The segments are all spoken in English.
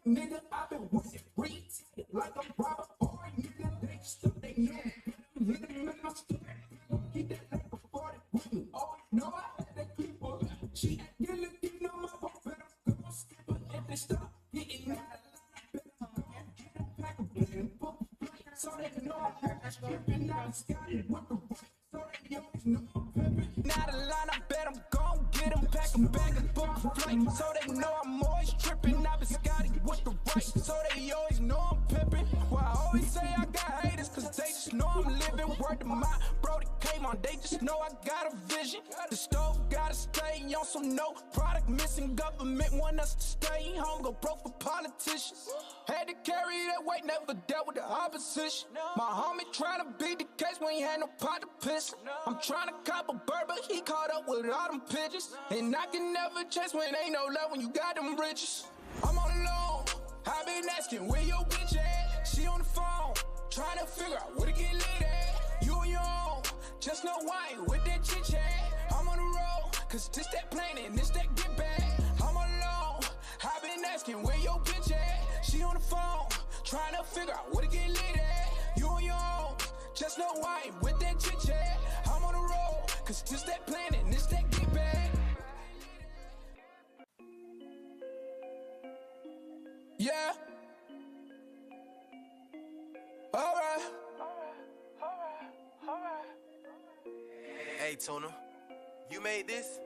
nigga, I've been winning reads like I'm Robert Horry, nigga. They stuff they know. Hit him in my stomach. Keep that like a 40 with me. Oh, no, I had that clipper. She ain't gonna get no more, but I'm gonna skip her if they stop getting out of line. Get a pack of blame, book so they know I heard that stripping out of Scotty with the right. So they always know I'm pimping. Out of line, I bet I'm gon' get him, pack him bag and book a flight. So they know I'm always tripping. I've been Scotty with the right. So they always know I'm pimping. Well, I always say I got haters, cause they just know I'm living. Word to my brody came on, they just know I got a vision. The stove gotta stay on some no product missing. Government want us to stay home, go broke for politicians. Had to carry that weight, never dealt with the opposition. My homie tryna beat the case when he had no pot to piss. I'm tryna cop a bird, but he caught up with all them pigeons. And I can never chase when ain't no love when you got them riches. I'm all alone, I been asking where your bitch at. She on the phone, tryna figure out where to get lit at. You on your own, just know why with that chit chat. I'm on the road, cause this that plane and this that get back. I'm all alone, I been asking where your bitch at. She on the phone, tryna figure out where to get lit at. You on your own, just know why with that chit chat. I'm on the road, cause this that plane and this that get back. Yeah. Alright. Hey, Tuna, you made this?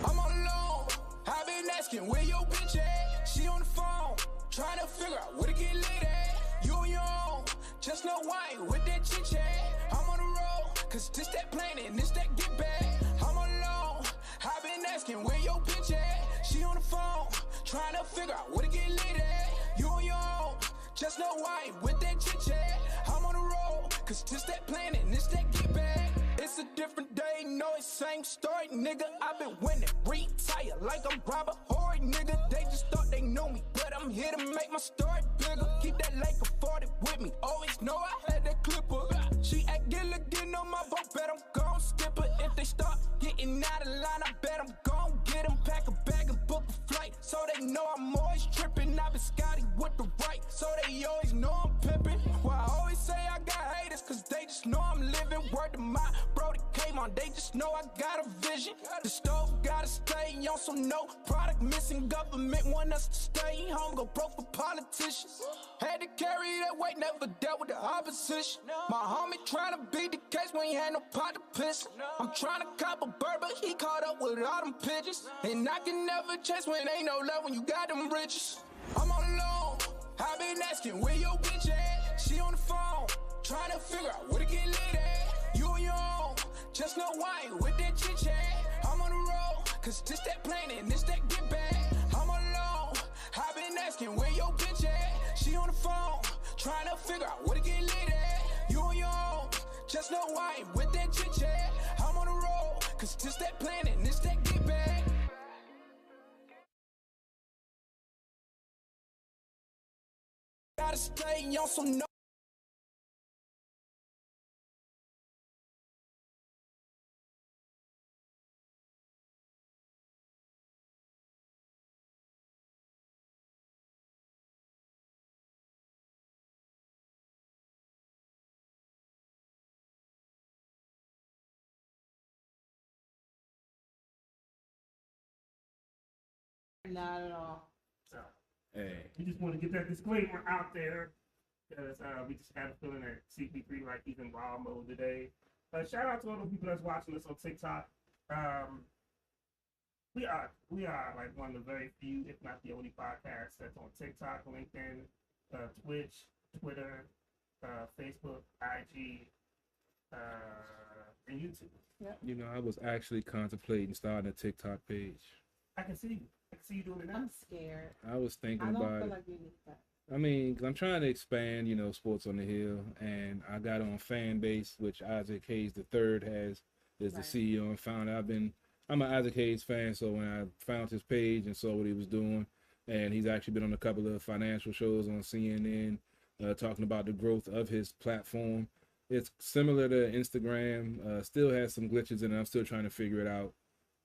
I'm all alone. I've been asking where your bitch at. She on the phone, tryna figure out where to get lit at. You on your own, just know why with that chit chat. I'm on the road, cause this that plane and this that get back. I'm all alone. I've been asking where your bitch at. She on the phone, tryna figure out where to get lit at. You on your own, just know why with that chit chat. I'm on the road, cause this that plane and this that get back. It's a different day, no, it's same story, nigga. I've been winning, retire like I'm Robert Horry, nigga. They just thought they knew me, but I'm here to make my story bigger. Keep that like a 40 with me, always know I had that clipper. She act getting on my boat, bet I'm gon' skip her. If they start getting out of line, I bet I'm gon' get them. Pack a bag and book a flight, so they know I'm always tripping. I've been Scotty with the right, so they always know I'm pimping. Well, I always say I got haters, cause they just know I'm living. Word to my brody came on, they just know I got a vision. The stove gotta stay on some no product missing. Government want us to stay home, go broke for politicians. Had to carry that weight, never dealt with the opposition. My homie tryna beat the case when he had no pot to piss. I'm tryna cop a bird, but he caught up with all them pigeons. And I can never chase when ain't no love when you got them riches. I'm all alone, I been asking where your bitch at. She on the phone, tryna figure out where to get lit at. You on your own, just know why with that chit chat. I'm on the road, cause this that plane and this that get back. I'm all alone, I been asking where your bitch at. She on the phone, tryna figure out where to get lit at. You on your own, just know why with that chit chat. I'm on the road, cause this that plane and this that get back. Gotta stay on some no. Not at all. So Hey, we just want to get that disclaimer out there because we just had a feeling that CP3 like he's in wild mode today. Shout out to all the people that's watching us on TikTok. We are like one of the very few, if not the only podcast that's on TikTok, LinkedIn, Twitch, Twitter, Facebook, IG, and YouTube. you know, I was actually contemplating starting a TikTok page. I can see you. I can see you doing it now. I'm scared. I was I thinking don't about feel it. like you need that. I mean, because I'm trying to expand, you know, Sports on the Hill, and I got on Fan Base, which Isaac Hayes III is the Right. CEO and founder. I'm an Isaac Hayes fan, so when I found his page and saw what he was doing, and he's actually been on a couple of financial shows on CNN, talking about the growth of his platform. It's similar to Instagram, still has some glitches in it. I'm still trying to figure it out.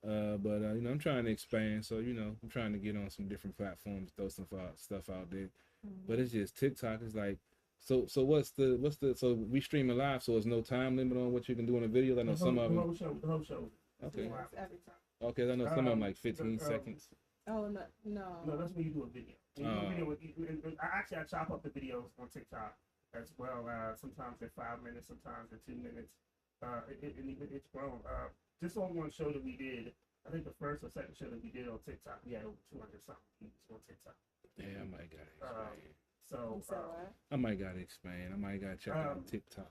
But you know, I'm trying to expand. So you know, I'm trying to get on some different platforms, throw some stuff out there. But it's just TikTok is like. So what's the so we streaming live, so there's no time limit on what you can do in a video. I know some of The them. whole show. Okay. Yeah, it's every time. Okay, I know some of them like 15 seconds. Oh no, no. No, that's when you do a video. When you do a video I chop up the videos on TikTok as well. Sometimes they're 5 minutes, sometimes they're 2 minutes. It's grown. Just on one show that we did, I think the first or second show that we did on TikTok, we had over 200 something views on TikTok. Yeah, I might gotta expand. You said what? I might gotta expand. I might gotta check out TikTok.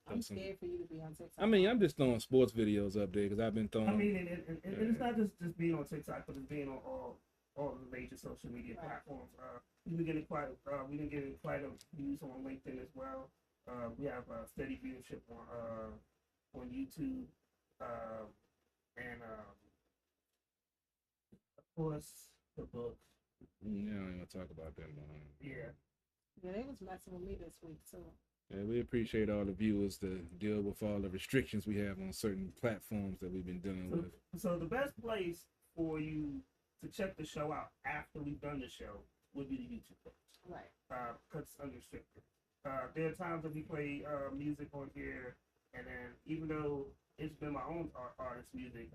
I'm scared for you to be on TikTok. I mean, I'm just throwing sports videos up there because I've been throwing. I mean, and it's not just being on TikTok, but it's being on all the major social media platforms. We've been getting quite a views on LinkedIn as well. We have steady viewership on YouTube, and of course the book. Yeah, I don't even talk about that one. Yeah. Yeah, they was messing with me this week too. Yeah, we appreciate all the viewers to deal with all the restrictions we have on certain platforms that we've been dealing with. So the best place for you to check the show out after we've done the show would be the YouTube page. Right. Because it's unrestricted. There are times that we play music on here, and then even though it's been my own artist music,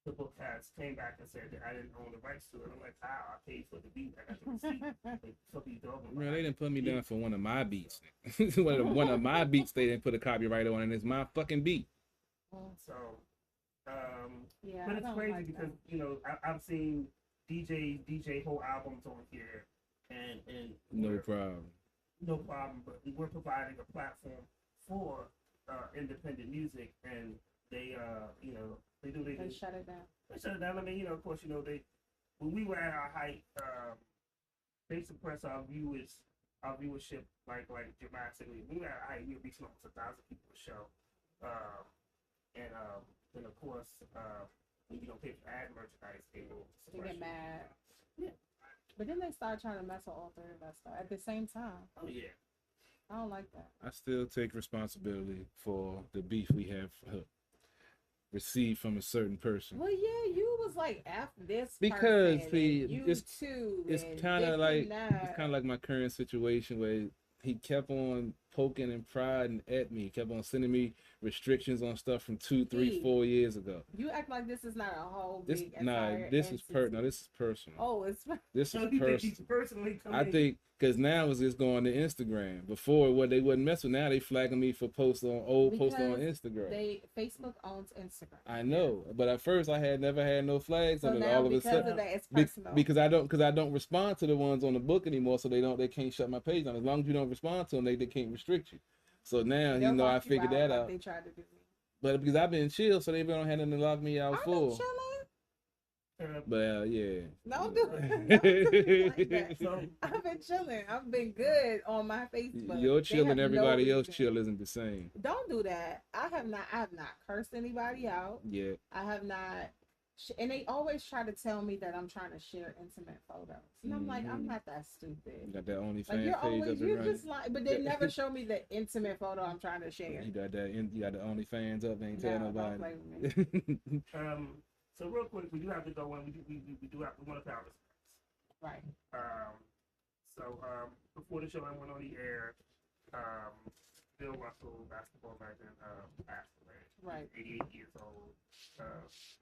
the book has came back and said that I didn't own the rights to it. I'm like, how? I paid for the beat. I got the receipt. Like, so these dogs were Man, they didn't put me down for one of my beats. one of my beats they didn't put a copyright on, and it's my fucking beat. So, yeah, but I it's don't crazy like because that. you know I've seen DJ whole albums on here, and No problem. no problem. But we're providing a platform for independent music, and they they Shut it down. They shut it down. I mean, of course, when we were at our height, they suppressed our viewership like dramatically. We were at our height, we were reaching almost 1,000 people a show, and then of course, when you don't pay for ad merchandise, they will suppress They get mad. Yeah. But then they start trying to mess with all three of us though, at the same time. Oh yeah. I don't like that. I still take responsibility for the beef we have received from a certain person. Well, yeah, you was like after this Because person, see, and you it's too. it's and kind this of like and that. it's kind of like my current situation where he kept on poking and prodding at me, kept on sending me restrictions on stuff from 2, 3, Steve, 4 years ago. You act like this is not a whole This big nah, entire this is entity. this is personal. Oh, it's This So is you think he's personal. personally coming? I think because now it's just going to Instagram. Before, what they wouldn't mess with, now they flagging me for posts on posts on Because Instagram. Facebook owns Instagram. I know, but at first I had never had no flags So on it. now All of a because sudden, of that, it's Be- personal. because I don't respond to the ones on the book anymore, so they can't shut my page down. As long as you don't respond to them, they can't restrict you. So now They'll I lock you figured that like out. They tried to do me. But because I've been chill, so they don't have nothing to lock me out I've for. been chilling. But yeah. Don't do it. Don't do it like that. So I've been chilling. I've been good on my Facebook. Your They chill have and no everybody else reason. chill isn't the same. Don't do that. I have not cursed anybody out. Yeah. I have not. And they always try to tell me that I'm trying to share intimate photos, and I'm like, I'm not that You stupid. got that OnlyFans Like you're page up always, and you're running. just like, but they never show me the intimate photo I'm trying to share. You got the OnlyFans up, ain't tell No, don't nobody. play with me. so real quick, we do have to go in. We want to power this. Right. Before the show, I went on the air. Bill Russell, basketball legend, passed away. Right. 88 years old.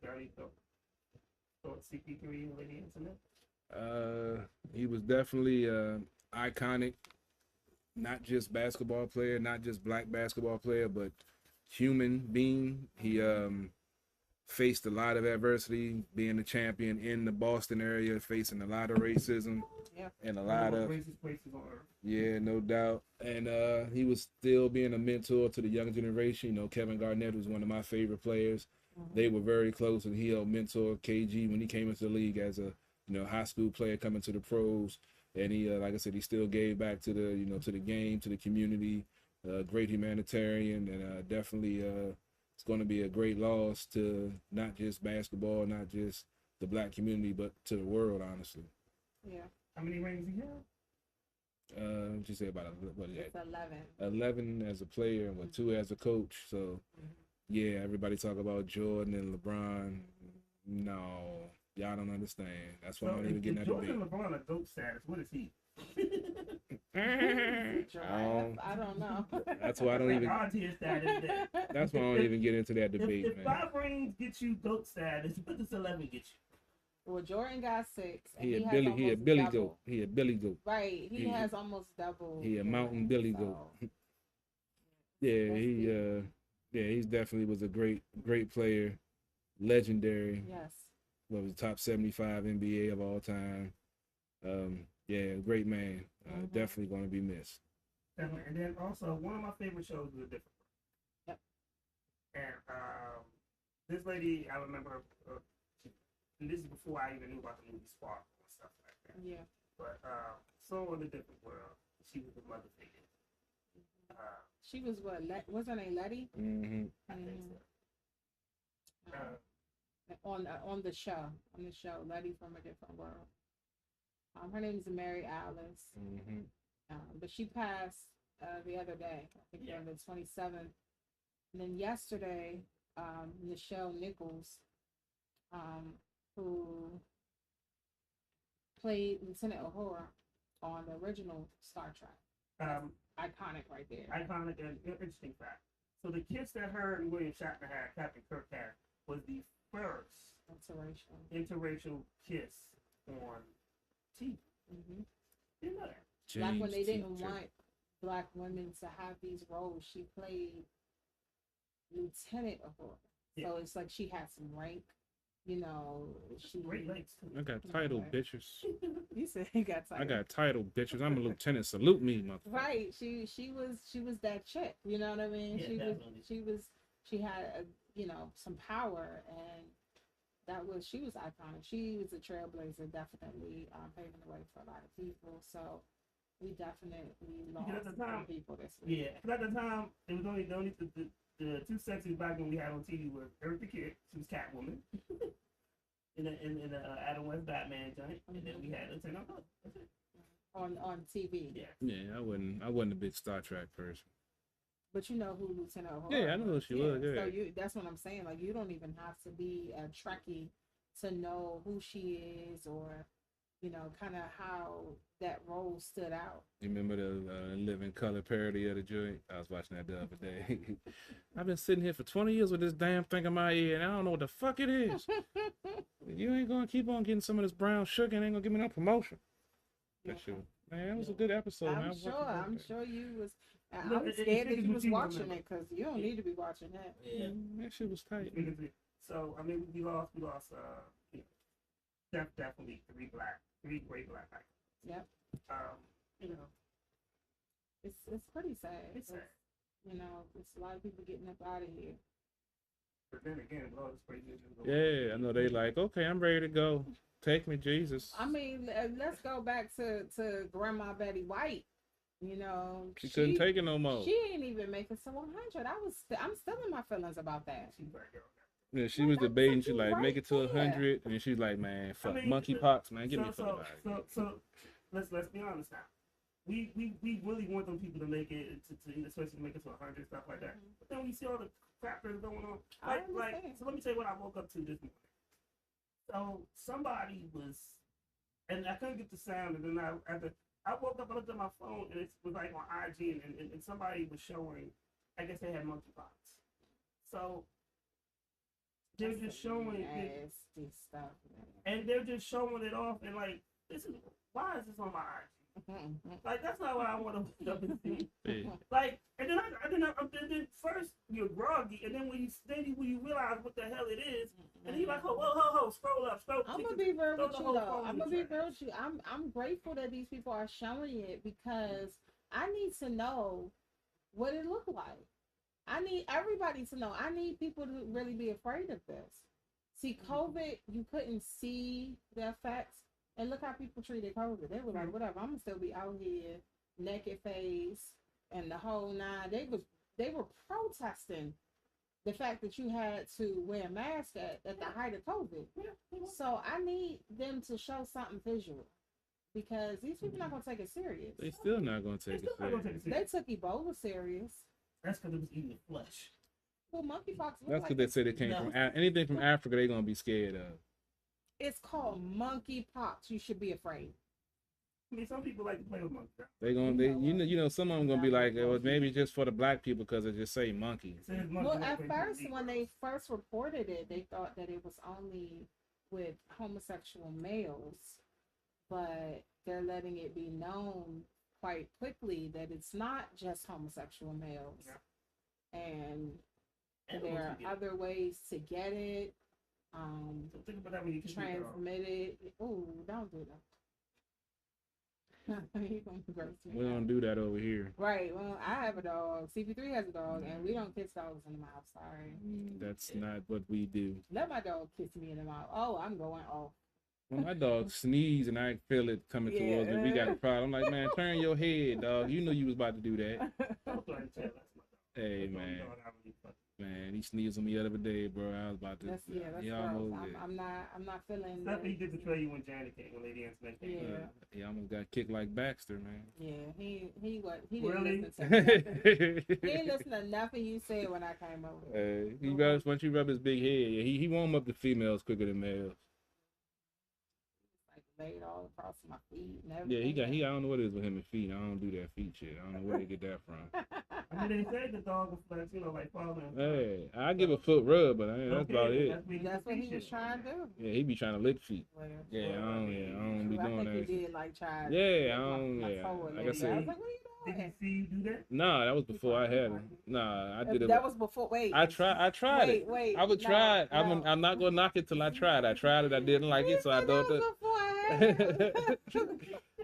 Very thought CP3 Lady Intimate. He was definitely iconic, not just basketball player, not just black basketball player, but human being. He faced a lot of adversity, being the champion in the Boston area, facing a lot of racism and a lot of racist places on earth. yeah, no doubt. And he was still being a mentor to the young generation. You know, Kevin Garnett was one of my favorite players. They were very close, and he helped mentor KG when he came into the league as a high school player coming to the pros. And he, like I said, he still gave back to the to the game, to the community. Great humanitarian, and definitely it's going to be a great loss to not just basketball, not just the black community, but to the world, honestly. Yeah. How many rings do you have? Just say about what is It's that? 11. 11 as a player and 2 as a coach. So Yeah, everybody talk about Jordan and LeBron. No, y'all don't understand. That's why I don't even get in that Jordan debate. LeBron a GOAT status. What is he? Giraffe. I don't know. That's why I don't even. God tier status. Then. That's why I don't even get into that debate, If man. 5 rings get you GOAT status, what does 11 get you? Well, Jordan got 6. And He a has Billy. He a almost Billy double. goat. He a Billy goat. Right. He He- has almost double. He a Jordan, mountain Billy so- goat. Yeah, Let's he see. he's definitely was a great player, legendary. Yes. What was top 75 NBA of all time. Yeah, great man. Mhm. Definitely going to be missed. And then also, one of my favorite shows was A Different World. Yep. And this lady, I remember, and this is before I even knew about the movie Spark and stuff like that. Yeah. But so in A Different World, she was the mother figure. She was what? What's her name? Letty. Mm-hmm. I think so. On the show, Letty from A Different World. Her name is Mary Alice, Mm-hmm. but she passed the other day. I think on the 27th. And then yesterday, Nichelle Nichols, who played Lieutenant Uhura on the original Star Trek. Iconic right there. Iconic and interesting fact. So the kiss that her and William Shatner had, Captain Kirk had, was the first interracial kiss on TV. Mm-hmm. Didn't know that. Like when they didn't want black women to have these roles, she played Lieutenant Uhura. Yeah. So it's like she had some rank, you know. She Great legs. I got title, Right. bitches. You said you got tired. I got title, bitches. I'm a lieutenant. Salute me, motherfucker. Right. She was that chick. You know what I mean? Yeah, definitely. She had some power, and she was iconic. She was a trailblazer, definitely paving the way for a lot of people. So we definitely lost Because at the time- some people this week. Yeah, because at the time, it was only the two sexy black women we had on TV were Eartha Kitt, she was Catwoman, in the Adam West Batman joint, and then we had Lieutenant Uhura. That's it. On TV. Yeah. Yeah, I wasn't a big Star Trek person. But you know who Lieutenant Uhura Yeah, I know who she was. Yeah. So that's what I'm saying. Like, you don't even have to be a Trekkie to know who she is, or kind of how that role stood out. You remember the Living Color parody of the joint? I was watching that the other day. I've been sitting here for 20 years with this damn thing in my ear, and I don't know what the fuck it is. You ain't gonna keep on getting some of this brown sugar and ain't gonna give me no promotion. That shit, man, it was a good episode, man. I'm sure you was. Look, I'm it scared that you was between watching women. it, because you don't need to be watching that. Yeah. That shit was tight. So I mean, we lost. Definitely three great black actors. Yep. You know, It's pretty sad. it's sad. It's a lot of people getting up out of here. But then again, with all this crazy. Yeah, I know they like, okay, I'm ready to go. Take me, Jesus. I mean, let's go back to Grandma Betty White. She couldn't take it no more. She ain't even make it to 100. I'm still in my feelings about that. She's right there. Yeah, she was debating. She like, right make it to there. 100, and she's like, man, fuck I mean, monkeypox, man, give me the fuck out of here. So let's be honest now. We really want them people to make it to especially make it to 100, stuff like that. But then we see all the crap that's going on. I Like understand. so let me tell you what I woke up to this morning. So somebody was, and I couldn't get the sound, and then I woke up, I looked at my phone, and it was like on IG, and somebody was showing, I guess they had monkeypox. So they're That's just some showing it, nasty stuff, man. and they're just showing it off, and like, why is this on my IG? Like, that's not what I want to wake up and see. Yeah. Like, and then first you're groggy, and then when you realize what the hell it is, and then you're like, whoa, scroll up. I'm gonna be real throw with the you whole though. phone I'm in gonna the be trash. real with you. I'm grateful that these people are showing it, because I need to know what it looked like. I need everybody to know. I need people to really be afraid of this. See, COVID, you couldn't see the effects. And look how people treated COVID. They were like, whatever, I'm gonna still be out here, naked face, and the whole nine. They were protesting the fact that you had to wear a mask at the height of COVID. So I need them to show something visual, because these people not gonna take it serious. They still not gonna take it serious. They took Ebola serious. That's because it was eating flesh. what monkeypox looks That's like. because they say they came from anything from Africa. They're gonna be scared of. It's called monkeypox. You should be afraid. I mean, some people like to play with monkeys. They some of them gonna be like, well, maybe just for the black people because it just say monkey. It says monkey Well, like at they first, do when Negroes. they first reported it, they thought that it was only with homosexual males, but they're letting it be known quite quickly that it's not just homosexual males, and Animals there can get are it. other ways to get it, So think about that when you kiss your dog. transmitted. Oh, don't do that. You're gonna gross me We out. don't do that over here. Right. Well, I have a dog. CP3 has a dog, and we don't kiss dogs in the mouth. Sorry. That's not what we do. Let my dog kiss me in the mouth. Oh, I'm going off. When my dog sneeze and I feel it coming towards me, we got a problem. I'm like, man, turn your head, dog. You knew you was about to do that. Don't throw your tail, that's my dog. Hey, That's my man. dog, I really fuck. Man, he sneezed on me the other day, bro. I was about to. That's he gross. almost, I'm not feeling. Stephanie did betray you when Janet came, when Lady Antoinette came. Yeah. he almost got kicked like Baxter, man. Yeah, he didn't Really? listen to nothing. He didn't listen to nothing you said when I came over. He rubs once you rub his big head. Yeah, he warm up the females quicker than males. Like laid all across my feet and Yeah, everything. I don't know what it is with him and feet. I don't do that feet shit. I don't know where they get that from. I mean, they said the dog was flex, like following. Hey, I give a foot rub, but that's about it. That's what he was trying to do. Yeah, he be trying to lick feet. Well, Yeah, I don't be I doing think that. you did like try. Yeah, I my- don't. my Yeah, toe like I maybe. I said. was like, what are you Did doing? he see you do that? Nah, that was before I had him. Nah, I did it. That was before. Wait. I tried it. Wait. I would no, try it. no. I'm not gonna knock it till I tried. I tried it. I didn't like it, so I That don't. was before I had him.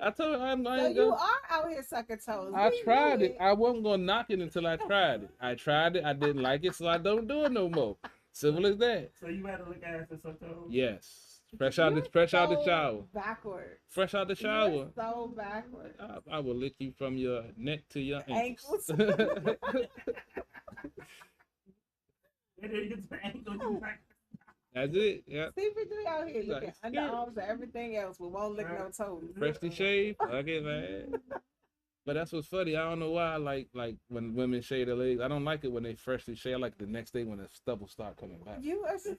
I told him I So ain't you gonna. are out here sucking toes. I We tried knew it. I wasn't gonna knock it until I tried it. I tried it. I didn't like it, so I don't do it no more. Simple as that. So you had to look ass and suck toes? Yes. Fresh out the shower. Backwards. Fresh out the shower. You're so backwards. I will lick you from your neck to your ankles. Ankles. And then you get to the ankle, you back. That's it. Yeah. CP3 out here looking Like, underarms and everything else, but won't lick no toes. Freshly shaved. Okay, man. But that's what's funny. I don't know why I like when women shave their legs. I don't like it when they freshly shave. I like the next day when the stubble start coming back. You are so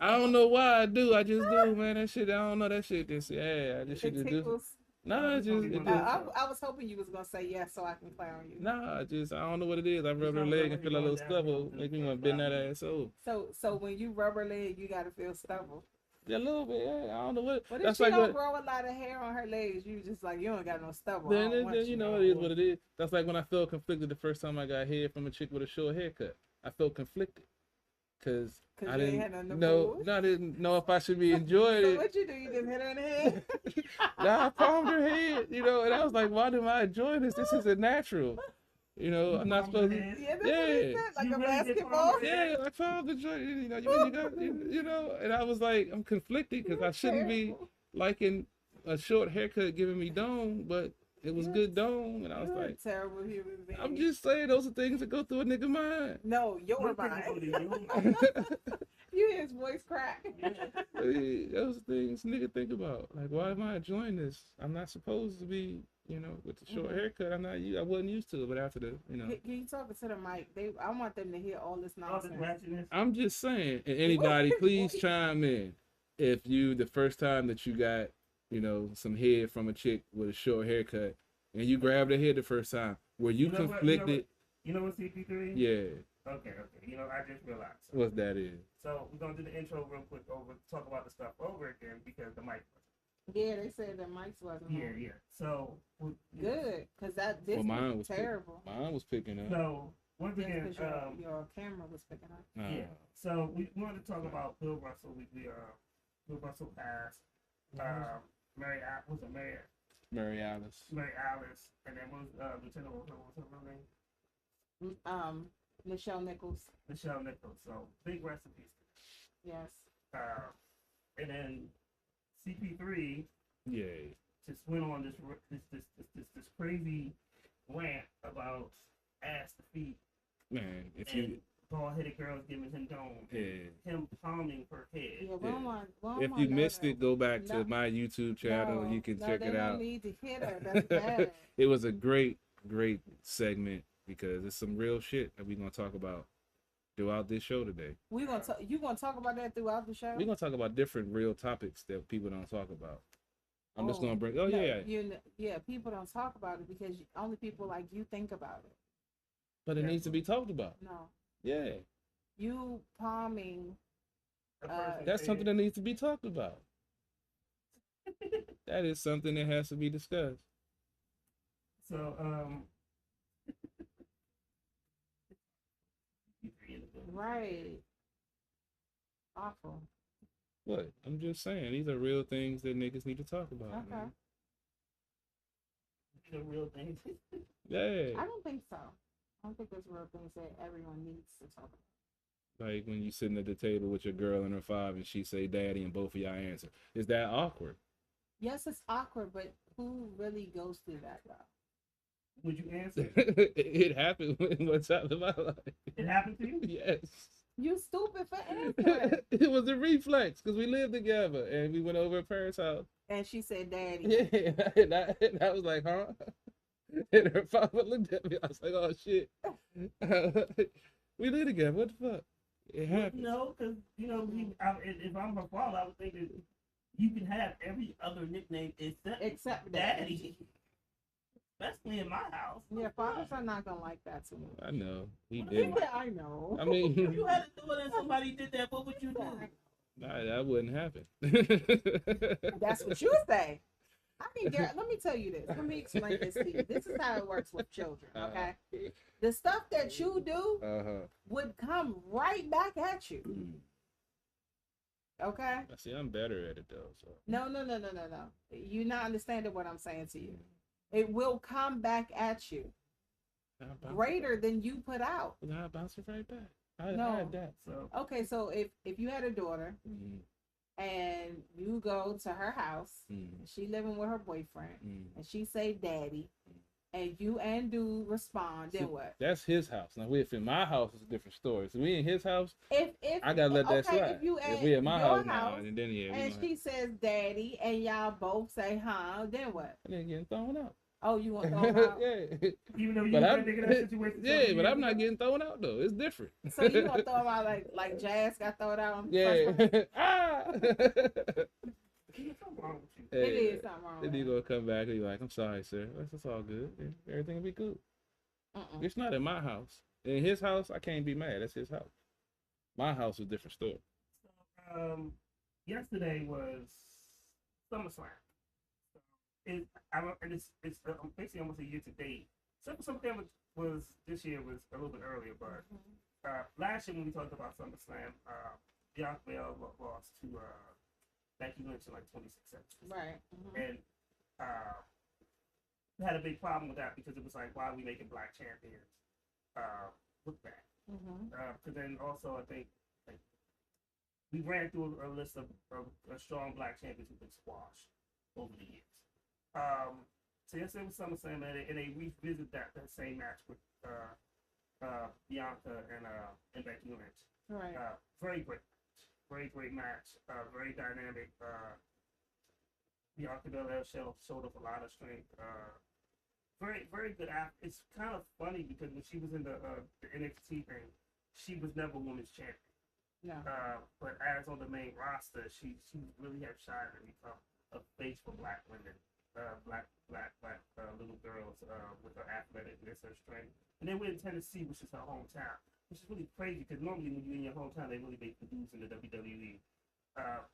I don't know why I do. I just do, man. That shit. I don't know. That shit just I just shit it just do. tickles. Nah, it just. I was hoping you was gonna say yes so I can clown you. Nah, I don't know what it is. I rub her leg and feel a little stubble. Make me want to bend that ass over. So when you rub her leg, you gotta feel stubble. Yeah, a little bit. Yeah, I don't know what. But if That's she like don't what. grow a lot of hair on her legs, you just like you don't got no stubble. Then, I don't want you know, it is what it is. That's like when I felt conflicted the first time I got hair from a chick with a short haircut. I felt conflicted because I you ain't had nothing to know. prove? No, I didn't know if I should be enjoying So it. what you do? You just hit her in the head? Nah, I palmed her head, and I was like, why am I enjoying this? This isn't natural. I'm not supposed to. Yeah, that's what he said, like You a really did basketball. palm her Yeah, I palmed the joint. And I was like, I'm conflicted because I shouldn't be liking a short haircut giving me dome, but it was good dome, and I was You're like, a terrible human being. I'm just saying those are things that go through a nigga mind. No, your What mind. you You hear his voice crack. Those are things nigga think about. Like, why am I enjoying this? I'm not supposed to be, with the short haircut. I wasn't used to it, but after the, Can you talk to the mic? I want them to hear all this all this nonsense. ratchetness. I'm just saying, and anybody, please chime in. If the first time that you got, some hair from a chick with a short haircut, and you grabbed her hair the first time, were you know what- conflicted? You know what CP3? Yeah, Okay. I just realized. what that is. So we're gonna do the intro real quick talk about the stuff over again because the mic. Yeah, they said that Mike's wasn't Yeah, on. yeah. So Good, because this Well, mine was was terrible. Mine was picking up. So once Yes, again, 'cause your camera was picking up. Nah. yeah. So we wanted to talk about Bill Russell. Bill Russell passed. Mary Mary Alice. Alice, and then Lieutenant what was her name? Michelle Nichols. Michelle Nichols. So big recipes. Yes. And then CP3 Yeah. just went on this crazy rant about ass to feet Man, if and you bald-headed girls giving him dome, yeah. him palming her head. Yeah, Yeah. If you missed it, go back to my YouTube channel. You can check they it don't out. need to hit her. That's bad. It was a great segment because it's some real shit that we're gonna talk about. throughout this show today. You gonna talk about that throughout the show? We're gonna talk about different real topics that people don't talk about. I'm just gonna bring. Oh no, yeah. People don't talk about it because only people like you think about it. But it needs to be talked about. No, Yeah, you palming. that's something that needs to be talked about. That is something that has to be discussed. So, Right. Awful. What? I'm just saying, these are real things that niggas need to talk about. Okay. Man. the real things. Yeah. I don't think so. I don't think there's real things that everyone needs to talk about. Like when you sitting at the table with your girl and her 5 and she say daddy and both of y'all answer. Is that awkward? Yes, it's awkward, but who really goes through that though? Would you answer? It happened one time in my life. It happened to you? Yes. You stupid for answering. It was a reflex because we lived together and we went over at parents' house. And she said, "Daddy." Yeah, and I was like, huh? And her father looked at me. I was like, oh shit. We live together. What the fuck? It happened. No, because if I'm her father, I would think that you can have every other nickname Except daddy. Especially in my house. Yeah, fathers are not gonna like that too much. I know. He What didn't. Yeah, I know. I If mean, you had to do it and somebody did that, what would you do? that wouldn't happen. That's what you say. I mean, Garrett, let me tell you this. Let me explain this to you. This is how it works with children, okay? The stuff that you do would come right back at you. Okay? See, I'm better at it though. So. No. You're not understanding what I'm saying to you. It will come back at you greater than you put out. I bounce it right back. I No. had that. So. Okay, so if you had a daughter and you go to her house, she living with her boyfriend, and she say daddy, and you and dude respond, then what? That's his house. Now, if in my house, it's a different story. So we in his house, If I gotta let that slide. If we at my your house now, and then yeah, and she says daddy, and y'all both say huh, then what? and then getting thrown out. Oh, you want to throw 'em out? Yeah. Even though you But were I'm, thinking that situation. yeah, but I'm not getting thrown out though. It's different. So you gonna throw 'em out like Jazz got thrown out on Yeah. first place? Ah. There's something wrong with you. It is something wrong Then with you it. gonna come back and be like, I'm sorry, sir. That's all good. Yeah, everything will be good. Mm-mm. It's not in my house. In his house, I can't be mad. That's his house. My house is a different story. Yesterday was SummerSlam. It's basically almost a year to date. SummerSlam was this year was a little bit earlier, but last year when we talked about SummerSlam, Bianca Belair lost to Becky Lynch in like 26 seconds. Right. And we had a big problem with that because it was like, why are we making black champions look bad? Because then also I think like we ran through a list of strong black champions who've been squashed over the years. So yesterday was SummerSlam, and they revisited that same match with Bianca and Becky Lynch. Right. Very great match. Very dynamic. Bianca Belair showed up a lot of strength. Very good act. It's kind of funny because when she was in the NXT thing, she was never women's champion. No. But as on the main roster, she really had shined and become a face for black women, black little girls with her athleticness, her strength. And then we're in Tennessee, which is her hometown, which is really crazy because normally when you're in your hometown, they really make the dudes in the WWE.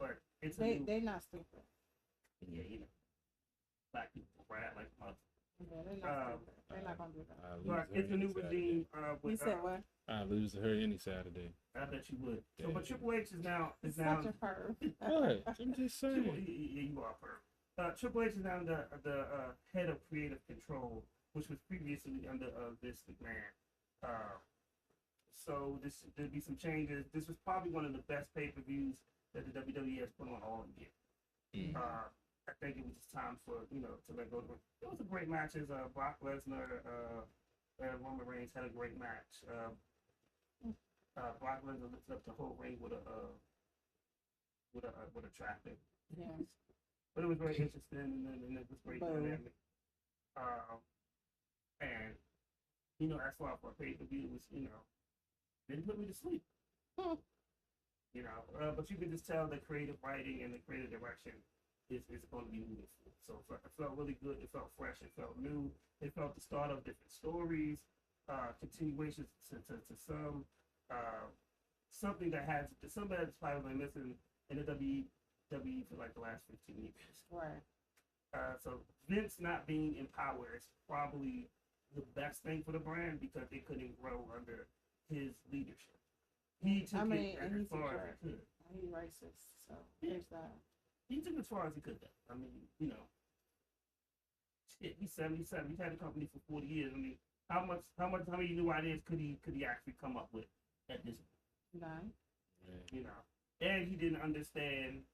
But it's They not stupid. Yeah, black people rat like mother. Yeah, they're not stupid. They're not gonna do that. But it's a new regime. You said what? I lose to her any Saturday. I bet you would. Yeah. So, but Triple H is now Such a perv. What? I'm just saying. Yeah, you are first. Triple H is now the head of creative control, which was previously under Vince McMahon. So there'll be some changes. This was probably one of the best pay-per-views that the WWE has put on all year. I think it was just time for to let go. It was a great match. Brock Lesnar, Roman Reigns had a great match. Brock Lesnar lifted up the whole ring with a traffic. Yeah. But it was very interesting, and it was great dynamic. And as far for a pay per view, it was Didn't put me to sleep. Hmm. You know, but you can just tell the creative writing and the creative direction is going to be moving forward. So it felt really good. It felt fresh. It felt new. It felt the start of different stories, continuations to some, something that's probably been missing in the WWE for like the last 15 years. Right. So Vince not being in power is probably the best thing for the brand because it couldn't grow under his leadership. He took it and as he's far as he could. He's racist, so Yeah. there's that. He took it as far as he could. I mean, you know, shit, he's 77. He's had the company for 40 years. I mean, how many new ideas could he actually come up with at this point? None. You know, and he didn't understand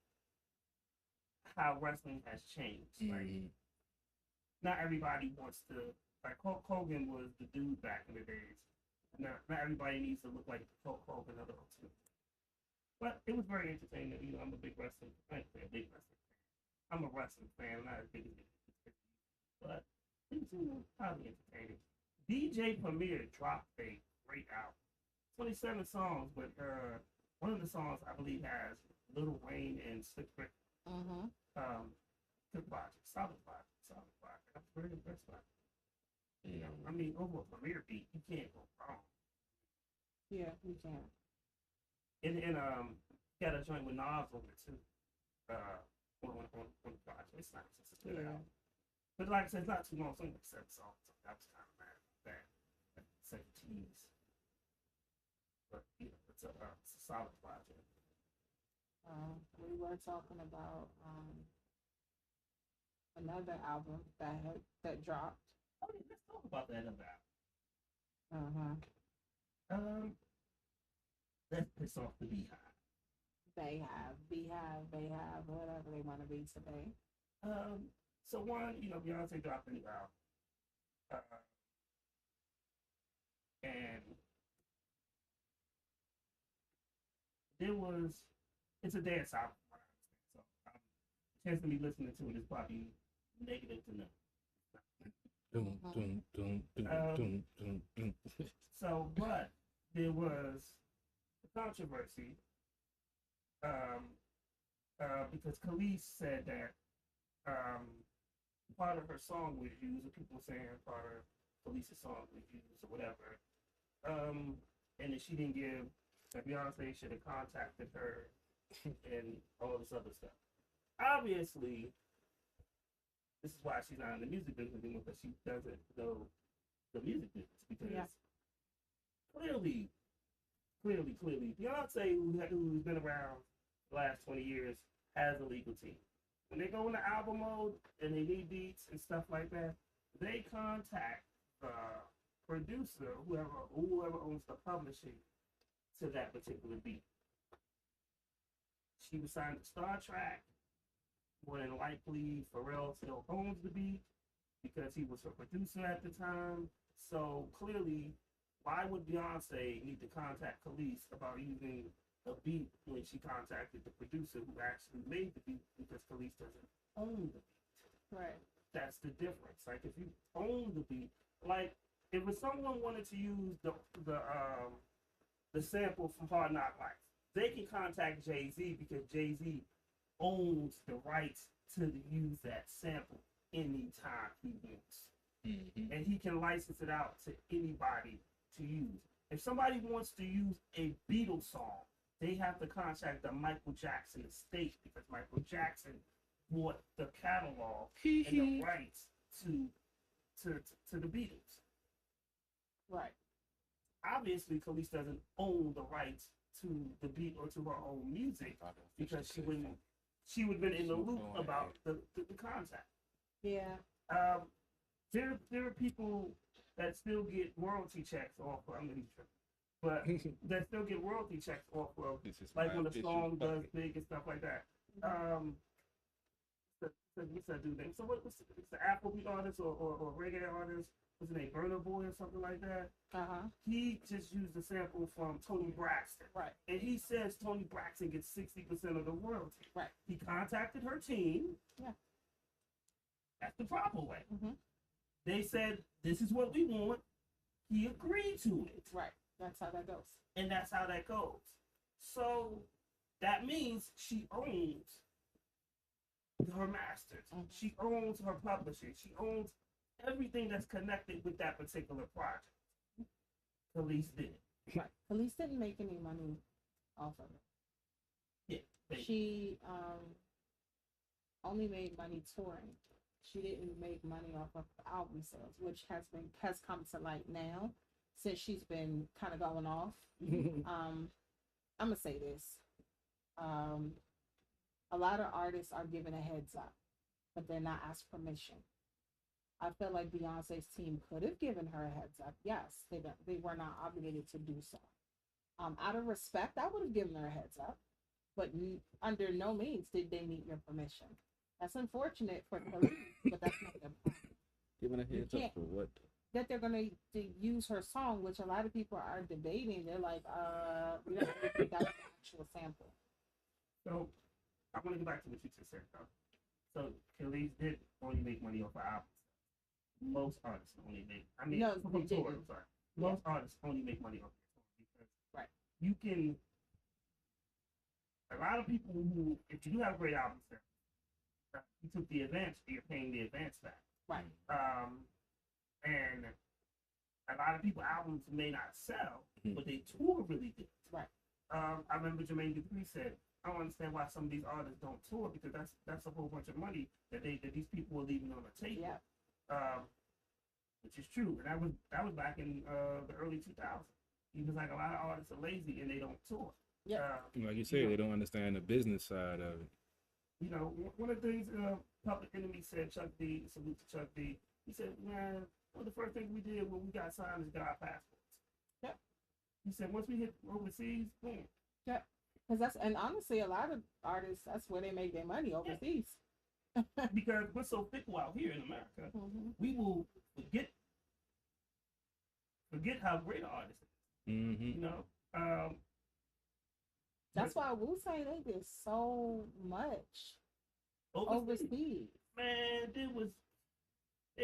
how wrestling has changed. Like, not everybody wants to. Like Hulk Hogan was the dude back in the days. Not everybody needs to look like Hulk Hogan or too. But it was very entertaining. You know, I'm a big wrestling. I ain't a big wrestling fan. I'm a wrestling fan. I'm not as big as it. But it was, you know, highly entertaining. DJ Premier dropped a great album. 27 songs, but one of the songs I believe has Lil Wayne and Slick Rick. Mm-hmm. Good project, solid project. I'm very impressed by it. You know, I mean, over a Premier beat, you can't go wrong. Yeah, we can. And got a joint with Nas on it too. On the project. It's nice. It's a good album. But like I said, it's not too long. It's only like 7 songs. So that was kind of mad about that. Like 17s. But you know, it's a solid project. We were talking about another album that dropped. Oh yeah, let's talk about that other album. Uh-huh. Let's piss off the Beehive. Beehive, whatever they want to be today. So one, you know, Beyonce dropped a new album. And it's a dance album, so the chance of me listening to it is probably negative to none. So, but there was a controversy because Khalees said that part of her song was used, or people saying part of Khalees' song was used, or whatever. And then she didn't give, that Beyonce should have contacted her and all this other stuff. Obviously, this is why she's not in the music business anymore, because she doesn't know the music business. Because clearly, Beyonce, who's been around the last 20 years, has a legal team. When they go into album mode and they need beats and stuff like that, they contact the producer, whoever owns the publishing, to that particular beat. She was signed to Star Trek. More than likely, Pharrell still owns the beat because he was her producer at the time. So clearly, why would Beyonce need to contact Khalees about using a beat when she contacted the producer who actually made the beat, because Khalees doesn't own the beat? Right. That's the difference. Like, if you own the beat, like if someone wanted to use the sample from Hard Knock Life, they can contact Jay-Z because Jay-Z owns the rights to use that sample anytime he wants. Mm-hmm. And he can license it out to anybody to use. If somebody wants to use a Beatles song, they have to contact the Michael Jackson estate because Michael Jackson bought the catalog and the rights to the Beatles. Right. Obviously, Khalees doesn't own the rights to the beat or to her own music because she would have been in the loop about the contact. Yeah. There are people that still get royalty checks off. But that still get royalty checks off of, like when the song does big and stuff like that. What's that dude name? So what's the Afrobeat artist or reggae artist? What's his name? Burna Boy or something like that? He just used a sample from Tony Braxton. Right. And he says Tony Braxton gets 60% of the royalty. Right. He contacted her team. Yeah. That's the proper way. Mm-hmm. They said, this is what we want. He agreed to it. Right. That's how that goes. And that's how that goes. So that means she owns her masters. She owns her publishing. She owns everything that's connected with that particular project. Khalees did. Right. Khalees didn't make any money off of it. Yeah. She only made money touring. She didn't make money off of album sales, which has come to light now since she's been kind of going off. I'm gonna say this. A lot of artists are given a heads up, but they're not asked permission. I feel like Beyonce's team could have given her a heads up. Yes, they were not obligated to do so. Out of respect, I would have given her a heads up, but under no means did they need your permission. That's unfortunate for Khalees, but that's not the point. Giving a heads up for what? That they're gonna use her song, which a lot of people are debating. They're like, we don't really think that's an actual sample. So I want to go back to what you just said, though. So Khalees did only make money off of albums. Most artists only make. I mean, No, from they touring, didn't. sorry. Most artists only make money off of touring because Right. you can. A lot of people who, if you do have a great album set, you took the advance, you're paying the advance back. Right. And a lot of people albums may not sell, Mhm. but they tour really good. Right. I remember Jermaine Dupri said, "I don't understand why some of these artists don't tour because that's a whole bunch of money that these people are leaving on the table." Yeah. Which is true, and that was back in the early 2000s. He was like, a lot of artists are lazy and they don't tour. Yeah. Like you said, they don't understand the business side of it. You know, one of the things Public Enemy said, Chuck D, salute to Chuck D, he said, man, one of the first things we did when we got signed is got our passports. Yep. He said, once we hit overseas, boom. Yep. Because and honestly, a lot of artists, that's where they make their money, overseas. Because we're so fickle out here in America, we will forget how great an artist is. Mm-hmm. You know? That's why Wu-Tang, they did so much overseas. Man, they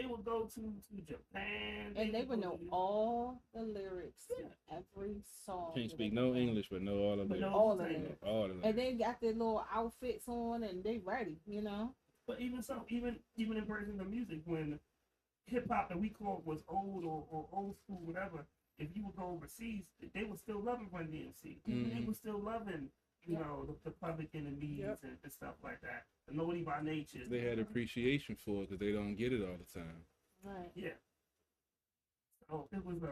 would go to Japan. And they would know to- all the lyrics to every song. Can't that speak they no had. English, but know all of But it. no All of Wu-Tang. it. All of it. And they got their little outfits on and they ready, you know? But even so, even in versions of music, when hip hop that we call was old or old school, whatever, if you would go overseas, they were still loving Run DMC. They Mhm. were still loving, you Yep. know, the Public Enemies Yep. and stuff like that. The Naughty by Nature. They had appreciation for it because they don't get it all the time. Right. Yeah. So it was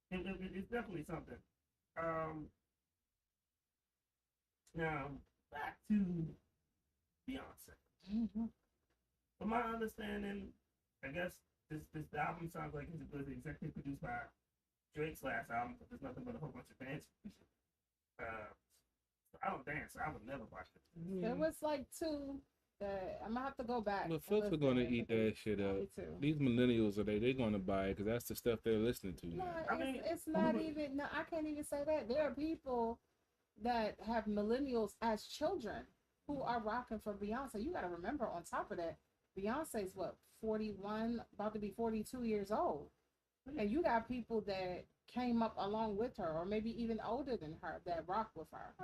it's definitely something. Now back to Beyonce. From my understanding, I guess this album sounds like it was executive produced by Drake's last album, but there's nothing but a whole bunch of dance music. So I don't dance, so I would never watch it. There was like two that I'm gonna have to go back. But folks are gonna eat that shit up. Me too. These millennials they're gonna buy it because that's the stuff they're listening to. No, now. I mean, it's not even. No, I can't even say that. There are people that have millennials as children who are rocking for Beyonce. You got to remember, on top of that, Beyonce's what 41, about to be 42 years old, and you got people that came up along with her, or maybe even older than her, that rock with her.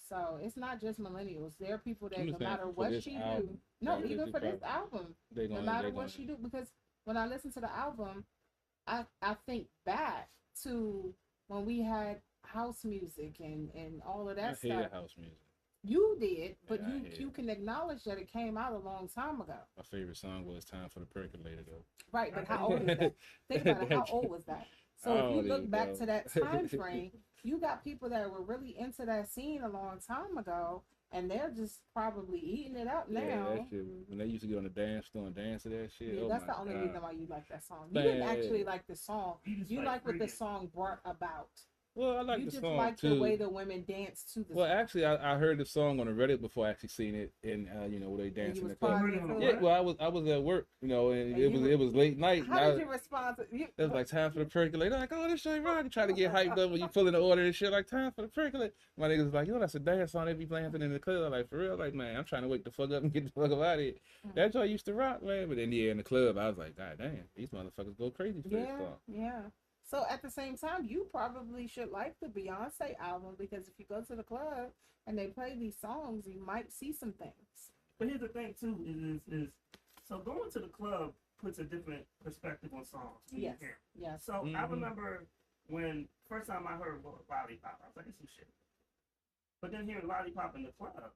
So it's not just millennials. There are people that I'm no just saying, matter for what this she album, do, no, like, even this for is this album, They no gonna, matter they what gonna, she do, because when I listen to the album, I think back to when we had house music and all of I that hated stuff. house music. You did, but Yeah, I hate you it. can acknowledge that it came out a long time ago, My favorite song was "Time for the Percolator" though. right? But how old was that? Think about it. How old was that? So if you don't look even back know. to that time frame, you got people that were really into that scene a long time ago, and they're just probably eating it up now. Yeah, that shit. When they used to get on the dance floor and dance to that shit. Yeah, Oh that's my the only God. reason why you like that song. You didn't Man. actually like the song. just You like what the freaking- song brought about. Well, I like You the just song like too. the way the women dance to the Well, song. actually, I heard the song on the Reddit before I actually seen it, and where they And dance you in was the club. partying to Yeah, Yeah, it. well, I was at work, and And you it was late night. and How did you respond to you? It was like time for the percolator. Like, oh, this shit rock. You try to get hyped up when you pull in the order and shit. Like, time for the percolator. My niggas was like, yo, that's a dance song they be playing in the club. Like, for real. Like, man, I'm trying to wake the fuck up and get the fuck up out of here. That's why I used to rock, man. But then, yeah, in the club, I was like, God damn, these motherfuckers go crazy for this Yeah, song. yeah. So at the same time, you probably should like the Beyonce album because if you go to the club and they play these songs, you might see some things. But here's the thing too is so going to the club puts a different perspective on songs. when you Yes. hear 'em. Yes. So I remember when first time I heard Lollipop, I was like, "This is shit." But then hearing Lollipop in the club, I was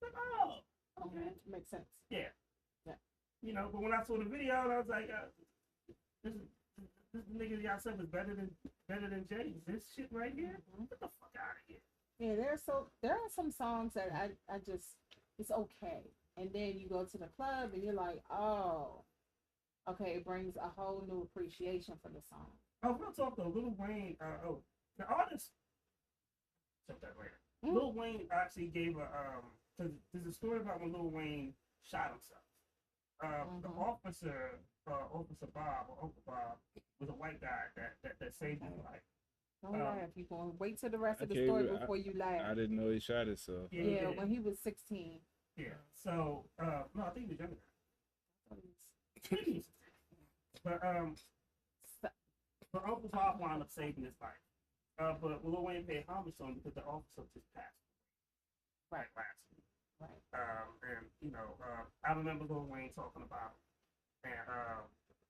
like, "Oh, okay, Okay. Makes sense. yeah." Yeah. You know, but when I saw the video, I was like, "This nigga y'all said was better than Jay. This shit right here, get the fuck out of here." Yeah, there are some songs that I just it's okay. And then you go to the club and you're like, oh, okay, it brings a whole new appreciation for the song. Oh, real talk though, Lil Wayne. The artist. Check that later. Mm. Lil Wayne actually gave a there's a story about when Lil Wayne shot himself. The officer, Officer Bob or Uncle Bob, was a white guy that saved his life. Don't laugh. You going to wait till the rest of the Okay, story but before you laugh. I didn't know he shot himself. Yeah, when he was 16. Yeah. So no, I think he was younger. But Uncle Bob wound up saving his life. But Lil Wayne paid homage to him because the officer just passed right last week. Right. And you know, I remember Lil Wayne talking about, and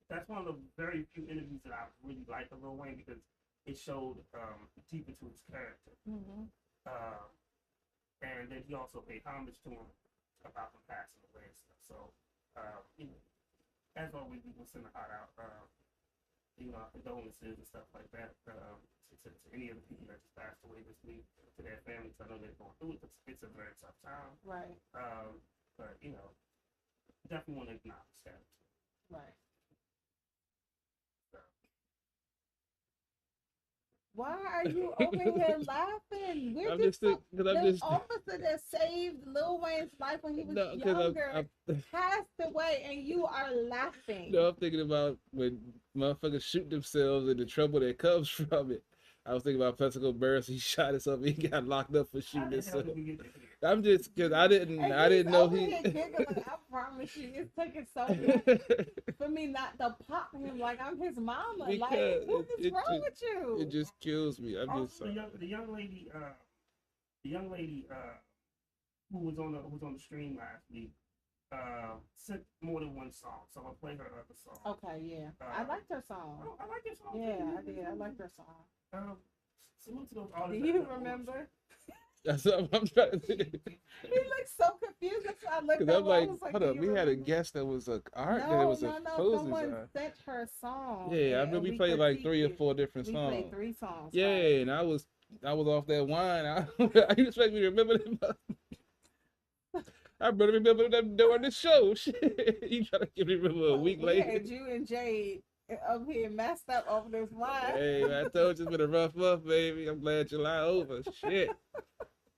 that's one of the very few interviews that I really liked of Lil Wayne because it showed deep into his character. Mm-hmm. And then he also paid homage to him about him passing away and stuff. So, you know, as always, we will send a heart out, you know, condolences and stuff like that to any of the people that just passed away this week, to their families. I know they're going through it. It's a very tough time. Right. But, you know, definitely want to acknowledge that. Right. Why are you over here laughing? We're I'm just just the officer that saved Lil Wayne's life when he was younger passed away, and you are laughing. No, I'm thinking about when motherfuckers shoot themselves and the trouble that comes from it. I was thinking about Plexico Burris. He shot himself. He got locked up for shooting himself. I'm just because I didn't know he. Giggling, I promise you, it's taking so long for me not to pop him like I'm his mama. Because like, what is wrong with you? It just kills me. I'm just sorry. The young lady who was on the stream last week sent more than one song, so I'll play her other song. Okay, yeah, I liked her song. I like your song. Yeah, I did. I liked her song. Salute to those Do artists. you remember? That's what I'm trying to think. He looked so confused. That's why I looked Because at I'm like, I was like, hold do up, you we had a remember? guest that was a art. No, That was a someone sent her song. Yeah, I and mean we we played like critiqued 3 or it. 4 different We songs. played 3 songs. Yeah, right? and I was off that wine. You expect me to remember them? I better remember them during the show. Shit, you try to give me remember a week We later. had you and Jade up here messed up over this wine. Hey, man, I told you it's been a rough month, baby. I'm glad July over. Shit,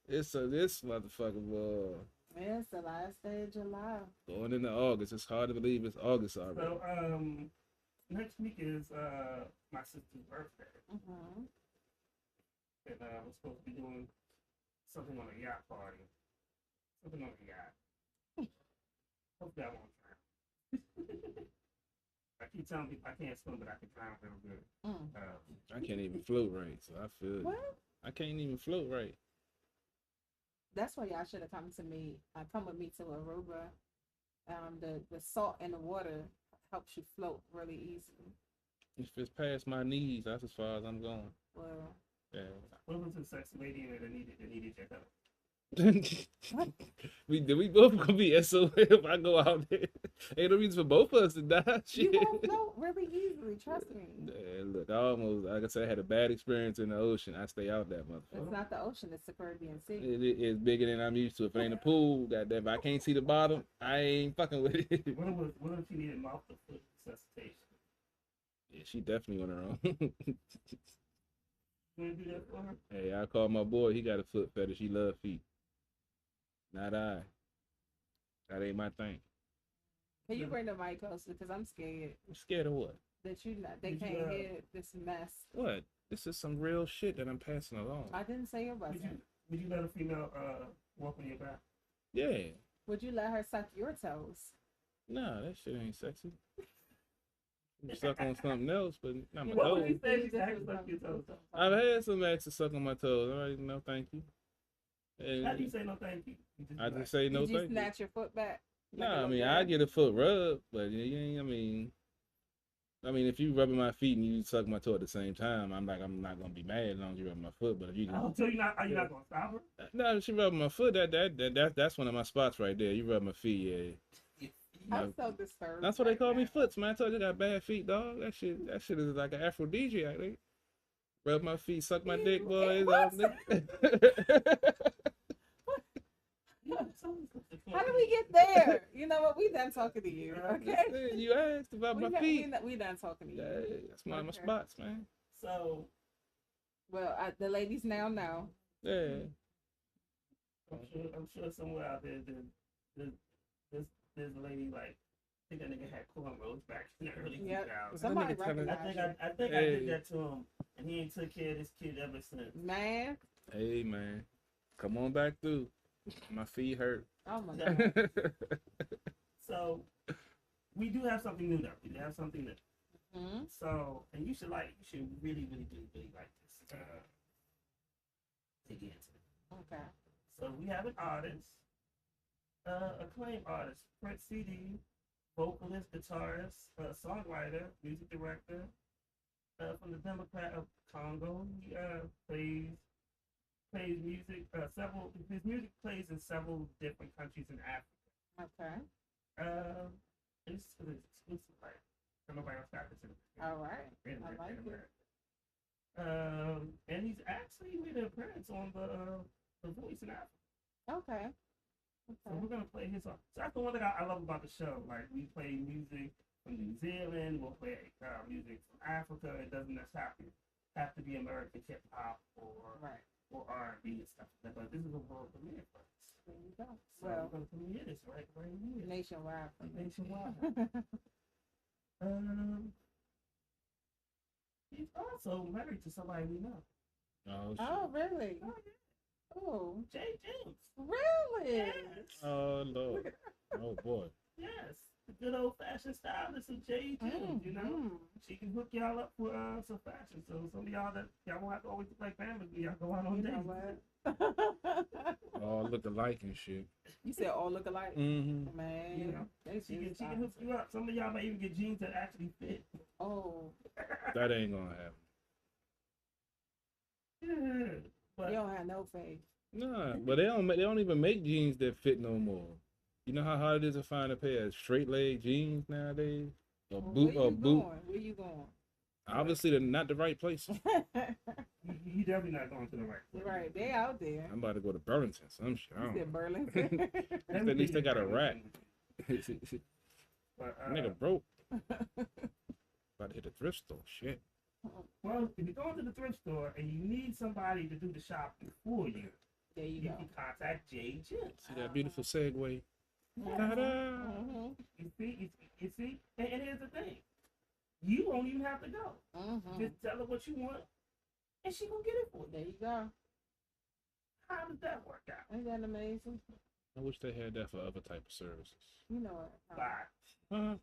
this motherfucker boy. Man, it's the last day of July. Going into August. It's hard to believe it's August already. So next week is my sister's birthday, Mm-hmm. and we're supposed to be doing something on a yacht party. Something on a yacht. Hopefully I won't drown. I keep telling people I can't swim, but I can drown real good. I can't even float right, so I feel What? I can't even float right. That's why y'all should have come to me. Come with me to Aruba. The salt in the water helps you float really easily. If it's past my knees, that's as far as I'm going. Well, Yeah. Welcome to the sexy lady that needed your help. we both gonna be SOL if I go out there. Ain't no reason for both of us to die. you Shit. won't float really easily. Trust me. Yeah, look, like I said, I had a bad experience in the ocean. I stay out that motherfucker. It's not the ocean. It's the Caribbean Sea. It's bigger than I'm used to. If it ain't a pool, goddamn, if I can't see the bottom, I ain't fucking with it. What if you needed mouth to foot resuscitation? Yeah, she definitely on her own. You want to do that for her? Hey, I call my boy. He got a foot fetish. He love feet. Not I. That ain't my thing. Can you bring the mic closer? Because I'm scared I'm scared of what? that they Did can't you, hear this mess. What? This is some real shit that I'm passing along. I didn't say it wasn't. Would you let a female walk on your back? Yeah. Would you let her suck your toes? Nah, that shit ain't sexy. suck on something else, but not my What would you toes. say? She said suck your toes. I've had some ex to suck on my toes. All right, no, thank you. And How do you say no thank you? I just say no Did you thank you. snatch your foot back? Like a Nah, I little mean, girl? I get a foot rub, but you ain't. I mean, if you rubbing my feet and you suck my toe at the same time, I'm not gonna be mad as long as you rub my foot. But if you can, Oh, so you're not gonna stop her? no, if she rubbing my foot, that's one of my spots right there. You rub my feet, yeah. I'm so disturbed. That's what they right call me, now. foots, man. I told you I got bad feet, dog. That shit is like an aphrodisiac. They rub my feet, suck my dick, boys. What? How did we get there? You know what? We done talking to you. Okay. You asked about my feet. We done talking to you. Yeah, that's my Okay. spots, man. So Well, the ladies now know. Yeah. I'm sure somewhere out there, there's a lady like. I think that nigga had cornrows back in the early Yep. 2000s. Somebody nigga telling- recognize I think I Hey. did that to him, and he ain't took care of this kid ever since. you. Man. Hey, man. Come on back through. My feet hurt. Oh my Yeah. God. So we do have something new now. We have something new. Hmm? So, and you should really like this. Dig into it. Okay. So we have an artist, acclaimed artist, Prince CD, vocalist, guitarist, songwriter, music director, from the Democrat of Congo. He plays music. His music plays in several different countries in Africa. Okay. It's exclusive, right? So nobody else got this. All right. I like it. And he's actually made an appearance on the Voice in Africa. Okay. So we're gonna play his song. So that's the one thing I love about the show. Like we play music from New Zealand, we'll play music from Africa. It doesn't necessarily have to be American hip hop or Right. R&B and stuff like that. But this is a world premiere for us. There you go. So Well, we're gonna premiere this right here. nationwide. Nationwide. He's also married to somebody we know. Oh, shit. Oh, really? Oh, yeah. Oh, Jay James. really? Yes. Oh, Lord. Oh, boy. Yes. The good old fashioned stylist of Jay James, you know? Mhm. She can hook y'all up for some fashion. So some of y'all won't have to always look like family. Y'all go out on You dates. know what? All look alike and shit. You said all look alike? Mm-hmm. Man. You know, they She just can hook you up. Some of y'all might even get jeans that actually fit. Oh, That ain't gonna happen. Yeah. But you don't have no face. Nah, but they don't even make jeans that fit no more. You know how hard it is to find a pair of straight leg jeans nowadays? Or boot Where or you boot. going? Where you going? Obviously, they're not the right place. you definitely not going to the right place. Right, they out there. I'm about to go to Burlington. Some shit. I You don't said know. Burlington. At least they got a rack. But, Nigga broke. About to hit a thrift store. Shit. well, if you go into the thrift store and you need somebody to do the shopping for you, There you you go. can contact Jay James. See that beautiful segue? Yeah. Ta-da! Mhm. You see, and here's the thing, you won't even have to go. Mhm. Just tell her what you want, and she gonna get it for you. There you go. How does that work out? Ain't that amazing? I wish they had that for other type of services. You know it. Bye.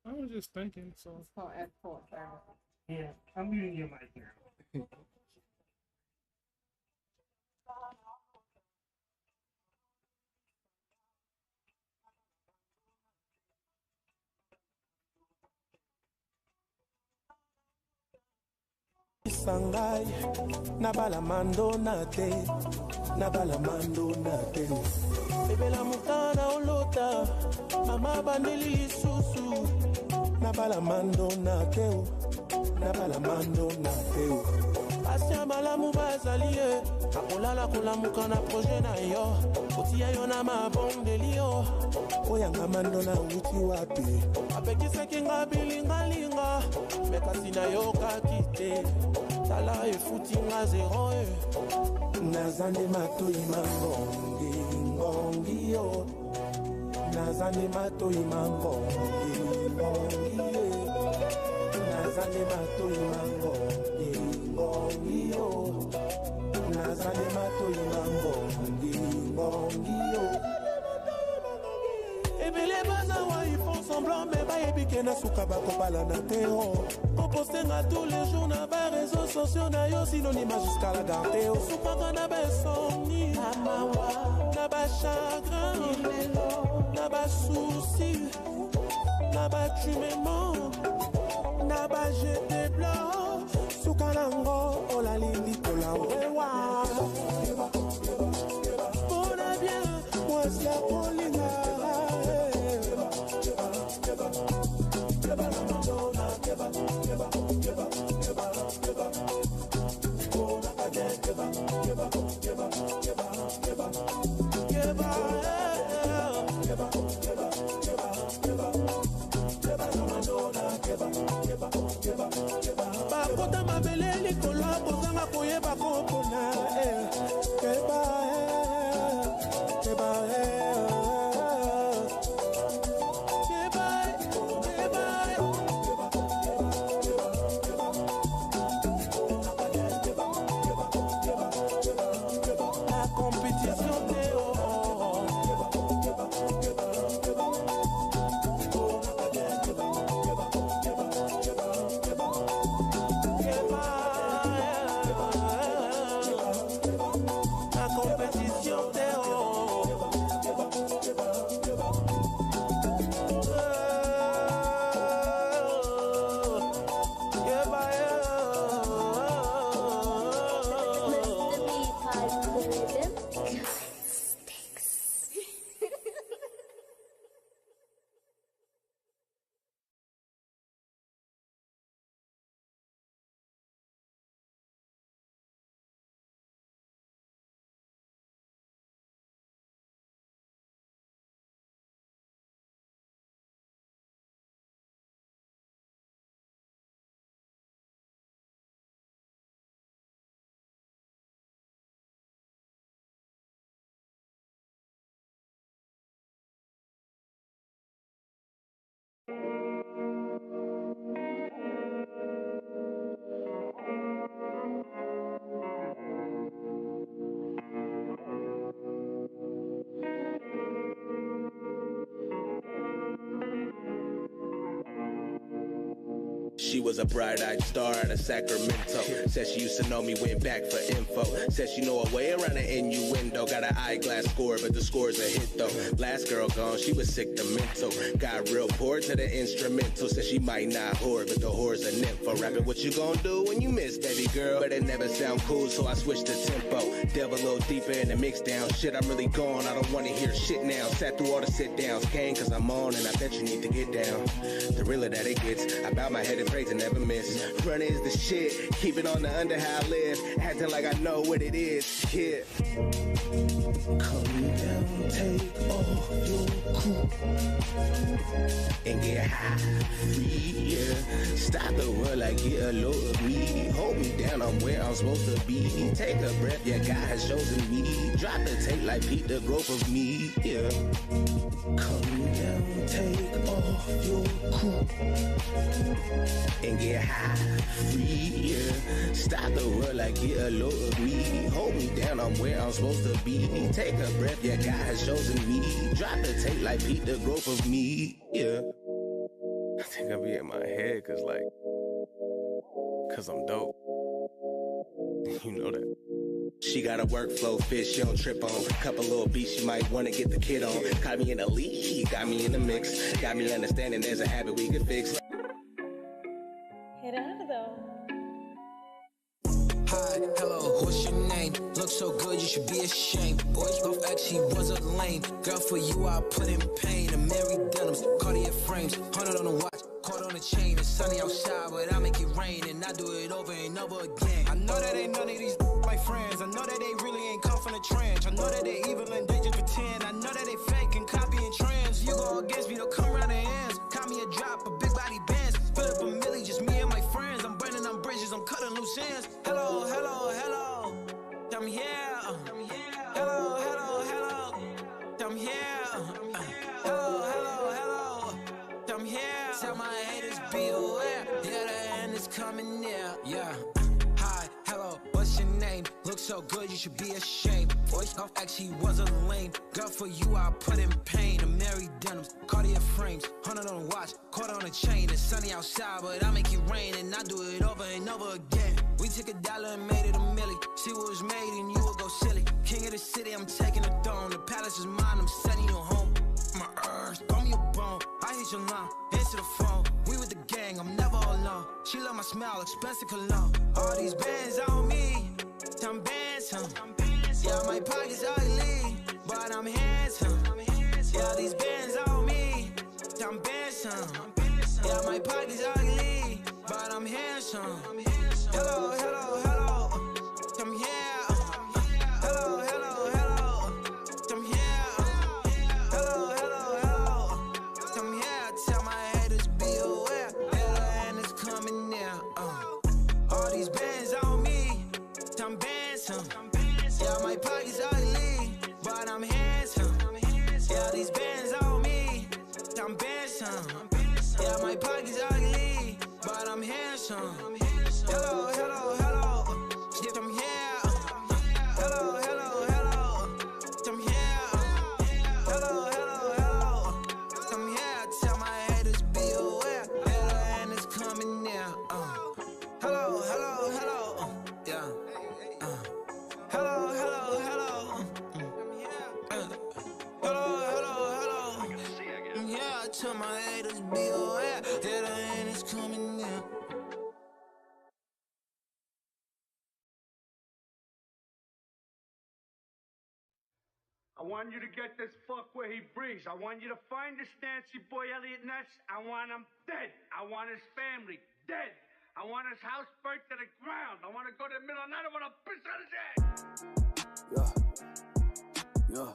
I was just thinking, so. It's called escort service. Yeah, I'm muting your mic now. Sangai nabala mando na te bebela mutana olota mama bandeli susu nabala mando na te Asia malamu bazalie akolala kolamuka na projet na yo otia yo na mabondeli yo oyanga mando na uti wapi apekisaki nga bilingalinga mekasi na yo kakite tala efuti nga zero nazande matoi ngongi yo nazande matoi ngongi nazande matoi ngongi yo nazande matoi ngongi yo ebele baza wa ils font semblant mais bayebike na suka bakopala na tero opostenga tous les jours na bareseaux sociaux na yo synonyme jusqu'à la garte osupaka na besoni na mawa na bachagrin na basouci na batumement na bajete blanc sukalango olalindi kolawewa pona bien mwasi ya kolinga bakota mabele likolo bozanga koyeba kopona la compétition She was a bright-eyed star out of Sacramento. Said she used to know me, went back for info. Said she know her way around the innuendo. Got an eyeglass score, but the score's a hit though. Last girl gone, she was sick to mental. Got real bored to the instrumental. Said she might not whore, but the whore's a nympho. Rapping what you gon' do when you miss, baby girl. But it never sound cool, so I switched the tempo. Delve a little deeper in the mix down. Shit, I'm really gone, I don't wanna hear shit now. Sat through all the sit downs, came cause I'm on, and I bet you need to get down. The realer that it gets, I bow my head and pray to never miss. Run is the shit, keep it on the under how I live. Acting like I know what it is, yeah. Come down, take off your coat and get high, free, yeah. Stop the world, like get a load of me. Hold me down, I'm where I'm supposed to be. Take a breath, yeah, God has chosen me. Drop the tape like Pete, the growth of me, yeah. Come down, take off your coat and get high, free, yeah. Stop the world, like get a load of me. Hold me down, I'm where I'm supposed to be. Take a breath, yeah, God has chosen me. Drop the tape like Pete, the growth of me, yeah. I think I'll be in my head, cause I'm dope. You know that. She got a workflow fit, she don't trip on. Couple little beats she might wanna get the kid on. Caught me in the lead, got me in the mix. Got me understanding there's a habit we could fix. Gerardo. Hi, hello, what's your name? Look so good, you should be ashamed. Boys both actually was a lame. Girl, for you, I put in pain. A Mary Denims, Cartier frames, 100 on the watch, caught on the chain. It's sunny outside, but I make it rain, and I do it over and over again. I know that ain't none of these my friends. I know that they really ain't come from the trench. I know that they evil and they just pretend. I know that they fake and copying trends. You go against me, they'll come around the ends. Caught me a drop, a big body Benz. Split up a milli, just me and my friends. I'm burning on bridges, I'm cutting loose ends. Hello, hello, hello. I'm here. Hello, hello, hello. I'm here. Hello, hello, hello. I'm here. Tell my haters be aware. Yeah, the end is coming near. Yeah. Hi, hello, what's your name? Look so good, you should be ashamed. Boy, off actually was a lame. Girl, for you, I put in pain. A Mary denims, Cartier frames, 100 on the watch, quarter on the chain. It's sunny outside, but I make it rain, and I do it over and over again. We took $1 and made it a milli. See what was made, and you will go silly. King of the city, I'm taking the throne. The palace is mine, I'm sending you home. My earth, throw me a bone. I hit your line, answer the phone. We with the gang, I'm never alone. She love my smile, expensive cologne. All these bands on me, I'm handsome. Yeah, my pockets ugly, but I'm handsome. Yeah, these bands on me, I'm handsome. Yeah, my pockets ugly, but I'm handsome. Hello, hello, hello, I'm here. Hello, hello, hello, I'm here. Hello, hello, hello, I'm here. Tell my haters be aware, and it's coming near. All these bands on me, I'm handsome. Yeah, my pockets ugly, but I'm handsome. Yeah, these bands on me, I'm handsome. Yeah, my pockets ugly, but I'm handsome. Hello, hello, hello, I'm here. Hello, hello, hello, I'm here. Hello, hello, hello, I'm here. Tell my haters be aware, and it's coming near. Hello, hello, hello, yeah. Hello, hello, hello. Hello, hello, hello. Yeah, I tell my haters be aware, and it's coming near. I want you to get this fuck where he breathes. I want you to find this Nancy boy Elliot Ness. I want him dead. I want his family dead. I want his house burnt to the ground. I want to go to the middle of the night. I want to piss on his head. Yeah.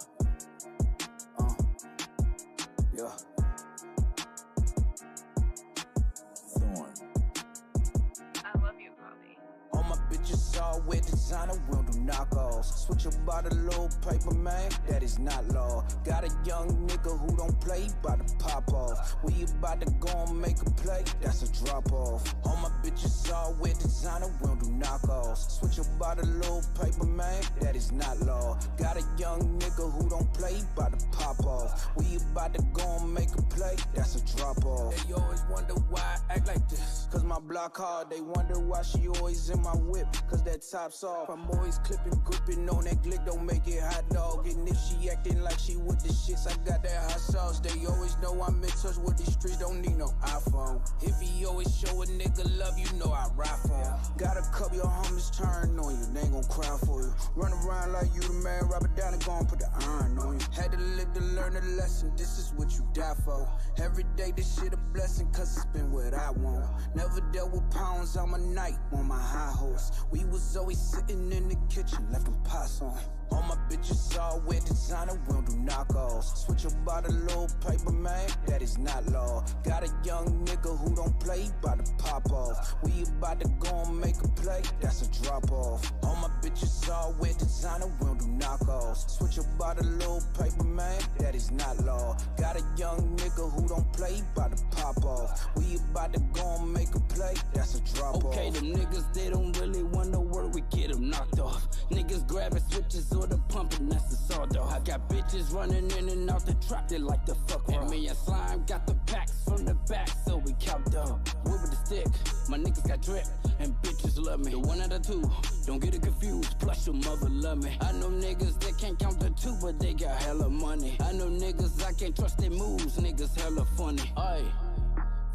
I love you, Bobby. All my bitches all wear designer, we don't do knockoffs. Switch about a little paper, man, that is not law. Got a young nigga who don't play, bout to pop off. We about to go and make a play, that's a drop off. All my bitches all wear designer, we don't do knockoffs. Switch about a little paper, man, that is not law. Got a young nigga who don't play, bout to pop off. We about to go and make a play, that's a drop off. They always wonder why I act like this, cause my block hard. They wonder why she always in my whip, cause that top's off. I'm always clipping, gripping on that glick, don't make it hot dog. And if she acting like she with the shits, I got that hot sauce. They always know I'm in touch with the streets, don't need no iPhone. If he always show a nigga love, you know I ride for him. Got a couple your homies turn on you, they ain't gon' cry for you. Run around like you the man, rub it down and go and put the iron on you. Had to live to learn a lesson, this is what you die for. Every day this shit a blessing, cause it's been what I want. Never dealt with pounds on my night, on my high horse. We was always sitting in the kitchen, left them pots on. All my bitches all wear designer, we don't do knockoffs. Switch about a little paper, man, that is not law. Got a young nigga who don't play, bout to pop off. We about to go and make a play, that's a drop off. All my bitches all wear designer, we don't do knockoffs. Switch about a little paper, man, that is not law. Got a young nigga who don't play, bout to pop off. We about to go and make a play, that's a drop off. Okay, them niggas, they don't really want no work, we get them knocked off. Niggas grabbing switches or the pumping, that's the sawdog. I got bitches running in and out the trap, they like the fuck raw. And me and Slime got the packs from the back, so we count up. Whip with the stick, my niggas got drip, and bitches love me. The one out of two, don't get it confused, plus your mother love me. I know niggas that can't count the two, but they got hella money. I know niggas I can't trust their moves, niggas hella funny. Aye.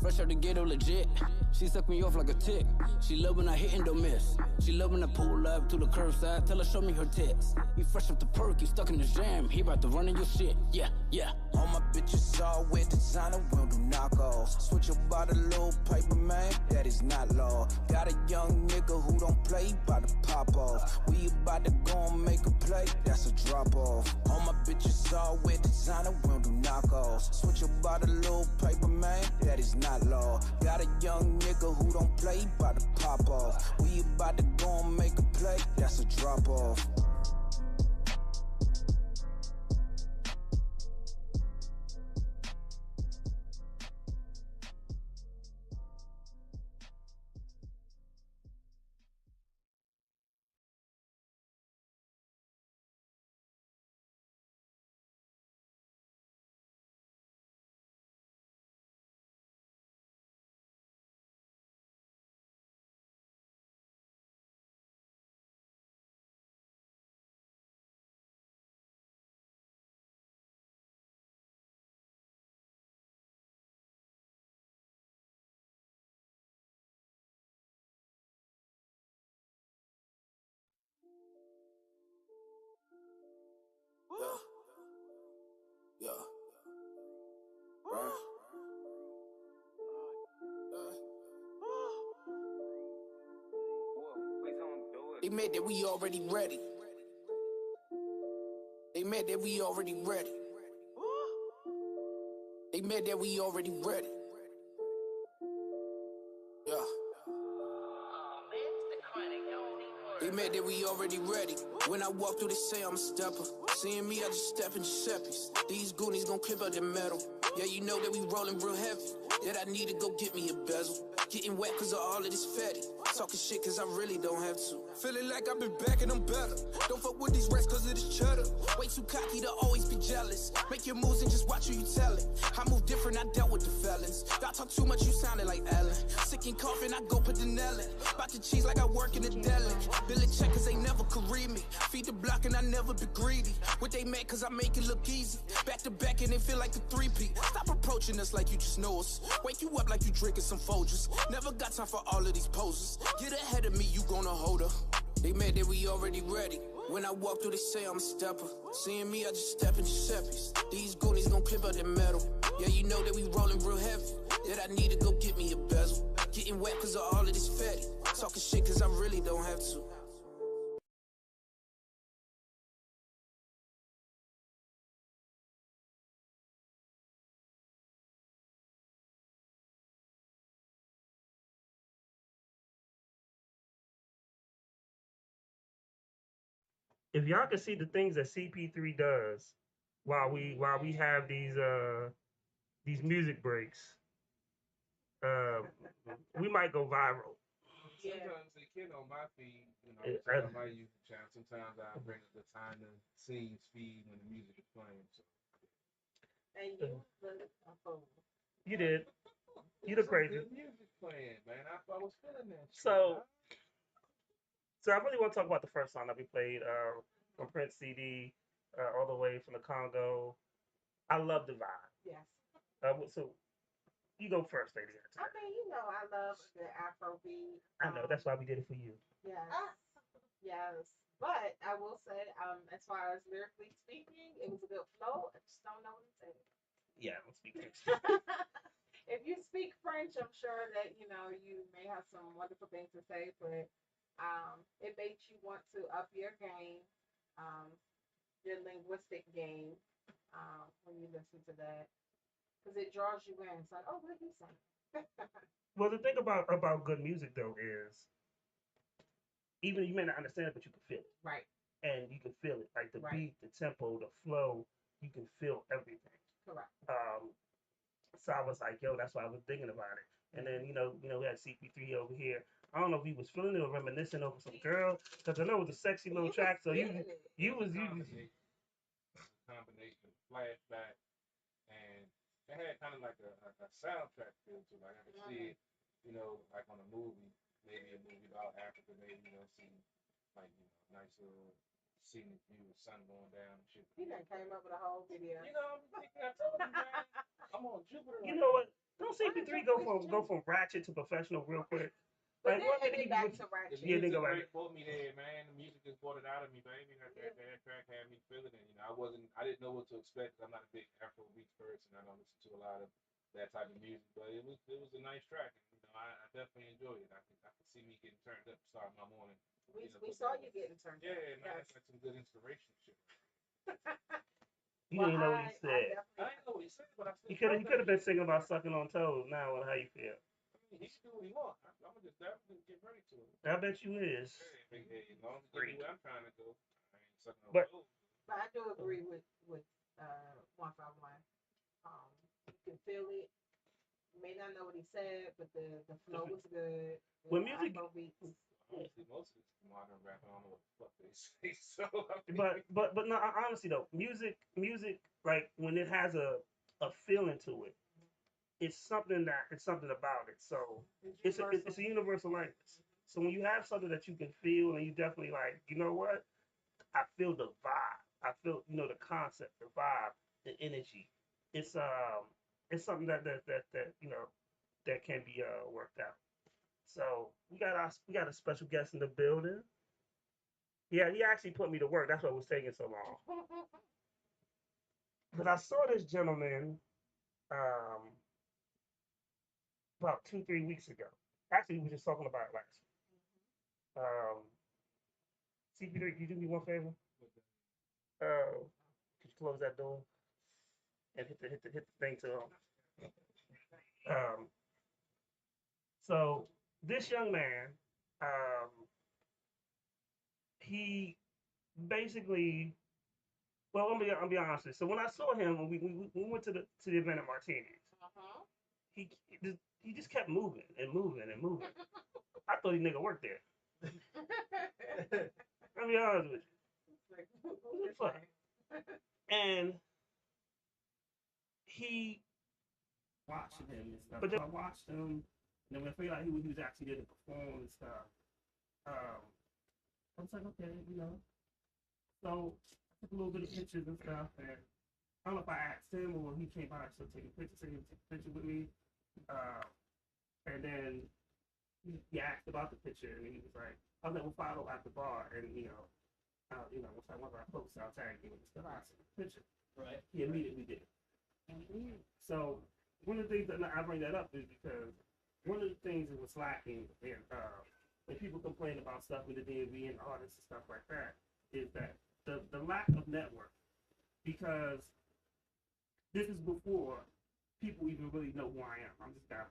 Fresh out the ghetto legit. She suck me off like a tick. She love when I hit and don't miss. She love when I pull up to the curbside. Tell her show me her tits. He fresh off the perk, he stuck in the jam. He about to run in your shit. Yeah, yeah. All my bitches all wear designer, we don't do knockoffs. Switch about a little paper, man, that is not law. Got a young nigga who don't play, bout to pop off. We about to go and make a play, that's a drop off. All my bitches all wear designer, we don't do knockoffs. Switch about a little paper, man, that is not law. Got a young nigga who don't play, bout to pop off. We about to go and make a play, that's a drop off. They mad that we already ready. They mad that we already ready. They mad that we already ready. Yeah. They mad that we already ready. When I walk through, they say I'm a stepper. Seeing me, I just step in Giuseppe's. These goonies gon' clip out the metal. Yeah, you know that we rollin' real heavy. That I need to go get me a bezel. Getting wet cause of all of this fatty. Talking shit cause I really don't have to. Feeling like I've been back and I'm better. Don't fuck with these rats cause of this cheddar. Way too cocky to always be jealous. Make your moves and just watch who you tell it. I move different, I dealt with the felons. Y'all talk too much, you sounded like Ellen. Sick and coughing, I go put the nail in. Bout the cheese like I work in the deli. Bill it check cause they never could read me. Feed the block and I never be greedy. What they mad cause I make it look easy. Back to back and they feel like a three-peat. Stop approaching us like you just know us. Wake you up like you drinking some Folgers. Never got time for all of these poses. Get ahead of me, you gonna hold her. They mad that we already ready. When I walk through, they say I'm a stepper. Seeing me, I just step in Giuseppe's. These goonies gon' clip out their metal. Yeah, you know that we rollin' real heavy. That I need to go get me a bezel. Getting wet cause of all of this fatty. Talking shit cause I really don't have to. If y'all can see the things that CP3 does while we have these music breaks, we might go viral. Sometimes they get on my feed, on my YouTube channel. Sometimes I bring up the time the scenes feed when the music is playing. So. And you You did. You the crazy. Good music playing, man. I was feeling that. So I really want to talk about the first song that we played from Prince CD, all the way from the Congo. I love the vibe. Yes. So you go first, lady. I mean, you know, I love the Afrobeat. I know that's why we did it for you. Yes. Yes. But I will say, as far as lyrically speaking, it was a good flow. I just don't know what to say. Yeah, I don't speak French. If you speak French, I'm sure that you may have some wonderful things to say, but it makes you want to up your game, your linguistic game, when you listen to that, because it draws you in. It's like, oh, what did he say? Well, the thing about good music though is, even you may not understand it, but you can feel it. Right. And you can feel it, like the beat, the tempo, the flow. You can feel everything. Correct. So I was like, yo, that's why I was thinking about it. And then we had CP3 over here. I don't know if he was feeling it or reminiscing over some girl, because I know it was a sexy little track. So you was combination flashback, and it had kind of like a soundtrack feel to it. Like I could see it, like on a movie, maybe a movie about Africa, maybe see like nice little scenic view, sun going down and shit. He done came up with a whole video. I told you, man. I'm on Jupiter. You know what? Don't CP3 go from ratchet to professional real quick? But like, then it back to ratchet. Yeah, they go right. Brought me there, man. The music just brought it out of me, baby. That track had me feeling it. I didn't know what to expect. I'm not a big Afrobeat person. I don't listen to a lot of that type of music, but it was a nice track. And, I definitely enjoyed it. I could see me getting turned up, starting my morning. We saw you getting turned up. Yeah, man, that's like some good inspiration shit. You didn't know what he said. I didn't know what he said, but I still. He could have been singing about sucking on toes. Now, how you feel? He can do what he wants. I'm gonna just definitely get ready to it. I bet you is. Hey, as long as you know where I'm trying to go, I ain't sucking on toes. But I do agree with 151. You can feel it. You may not know what he said, but the flow was good. When music, honestly, most of it's modern rap. I don't know what the fuck they say. So, but no, honestly though, music, like when it has a feeling to it, it's something about it. So it's a universal language. So when you have something that you can feel and you definitely like, you know what? I feel the vibe. I feel the concept, the vibe, the energy. It's something that that can be worked out. So we got a special guest in the building. Yeah, he actually put me to work. That's why it was taking so long. But I saw this gentleman about 2-3 weeks ago. Actually, we were just talking about it last week. See, you do me one favor. Could you close that door and hit the thing to So this young man, he basically, well, I'm be honest with you. So when I saw him, when we went to the event at Martini's, he just kept moving and moving and moving. I thought he nigga worked there. I'll be honest with you. Fuck. And he watching him and stuff. But then I watched him, and then when I figured out he was actually there to perform and stuff, I was like, okay, you know. So I took a little bit of pictures and stuff, and I don't know if I asked him or he came by to take a picture, so he would take a picture with me. And then he asked about the picture, and he was like, I'll let him follow at the bar, and once I post, I'll tag you and stuff. I sent the picture. Right. He immediately did it. So one of the things that I bring that up is because one of the things that was lacking in when people complain about stuff with the DMV and artists and stuff like that is that the lack of network, because this is before people even really know who I am. I'm just guy.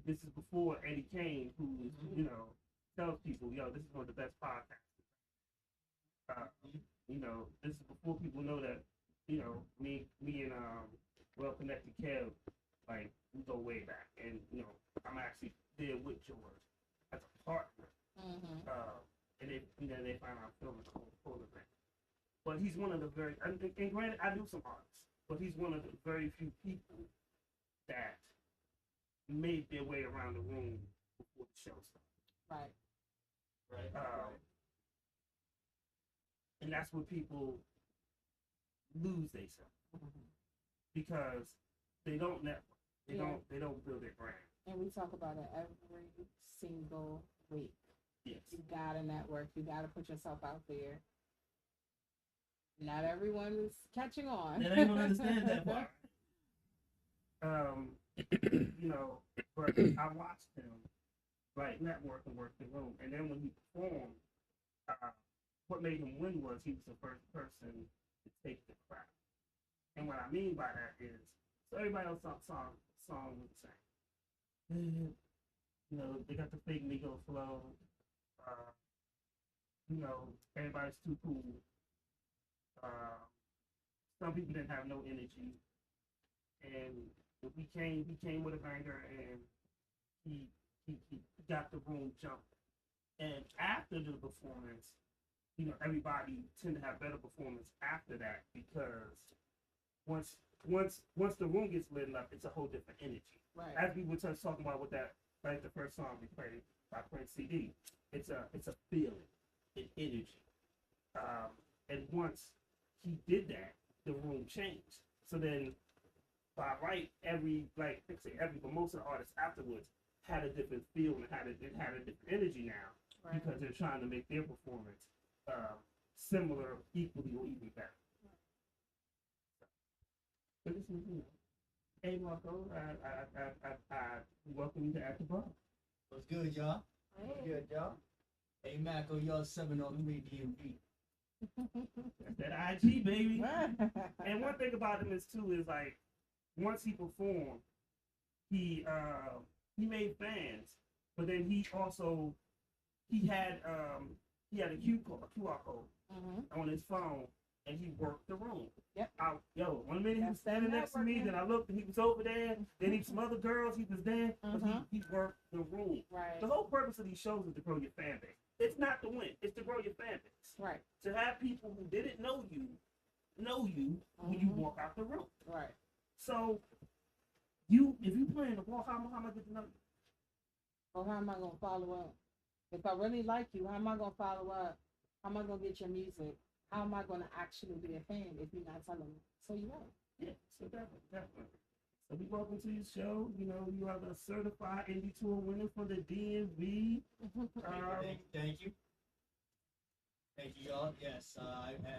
This is before Eddie Kane, who tells people, yo, this is one of the best podcasts. This is before people know that, me and Well Connected Kev, like, we go way back, and I'm actually there with George as a partner. And they find out filming the whole event. But he's one of the very, and granted, I do some artists, but he's one of the very few people that made their way around the room before the show started. Right. And that's where people lose themselves because they don't network. They don't build their brand. And we talk about it every single week. Yes. You gotta network. You gotta put yourself out there. Not everyone is catching on. They don't even understand that part. But I watched him like network and work the room, and then when he performed, what made him win was he was the first person to take the crowd. And what I mean by that is, so everybody else song was the same. They got the fake Migos flow. Everybody's too cool. Some people didn't have no energy, and he came with a banger, and he got the room jumping. And after the performance, everybody tend to have better performance after that because once the room gets lit up, it's a whole different energy. Right. As we were just talking about with that, like the first song we played by Prince CD, it's a feeling, an energy. And once he did that, the room changed. So then, by right, but most of the artists afterwards had a different feel and had a different energy now because they're trying to make their performance similar, equally, or even better. But listen, hey Marco, I welcome you to At the Bar. What's good, y'all? What's good, y'all? Hey Mako, y'all 703 DMV. That's that IG, baby. And one thing about him is like once he performed, he made fans, but then he had a QR code on his phone, and he worked the room. Yep. One minute he was standing next to me, then I looked and he was over there. Then he some other girls, he was there, but he worked the room. Right. The whole purpose of these shows is to grow your fan base. It's not to win; it's to grow your fan base. Right. To have people who didn't know you when you walk out the room. Right. So, if you playing the ball, how am I get to know you? Or how am I gonna follow up? If I really like you, how am I gonna follow up? How am I gonna get your music? How am I gonna actually be a fan if you're not telling me? So you won't. Yeah, so definitely. So we welcome to your show. You are the certified indie tour winner for the DMV. Thank you. Thank you, y'all. Yes,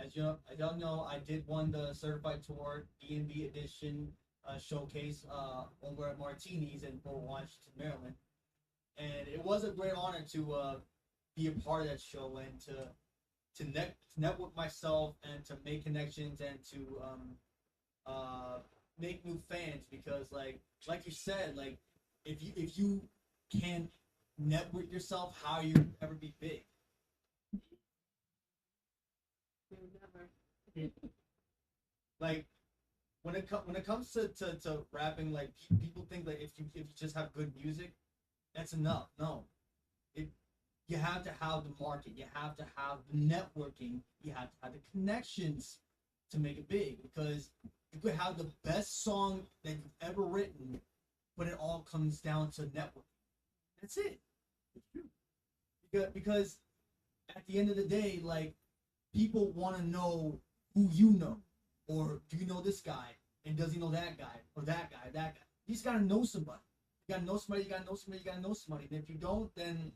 as y'all know, I did won the certified tour DMV edition showcase over at Martini's in Fort Washington, Maryland, and it was a great honor to be a part of that show and to network myself and to make connections and to make new fans, because like you said, like if you can't network yourself, how you ever be big? Like when it comes to rapping, like people think that if you just have good music, that's enough. No, you have to have the market, you have to have the networking, you have to have the connections to make it big. Because you could have the best song that you've ever written, but it all comes down to networking. That's it. Because at the end of the day, like, people want to know who you know, or do you know this guy, and does he know that guy, or that guy, that guy. You just gotta know somebody. You gotta know somebody. You gotta know somebody. You gotta know somebody. And if you don't, then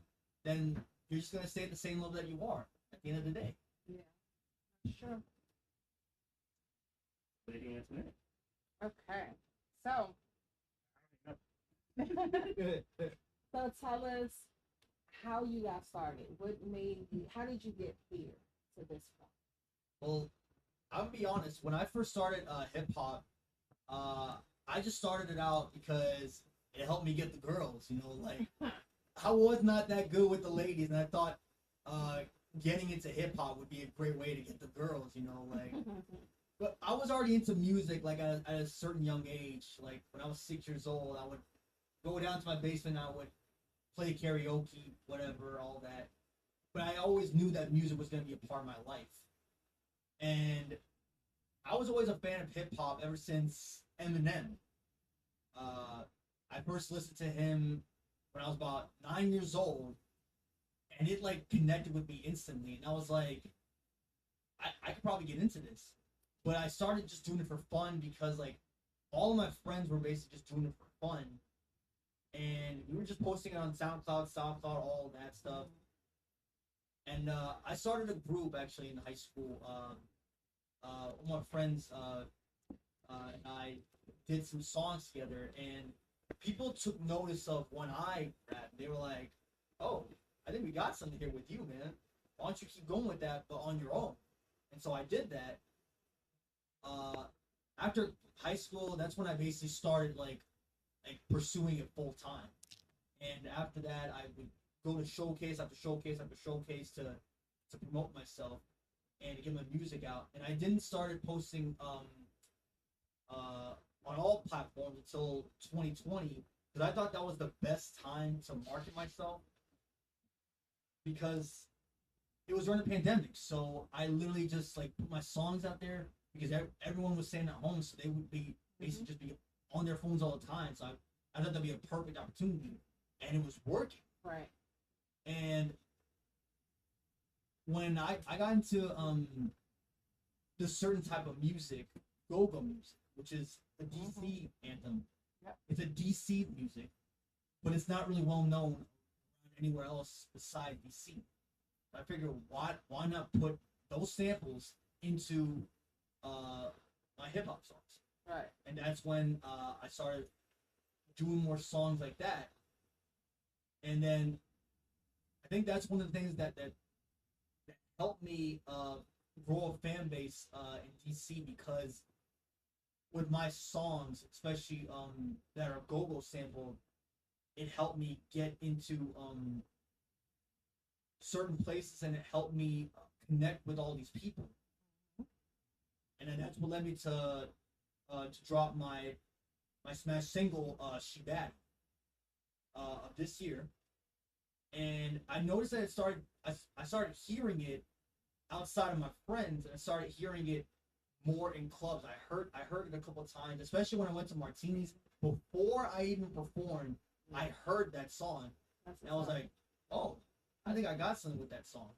you're just gonna stay at the same level that you are at the end of the day. Yeah, sure. Okay, so tell us how you got started. What made you? How did you get here to this point? Well, I'll be honest. When I first started hip hop, I just started it out because it helped me get the girls. You know, like I was not that good with the ladies, and I thought getting into hip hop would be a great way to get the girls. You know, like. But I was already into music, like at a certain young age. Like when I was 6 years old, I would go down to my basement, I would play karaoke, whatever, all that. But I always knew that music was going to be a part of my life. And I was always a fan of hip hop ever since Eminem. I first listened to him when I was about 9 years old, and it like connected with me instantly. And I was like, I could probably get into this. But I started just doing it for fun because, like, all of my friends were basically just doing it for fun. And we were just posting it on SoundCloud, all that stuff. And I started a group, actually, in high school. One of my friends and I did some songs together. And people took notice of when I rapped. They were like, oh, I think we got something here with you, man. Why don't you keep going with that, but on your own? And so I did that. After high school, that's when I basically started like pursuing it full time. And after that, I would go to showcase after showcase after showcase to promote myself and to get my music out. And I didn't start posting on all platforms until 2020, because I thought that was the best time to market myself, because it was during the pandemic. So I literally just like put my songs out there, because everyone was staying at home, so they would be basically just be on their phones all the time. So I thought that'd be a perfect opportunity, and it was working. Right. And when I got into this certain type of music, go-go music, which is a DC anthem. Yep. It's a DC music, but it's not really well known anywhere else besides DC. I figured, why not put those samples into my hip hop songs? Right. And that's when I started doing more songs like that. And then I think that's one of the things that helped me grow a fan base in DC, because with my songs, especially that are go-go sampled, it helped me get into certain places, and it helped me connect with all these people. And then that's what led me to drop my smash single, She Bad, of this year. And I noticed that I started hearing it outside of my friends, and I started hearing it more in clubs. I heard it a couple of times, especially when I went to Martini's. Before I even performed, I heard that song, and I was like, oh, I think I got something with that song.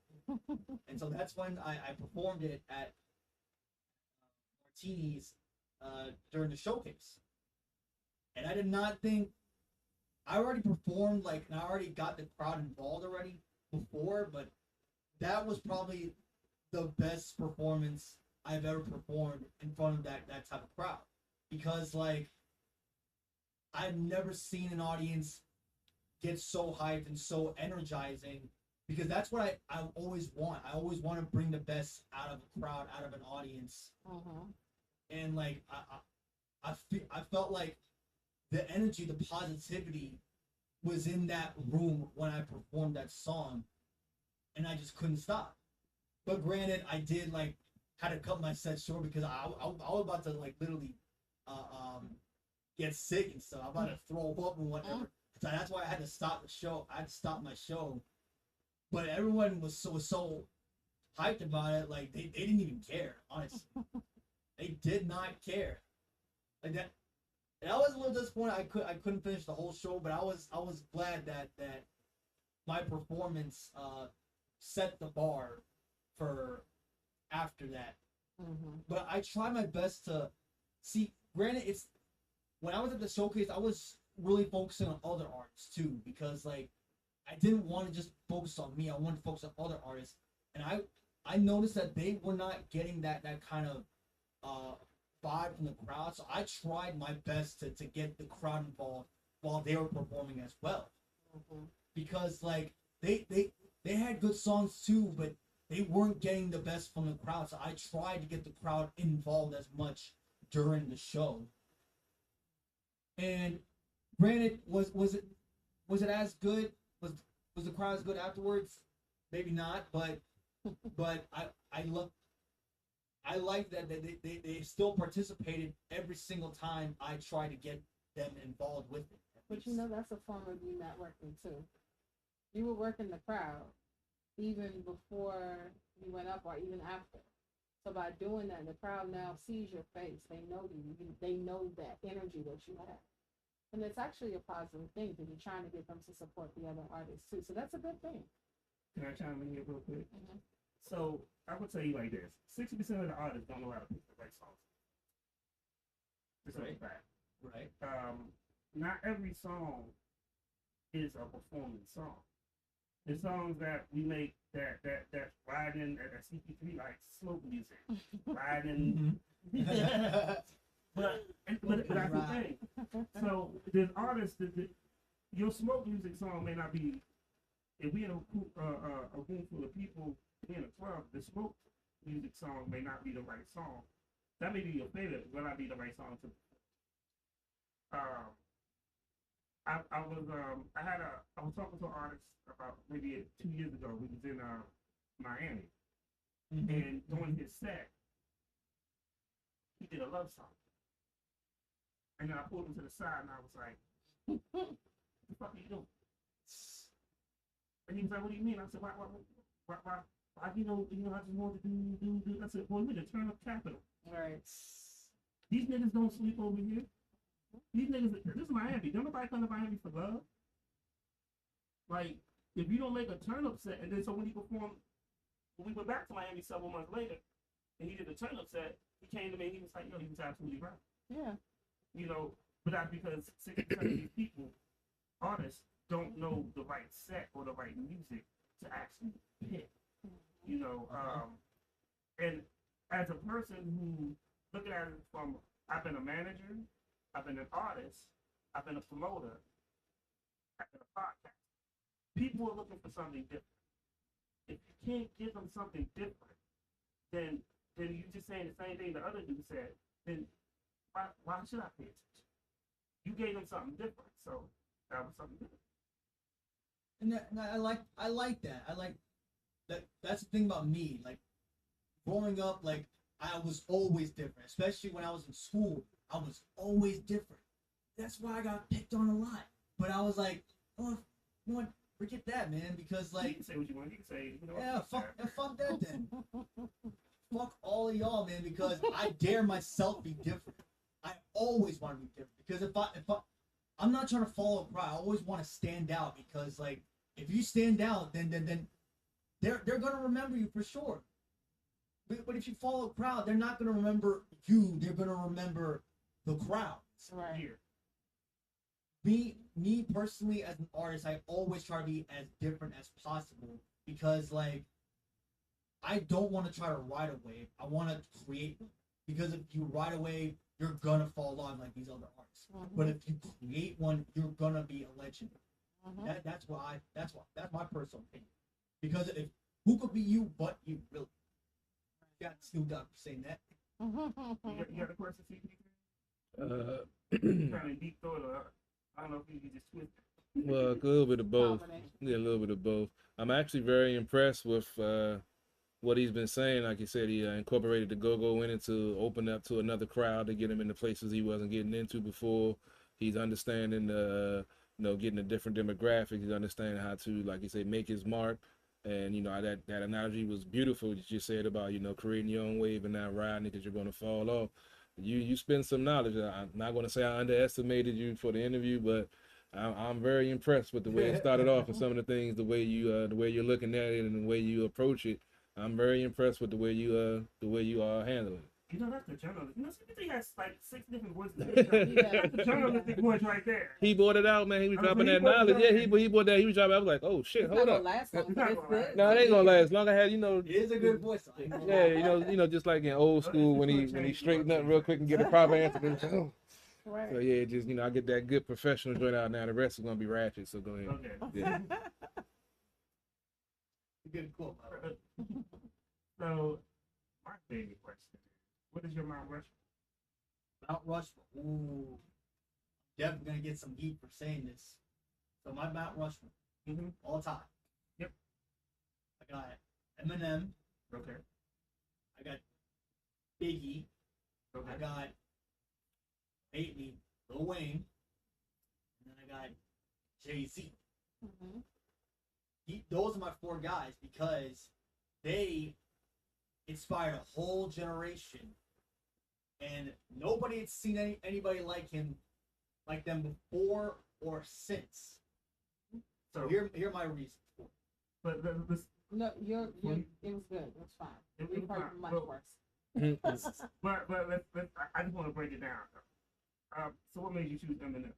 And so that's when I performed it at Martini's during the showcase. And I did not think, I already performed, like, and I already got the crowd involved already before, but that was probably the best performance I've ever performed in front of that type of crowd. Because, like, I've never seen an audience get so hyped and so energizing because that's what I always want. I always want to bring the best out of a crowd, out of an audience, and like I felt like the energy, the positivity was in that room when I performed that song, and I just couldn't stop. But granted, I did like had to cut my set short because I was about to like literally get sick and stuff. I'm about to throw up and whatever. So that's why I had to stop the show. I had to stop my show. But everyone was so hyped about it, like they didn't even care, honestly. They did not care. Like that. And I was a little disappointed. I couldn't finish the whole show, but I was glad that my performance set the bar for after that. But I tried my best to see. Granted, it's when I was at the showcase, I was really focusing on other artists too, because like I didn't want to just focus on me. I wanted to focus on other artists, and I noticed that they were not getting that kind of vibe from the crowd. So I tried my best to get the crowd involved while they were performing as well, because like they had good songs too, but they weren't getting the best from the crowd. So I tried to get the crowd involved as much during the show. And granted, was it as good? Was the crowd as good afterwards? Maybe not, but I like that they still participated every single time I tried to get them involved with it. But you know, that's a form of you networking too. You were working the crowd even before you went up or even after. So by doing that, the crowd now sees your face. They know you. They know that energy that you have. And it's actually a positive thing because you're trying to get them to support the other artists too. So that's a good thing. Can I chime in here real quick? So I would tell you like this: 60% of the artists don't know how to pick the right songs. It's a fact. Right. Not every song is a performance song. There's songs that we make that riding at CP3 like slow music, riding. but that's the thing. So there's artists that your smoke music song may not be. If we in a room full of people in a club, the smoke music song may not be the right song. That may be your favorite, but not be the right song to. I was talking to an artist about maybe 2 years ago. We was in Miami, and during his set, he did a love song, and then I pulled him to the side, and I was like, "What the fuck are you doing?" And he was like, "What do you mean?" I said, "Why you know, I just wanted to do." I said, "Well, we're to turn up capital. Right. These niggas don't sleep over here. These niggas, this is Miami. Don't nobody come to Miami for love. Like, if you don't make a turn-up set," and then so when he performed, when we went back to Miami several months later, and he did a turn-up set, he came to me and he was like, "Yo, he was absolutely right." Yeah. You know, but that's because 60% of these people, artists, don't know the right set or the right music to actually pick. You know, and as a person who, looking at it from, I've been a manager, I've been an artist, I've been a promoter, I've been a podcast. People are looking for something different. If you can't give them something different, then you just saying the same thing the other dude said, then why should I pay attention? You gave them something different, so that was something different. And I like that. I like that. That's the thing about me. Like growing up, like I was always different. Especially when I was in school, I was always different. That's why I got picked on a lot. But I was like, oh, you know what? Forget that, man. Because like, you can say what you want. You can say, you know, yeah, fuck that then. Fuck all of y'all, man. Because I dare myself be different. I always want to be different. Because if I'm not trying to follow a crowd. I always want to stand out. Because like, if you stand out, then they're gonna remember you for sure. But if you follow a crowd, they're not gonna remember you. They're gonna remember the crowd. Right. Me personally, as an artist, I always try to be as different as possible because, like, I don't want to try to ride a wave. I want to create one. Because if you ride a wave, you're gonna fall off like these other artists. But if you create one, you're gonna be a legend. That's my personal opinion. Because if who could be you but you, really? You got Snoop Dogg saying that. You got a question, CP? Kind of deep thought. I don't know if you just twist it. Well, a little bit of both. Yeah, a little bit of both. I'm actually very impressed with what he's been saying. Like you said, he incorporated the go-go in it to open up to another crowd to get him into places he wasn't getting into before. He's understanding, getting a different demographic. He's understanding how to, like you say, make his mark. And, that analogy was beautiful that you said about, creating your own wave and not riding it because you're going to fall off. You spend some knowledge. I'm not going to say I underestimated you for the interview, but I'm very impressed with the way it started off and some of the things, the way you're looking at it and the way you approach it. I'm very impressed with the way you are handling it. That's the journalist. CPT has like 6 different voices. That's the journalistic voice right there. He brought it out, man. He was dropping that knowledge. Yeah, he brought that. He was dropping. I was like, oh shit, hold up. No, it ain't gonna last long. I had, It is a good voice. Yeah, just like in old school when he straightened up real quick and get a proper answer. Right. So yeah, just I get that good professional joint out now. The rest is gonna be ratchet. So go ahead. Okay. Yeah. Good quote. So, my favorite question. What is your Mount Rushmore? Mount Rushmore. Ooh. Definitely gonna get some heat for saying this. So my Mount Rushmore, all time. Yep. I got Eminem. Okay. I got Biggie. Okay. I got Lil Wayne. And then I got Jay-Z. Those are my 4 guys because they inspired a whole generation. And nobody had seen anybody like them before or since. So here are my reasons for it. But no, it was good. It was fine. We've heard much worse. but I just want to break it down. So what made you choose Eminem?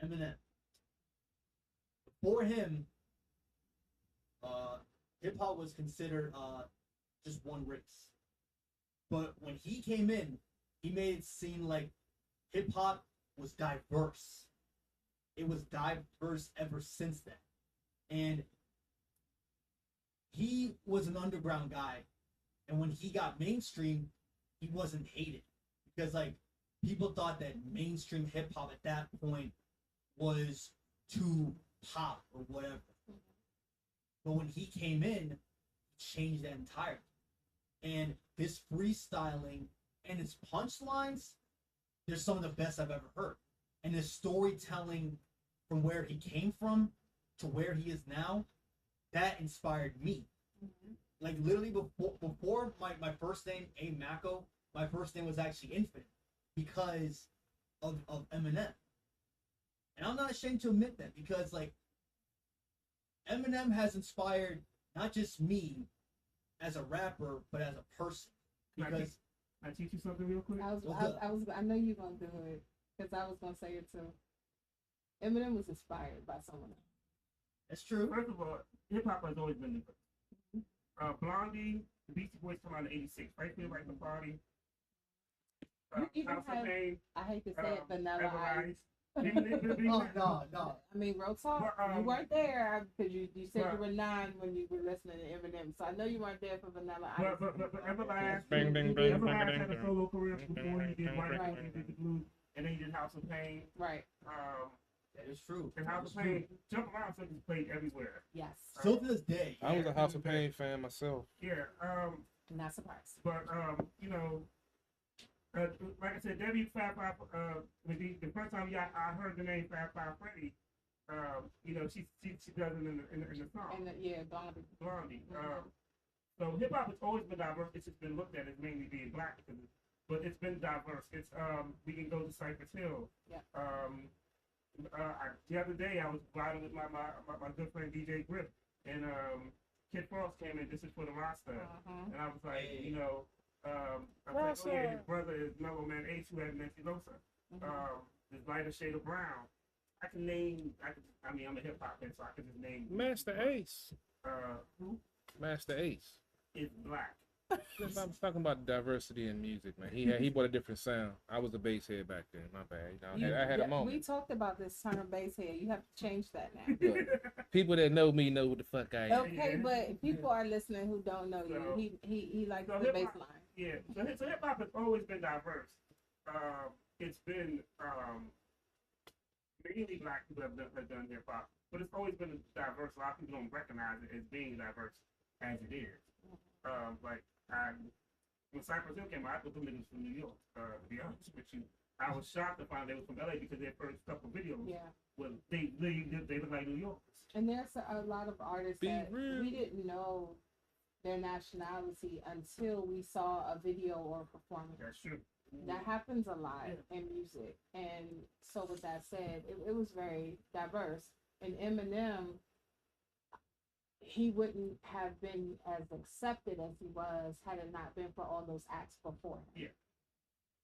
Eminem. Before him, hip hop was considered just one race. But when he came in, he made it seem like hip hop was diverse. It was diverse ever since then. And he was an underground guy. And when he got mainstream, he wasn't hated. Because people thought that mainstream hip hop at that point was too pop or whatever. But when he came in, he changed that entirely. And his freestyling and his punchlines, they're some of the best I've ever heard. And his storytelling from where he came from to where he is now, that inspired me. Like literally before my first name, A Mako, my first name was actually Infinite because of Eminem. And I'm not ashamed to admit that because Eminem has inspired not just me as a rapper, but as a person. Because I teach you something real quick. I know you're gonna do it because I was gonna say it too. Eminem was inspired by someone else. That's true. First of all, hip hop has always been different. Blondie, the Beastie Boys come out in '86. Right there, right in the party. You even have, I hate to say it, Vanilla Ice. No. I mean, real talk. You weren't there because you said you were 9 when you were listening to Eminem, so I know you weren't there for Vanilla Ice. But Everlast had a solo career before he did White Boy, he did the Blues, and then he did House of Pain. Right. That is true. And House of Pain, Jump Around Circus played everywhere. Yes. Still to this day. I was a House of Pain fan myself. Yeah. Not surprised. But like I said, Debbie Fab Five. The first time I heard the name Fab Five Freddy, she does it in the song. Blondie. So hip hop has always been diverse. It's just been looked at as mainly being black, but it's been diverse. It's we can go to Cypress Hill. Yeah. The other day I was riding with my good friend DJ Grip, and Kid Frost came in. This is for the roster, and I was like, I was like, oh yeah, his brother is Mellow Man Ace, who had Nancy Losa. This lighter shade of brown. I'm a hip hop head, so I can just name Master Ace. Who? Master Ace is black. I'm talking about diversity in music, man. He brought a different sound. I was a bass head back then. My bad. I had a moment. We talked about this Turner bass head. You have to change that now. Look, people that know me know who the fuck I am. Okay, but people are listening who don't know you. He likes the bass line. Yeah. So hip hop has always been diverse. It's been mainly black people have done hip hop, but it's always been diverse. A lot of people don't recognize it as being diverse as it is. When Cypress Hill came out, I thought the niggas from New York. To be honest with you, I was shocked to find they were from LA because their first couple videos, they look like New Yorkers. And there's a lot of artists that we didn't know their nationality until we saw a video or a performance. That's true. That happens a lot in music. And so with that said, it was very diverse. And Eminem, he wouldn't have been as accepted as he was had it not been for all those acts before him. Yeah.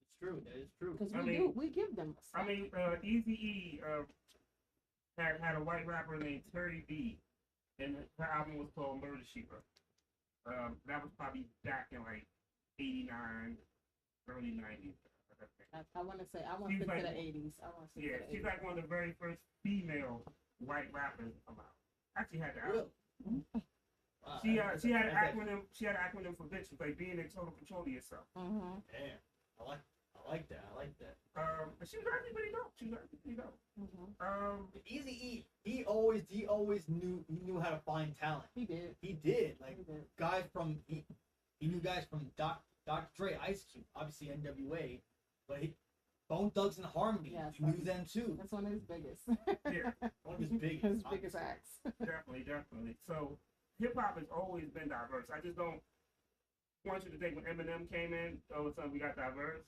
It's true. That is true. Because we give them respect. I mean, Eazy-E had a white rapper named Terry B, and her album was called Murder She Wrote. That was probably back in like 89, early 90s. I want to stick to the 80s. She's like one of the very first female white rappers about. Actually had the album. Wow, she had an acronym. She had an acronym for bitch. It's like being in total control of yourself. Mm-hmm. Damn, I like that. But she was actually pretty dope. Eazy-E, he always knew how to find talent. He did. Like guys from he knew guys from Dr. Dre, Ice Cube, obviously NWA, but Bone Thugs and Harmony. Yes, he knew them too. That's one of his biggest. One of his biggest. His biggest acts. Definitely. So hip hop has always been diverse. I just don't want you to think when Eminem came in, all of a sudden we got diverse.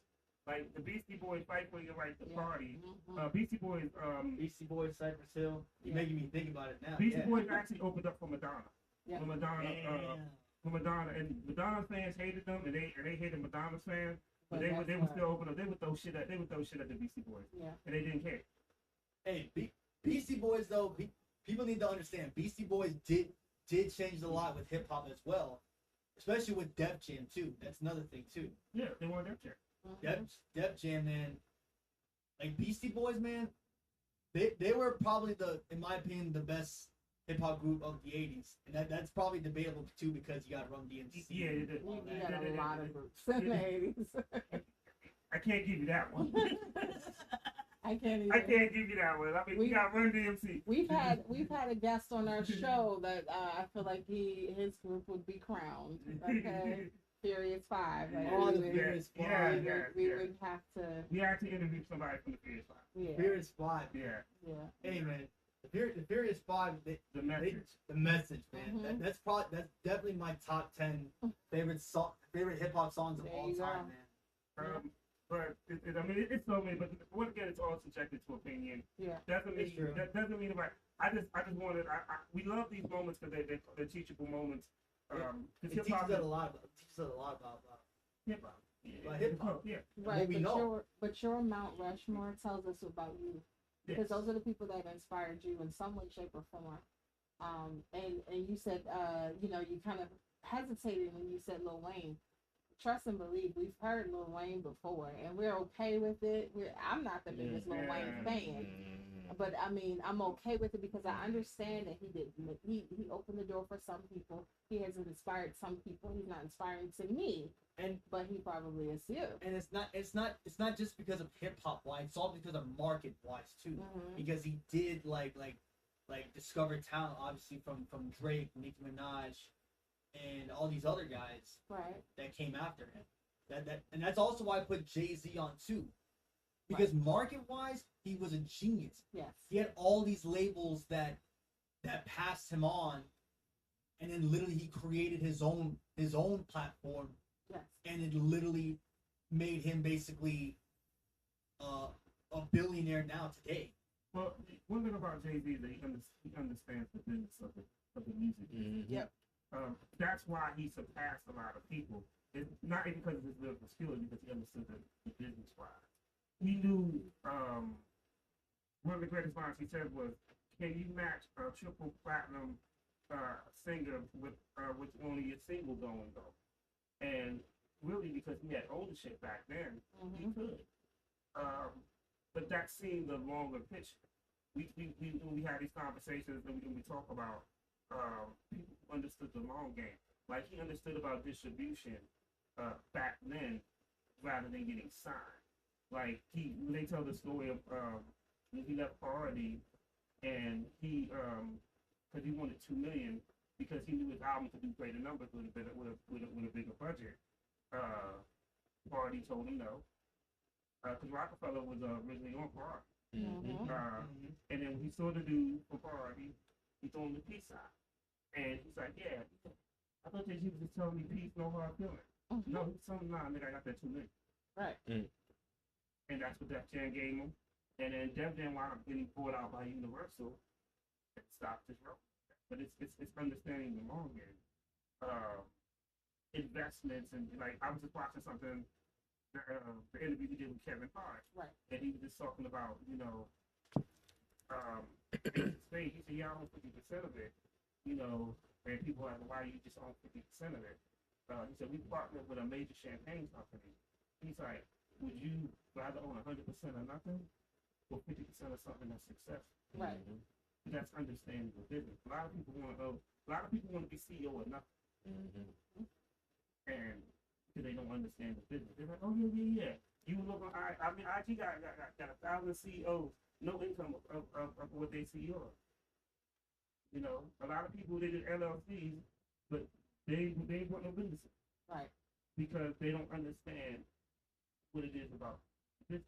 Like the Beastie Boys fight for your right to party. Beastie Boys, Cypress Hill. You're making me think about it now. Beastie Boys actually opened up for Madonna. Yeah. For Madonna, and Madonna fans hated them, and they hated Madonna's fans. But they would still open up. They would throw shit at the Beastie Boys. Yeah. And they didn't care. Hey, Beastie Boys though, people need to understand. Beastie Boys did change a lot with hip hop as well, especially with Def Jam too. That's another thing too. Yeah, they were Def Jam. Def Jam, man. Like Beastie Boys, man. They were probably in my opinion, the best hip hop group of the '80s, and that's probably debatable too because you got Run DMC. Yeah, You got a lot of groups in the 80s. I can't give you that one. I can't give you that one. I mean, we got Run DMC. We've had a guest on our show that I feel like his group would be crowned. Okay. Furious Five. Like Furious Five. We would have to. We actually interviewed somebody from the Furious Five. Yeah. Furious Five. Yeah. Hey man, the Furious Five. The message, man. That's definitely my top 10 favorite hip hop songs of all time, man. But it's so many. But once again, it's all subjected to opinion. Yeah. That doesn't mean about. I just wanted. We love these moments because they're teachable moments. It teaches us a lot about hip hop. Hip hop, yeah. Right, but your Mount Rushmore tells us about you. Because those are the people that inspired you in some way, shape, or form. And you said, you kind of hesitated when you said Lil Wayne. Trust and believe, we've heard Lil Wayne before, and we're okay with it. I'm not the biggest Lil Wayne fan, but I mean, I'm okay with it because I understand that he opened the door for some people. He has inspired some people. He's not inspiring to me, but he probably is you. And it's not just because of hip hop wise. It's all because of market wise too. Because he did like discover talent, obviously from Drake, Nicki Minaj, and all these other guys that came after him. And that's also why I put Jay-Z on too. Because market-wise, he was a genius. Yes. He had all these labels that passed him on, and then literally he created his own platform. Yes. And it literally made him basically a billionaire now today. Well, one thing about Jay-Z is that he understands the business of the music. Mm-hmm. Yep. That's why he surpassed a lot of people. It's not even because of his lyrical skill, because he understood the business wise. He knew one of the greatest lines he said was, "Can you match a triple platinum singer with only a single going though?" And really, because he had ownership back then, he could. But that seemed the longer picture. We when we had these conversations and we talk about people who understood the long game. Like he understood about distribution back then rather than getting signed. Like when they tell the story of when he left Party and he because he wanted $2 million because he knew his album could do greater numbers with a bigger budget. Party told him no. Because Rockefeller was originally on Party. And then when he saw the dude from Party, he told him the peace sign. And he's like, yeah, I thought that you was just telling me peace, no hard feelings. No, he's telling me, nah, nigga, I got that $2 million. Right. And that's what Def Jam gave him. And then Def Jam wound up getting bought out by Universal and stopped his road. But it's understanding the long game. Investments and like I was just watching something, the interview he did with Kevin Hart. Right. And he was just talking about, you know, Spain. He said, yeah, I own 50% of it. You know, and people are like, why do you just own 50% of it? He said, we partnered with a major champagne company. He's like, would you rather own 100% of nothing or 50% of something that's successful? Right. That's understanding the business. A lot of people want to be CEO of nothing. And because they don't understand the business. They're like, oh, yeah. You look on, I mean, IG got 1,000 CEOs, no income of what they CEO of. You know, a lot of people, they did LLCs, but they ain't got no businesses. Right. Because they don't understand what it is about business.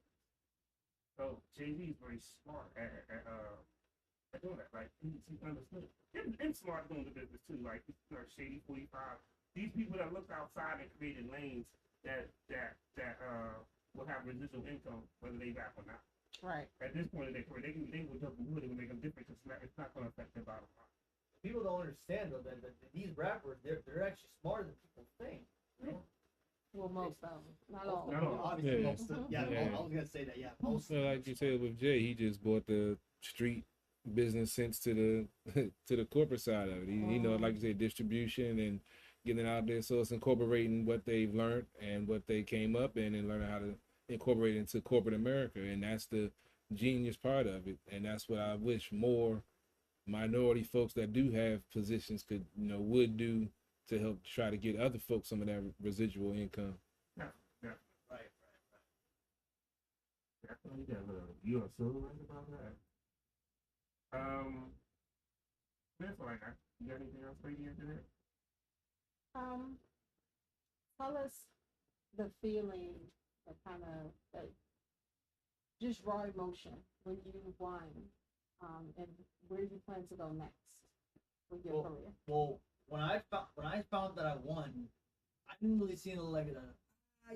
So Jay-Z is very smart at doing that. Like, he understood. And smart doing the business too. Like, Shady 45. These people that looked outside and created lanes that will have residual income, whether they rap or not. Right. At this point in their career, they would double wood. It would make them different because it's not going to affect their bottom line. People don't understand though that these rappers they're actually smarter than people think. You know? Well, most of them, not all. Obviously, Yeah. most of yeah. I was gonna say that. Yeah, most. So like you said with Jay, he just bought the street business sense to the to the corporate side of it. He know, like you said, distribution and getting it out there. So it's incorporating what they've learned and what they came up in and learning how to incorporate it into corporate America. And that's the genius part of it. And that's what I wish more minority folks that do have positions could, would do to help try to get other folks some of that residual income. Yeah. Right. Definitely you are so right about that. That's all I got. You got anything else for you into that? Tell us the feeling, the kind of just raw emotion when you won, and where you plan to go next with your career. Well, when I found that I won, I didn't really see it like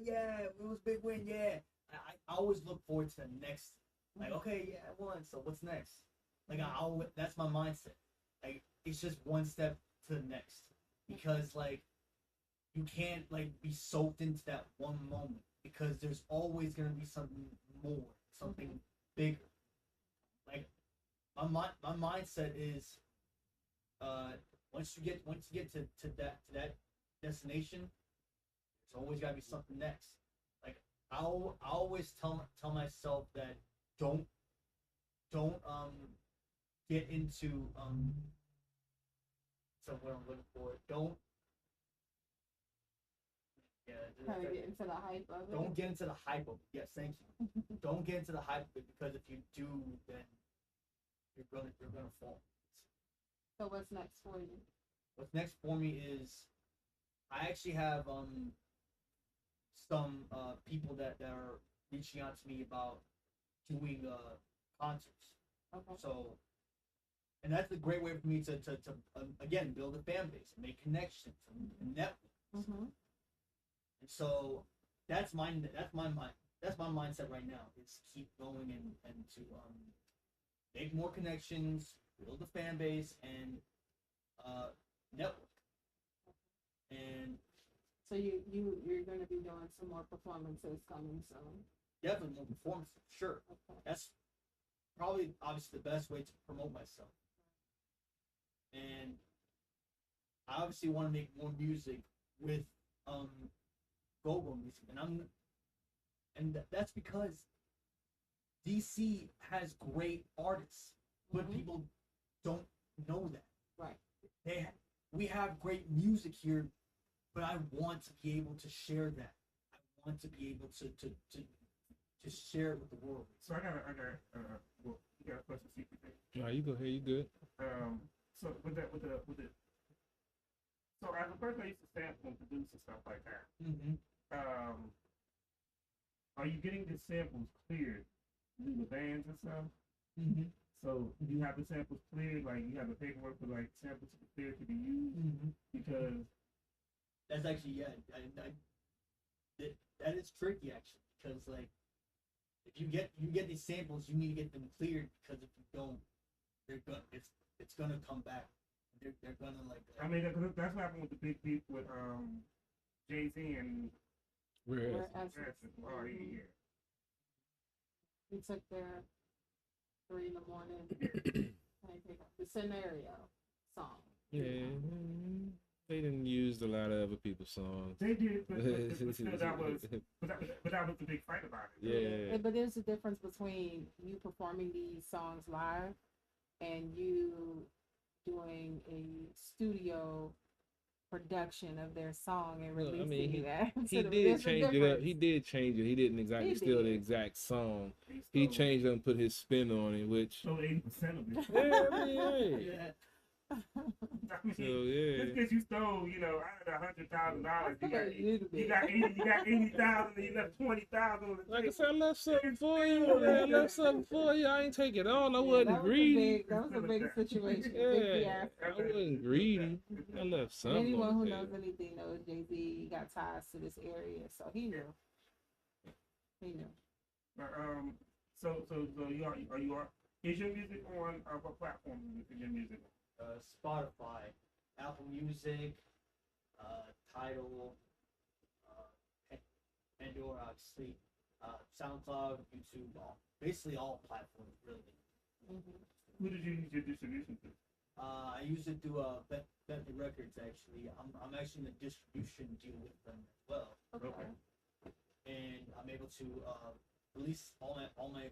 yeah, it was a big win, yeah. I always look forward to the next, like, okay, yeah, I won, so what's next? Like, that's my mindset. Like, it's just one step to the next, because like, you can't like be soaked into that one moment, because there's always gonna be something more, something bigger. Like, my mindset is, once you get to that destination, there's always gotta be something next. Like, I always tell myself that don't get into so what I'm looking for. Don't Kind of get into the hype of it. Don't get into the hype of it. Yes, thank you. Don't get into the hype of it, because if you do, then you're gonna fall. So what's next for you? What's next for me is I actually have some people that are reaching out to me about doing concerts. Okay. So, and that's a great way for me to again build a fan base, and make connections, and network. Mm-hmm. And so that's my mindset right now. Is keep going and to make more connections, build a fan base, and network. And so you're going to be doing some more performances coming soon. Definitely more performances, sure. Okay. That's probably obviously the best way to promote myself. And I obviously want to make more music with go-go music, and that's because DC has great artists, but people don't know that. Right. We have great music here, but I want to be able to share that. I want to be able to share it with the world. So I got well, you got a question, secret. No, you go ahead. You good? So with the so as a person that used to sample and produce and stuff like that, are you getting the samples cleared through the bands and stuff? So you have the samples cleared, like you have the paperwork for like samples to be cleared to be used, because that's actually that is tricky actually, because like if you get these samples, you need to get them cleared, because if you don't, it's gonna come back. They're gonna like. I mean, that's what happened with the big beef with Jay-Z and Rare Essence. Oh yeah. We took their 3 a.m. the scenario song. Yeah, they didn't use a lot of other people's songs. They did, but still that was the big fight about it. Yeah. But there's a difference between you performing these songs live and you doing a studio production of their song and releasing that. He did change it up. He did change it. He didn't exactly steal the exact song. He changed it and put his spin on it, which. So 80% of it. Yeah. I mean, So yeah. Just because you stole, out of $100,000, you got 80,000, and you left 20,000. Like I said, I left something for you. I ain't take it all. I wasn't greedy. That was a big situation. Yeah, I wasn't greedy. I left something. Anyone who knows anything knows Jay-Z got ties to this area, so he knew. So is your music on what platform is your music on? Spotify, Apple Music, Tidal, Pandora, obviously, SoundCloud, YouTube, basically all platforms, really. Who did you use your distribution to? I use it through Bentley Records, actually. I'm actually in a distribution deal with them as well. Okay. And I'm able to release all my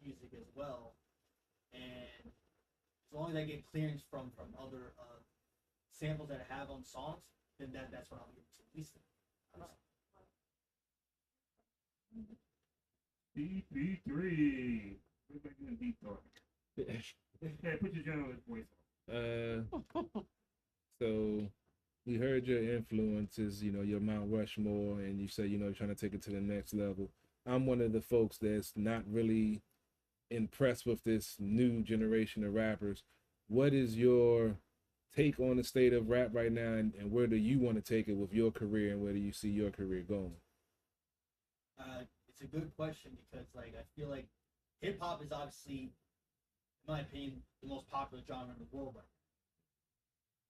music as well. And as long as I get clearance from other samples that I have on songs, then that's when I'll be able to release them. CP3. We're back in the deep thought. Yeah, put your journalist voice on. So we heard your influences, your Mount Rushmore, and you said, you're trying to take it to the next level. I'm one of the folks that's not really impressed with this new generation of rappers. What is your take on the state of rap right now, and where do you want to take it with your career, and where do you see your career going? It's a good question, because I feel like hip hop is obviously, in my opinion, the most popular genre in the world right now.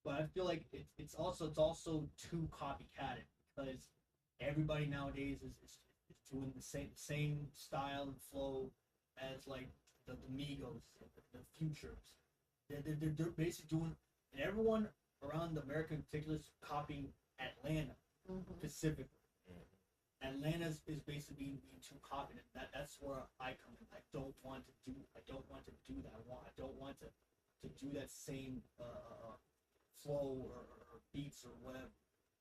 But I feel like it's also too copycatted, because everybody nowadays is doing the same style and flow as like the Migos, the Futures. They're basically doing, and everyone around America in particular is copying Atlanta specifically. Atlanta is basically being too copied. That's where I come in. I don't want to do that. I don't want to do that same flow or beats or whatever.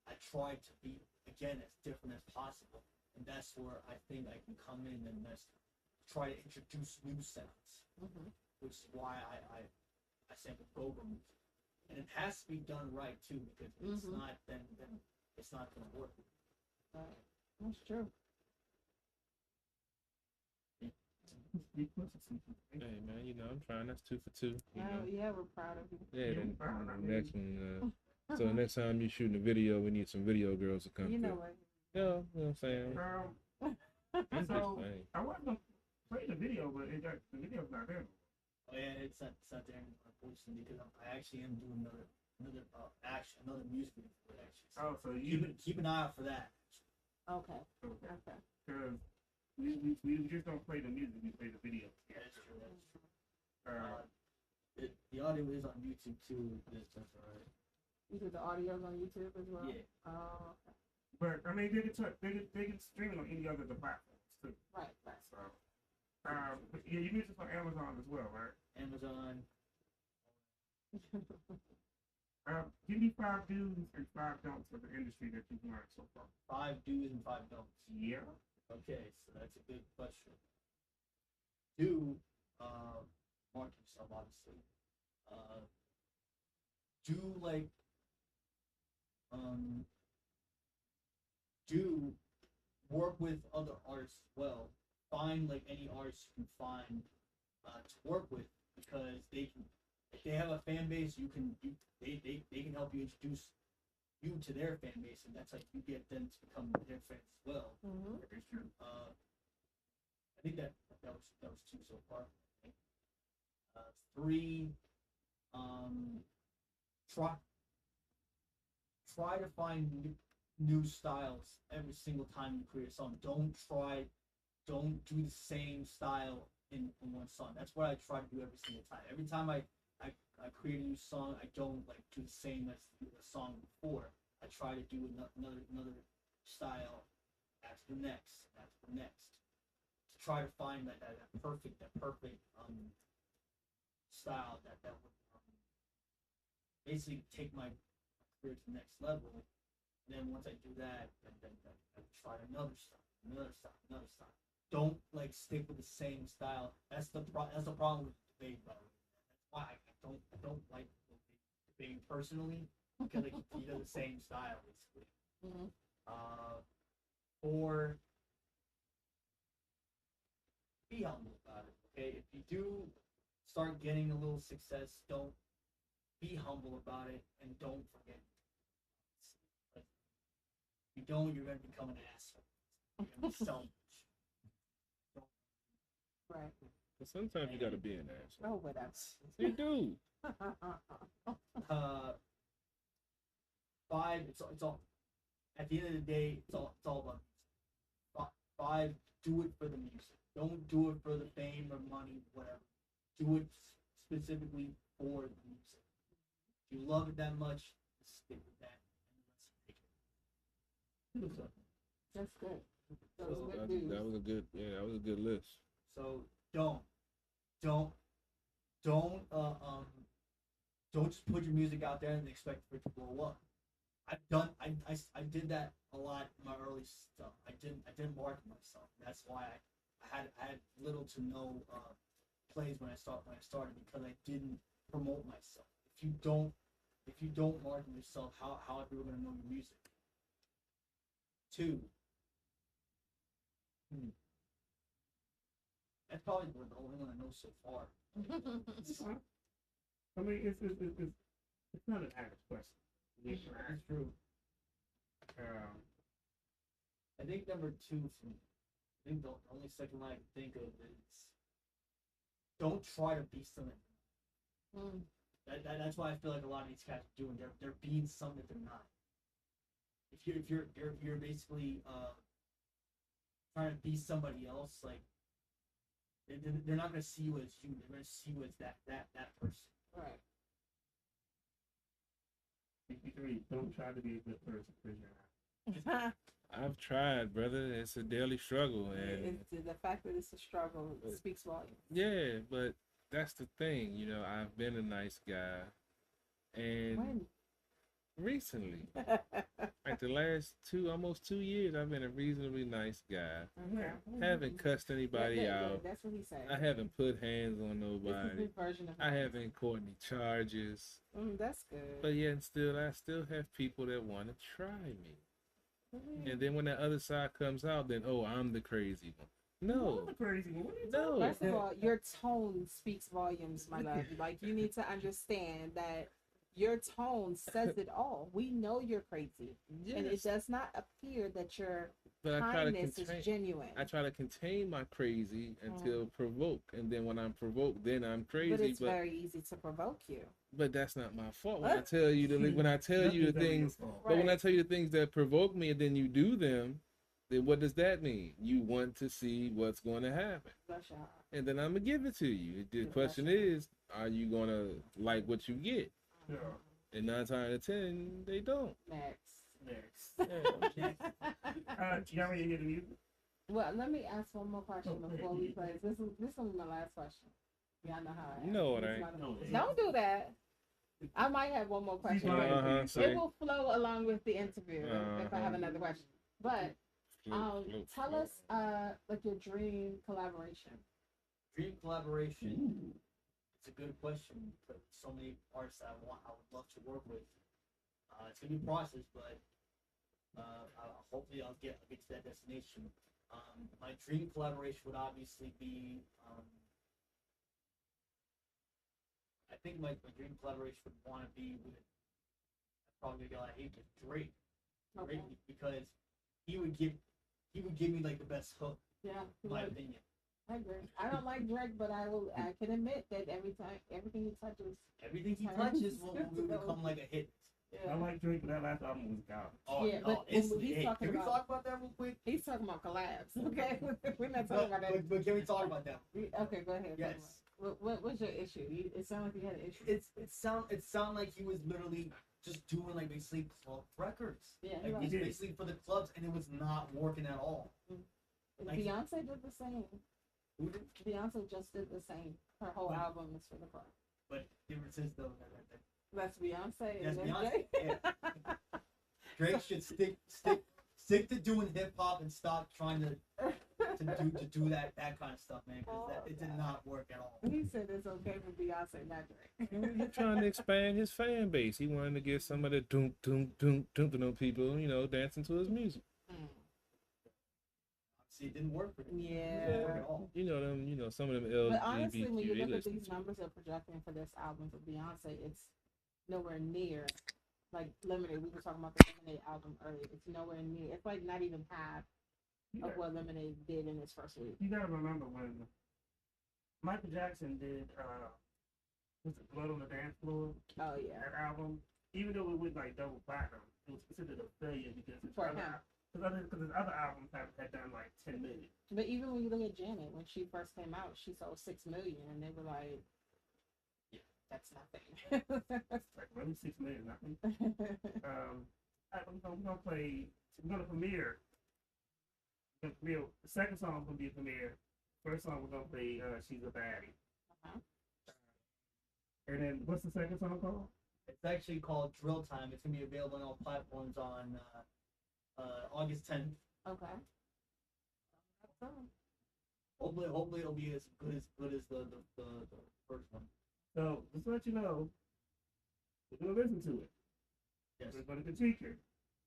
I try to be, again, as different as possible, and that's where I think I can come in and try to introduce new sounds, which is why I sample go-go music, and it has to be done right too, because if it's not, then it's not gonna work. Right. That's true. Hey man, I'm trying. That's 2 for 2. Yeah, we're proud of you. Yeah, the next one. So next time you're shooting a video, we need some video girls to come. You know through. what? Yeah, you know what I'm saying. So I wasn't gonna play the video, but the video's not there. Oh yeah, it's not there, unfortunately, because I actually am doing another music video for it, actually. So so you keep an eye out for that. Okay. Because we just don't play the music, we play the video. Yeah, that's true. The audio is on YouTube too. That's alright. You do the audio's on YouTube as well? Yeah. Oh, okay. But I mean, they can stream it on any other the platforms too. Right. So, but yeah, you music on Amazon as well, right? Amazon. Give me 5 do's and 5 don'ts for the industry that you've learned so far. 5 do's and 5 don'ts. Yeah. Okay, so that's a good question. Do market yourself, obviously. Do like do work with other artists as well. Find like any artists you can find to work with, because they can, if they have a fan base, they can help you introduce you to their fan base, and that's like you get them to become their fans as well. Mm-hmm. It's true. I think that was 2 so far. 3, try to find new styles every single time you create a song. Don't do the same style in one song. That's what I try to do every single time. Every time I create a new song, I don't like do the same as the song before. I try to do another style after the next, to try to find that perfect style that would basically take my career to the next level. And then once I do that, then I try another style. Don't like stick with the same style. That's the problem with debate, by the way. That's why I don't like debating personally, because like you do the same style basically. Mm-hmm. 4, be humble about it. Okay, if you do start getting a little success, don't be humble about it, and don't forget. Like, if you don't, you're gonna become an asshole. You're gonna be selfish. Right. But sometimes you gotta be an asshole. Oh, whatever. You do. 5, it's all. At the end of the day, it's all about music. 5, do it for the music. Don't do it for the fame or money, whatever. Do it specifically for the music. If you love it that much, stick with that, and let's make it. That's good. That was a good list. So don't just put your music out there and expect for it to blow up. I did that a lot in my early stuff. I didn't market myself. That's why I had little to no plays when I started, because I didn't promote myself. If you don't market yourself, how are people gonna know your music? 2. That's probably the only one I know so far. I mean, it's not an average question. It's true. I think number 2 for me, I think the only second line I can think of is don't try to be something. That's why I feel like a lot of these cats are doing. They're being something that they're not. If you're basically trying to be somebody else, like they're not gonna see you as you. They're gonna see you as that person. Right. 53. Don't try to be a good person because you're not. I've tried, brother. It's a daily struggle, and The fact that it's a struggle speaks volumes. yeah, but that's the thing. You know, I've been a nice guy, and When? recently, like the last almost 2 years, I've been a reasonably nice guy. Haven't cussed anybody out. That's what he said. I haven't put hands on This is nobody. his version of I nice. haven't caught any charges. That's good. But yet, I still have people that want to try me. And then when that other side comes out, then I'm the crazy one. No, I'm the crazy one. What are you no. First of all, your tone speaks volumes, my love. Like, you need to understand that your tone says it all. We know you're crazy, and it Yes. does not appear that your But I try to kindness is contain. genuine. I try to contain my crazy until provoked, and then when I'm provoked, then I'm crazy. But it's very easy to provoke you. But that's not my fault. When I tell you the things, Nothing's ever your fault. but when I Right. tell you the things that provoke me, and then you do them, then what does that mean? You want to see what's going to happen, Bless your heart. and then I'm gonna give it to you. The Bless question your heart. is, are you gonna like what you get? Yeah. And 9 times out of 10, they don't. Max, Next. Y'all ready to hear the music? Well, let me ask one more question Okay. before we play. This is gonna be my last question. Y'all know how I am. No, it This is ain't. my- No, it ain't. Don't do that. I might have one more question. Uh-huh, see? It will flow along with the interview if I have Uh-huh. another question. But tell us like your dream collaboration. Dream collaboration. It's a good question. But so many artists I would love to work with. It's gonna be a process, but hopefully I'll get to that destination. My dream collaboration would obviously be. I think my dream collaboration would want to be with. Probably I hate with Drake. Okay. Because he would give me like the best hook. Yeah. In my opinion. I agree. I don't like Drake, but I can admit that everything he touches. Everything he touches will become like a hit. Yeah. I like Drake, but that last album was garbage. Oh, Yeah, no, but instantly. he's Hey, talking can we about- talk about that real quick? He's talking about collabs. Okay, we're not talking about that. But can we talk about that? Okay, go ahead. Yes. What's your issue? It sounded like you had an issue. It sound like he was literally just doing like basically club records. Yeah, like he was. basically for the clubs, and it was not working at all. Like- Beyonce did the same. Who did? Beyonce just did the same. Her whole But- album is for the club. But difference is though That's Beyonce. That's and then Beyonce. Drake. Yeah. Drake should stick to doing hip hop and stop trying to do that kind of stuff, man. Because it did not work at all. He said it's okay for Beyonce, not Drake. He's trying to expand his fan base. He wanted to get some of the doom doom doom doom doom people, dancing to his music. See, it didn't work for him. Yeah. It didn't work at all. Some of them LGBTQ. But honestly, when you they look at listen these to. numbers they're projecting for this album for Beyonce, it's nowhere near like Lemonade. We were talking about the Lemonade album earlier. It's nowhere near. It's like not even half of what Lemonade did in its first week. You gotta remember when Michael Jackson did was it Blood on the Dance Floor? Oh yeah. That album, even though it went like double platinum, it was considered a failure because his For other, him. because his other albums had done like 10 million. But even when you look at Janet, when she first came out, she sold 6 million, and they were like, "Yeah, that's nothing." Like really 6 million, nothing. We're gonna play. We're gonna premiere. The second song will be a premiere. First song we're gonna play. She's a Baddie. Uh-huh. And then what's the second song called? It's actually called Drill Time. It's gonna be available on all platforms on August 10th. Okay. Hopefully it'll be as good as the first one. So just to let you know, we're gonna listen to it. Yes. We're gonna critique it.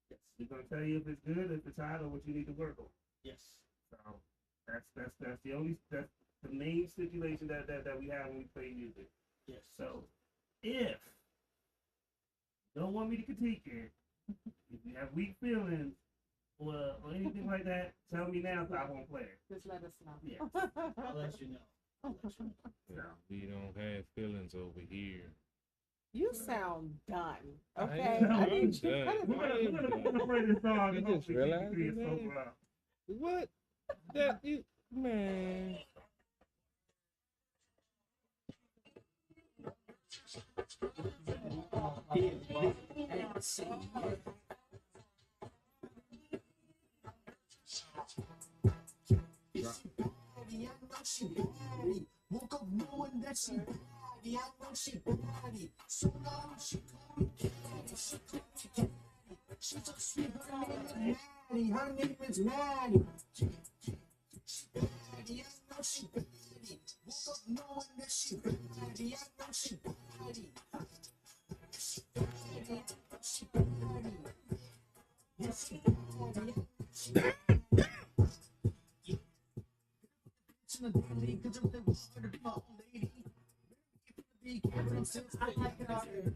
Yes. We're gonna tell you if it's good, if it's hot, or what you need to work on. Yes. So that's the main stipulation that we have when we play music. Yes. So if you don't want me to critique it, if you have weak feelings or anything like that, tell me now so I won't play it. Just let us know. Yeah. I'll let you know. We don't have feelings over here. You sound done. I Okay. am I need you. done. Cut it We're gonna play this song You and just hopefully realized keep it that? sober up. What? That you man. Woke up knowing that she baddie. I know she baddie. So now she call me Caddy. She call me Caddy. She's so sweet, her name is Maddie. Her name is Maddie. She baddie. I know she baddie. Woke up knowing that she baddie. I know she baddie. She baddie. I know she baddie. Yes, she baddie. She baddie. In the daily, cause I'm the water to my old lady. Be careful since I like it out here.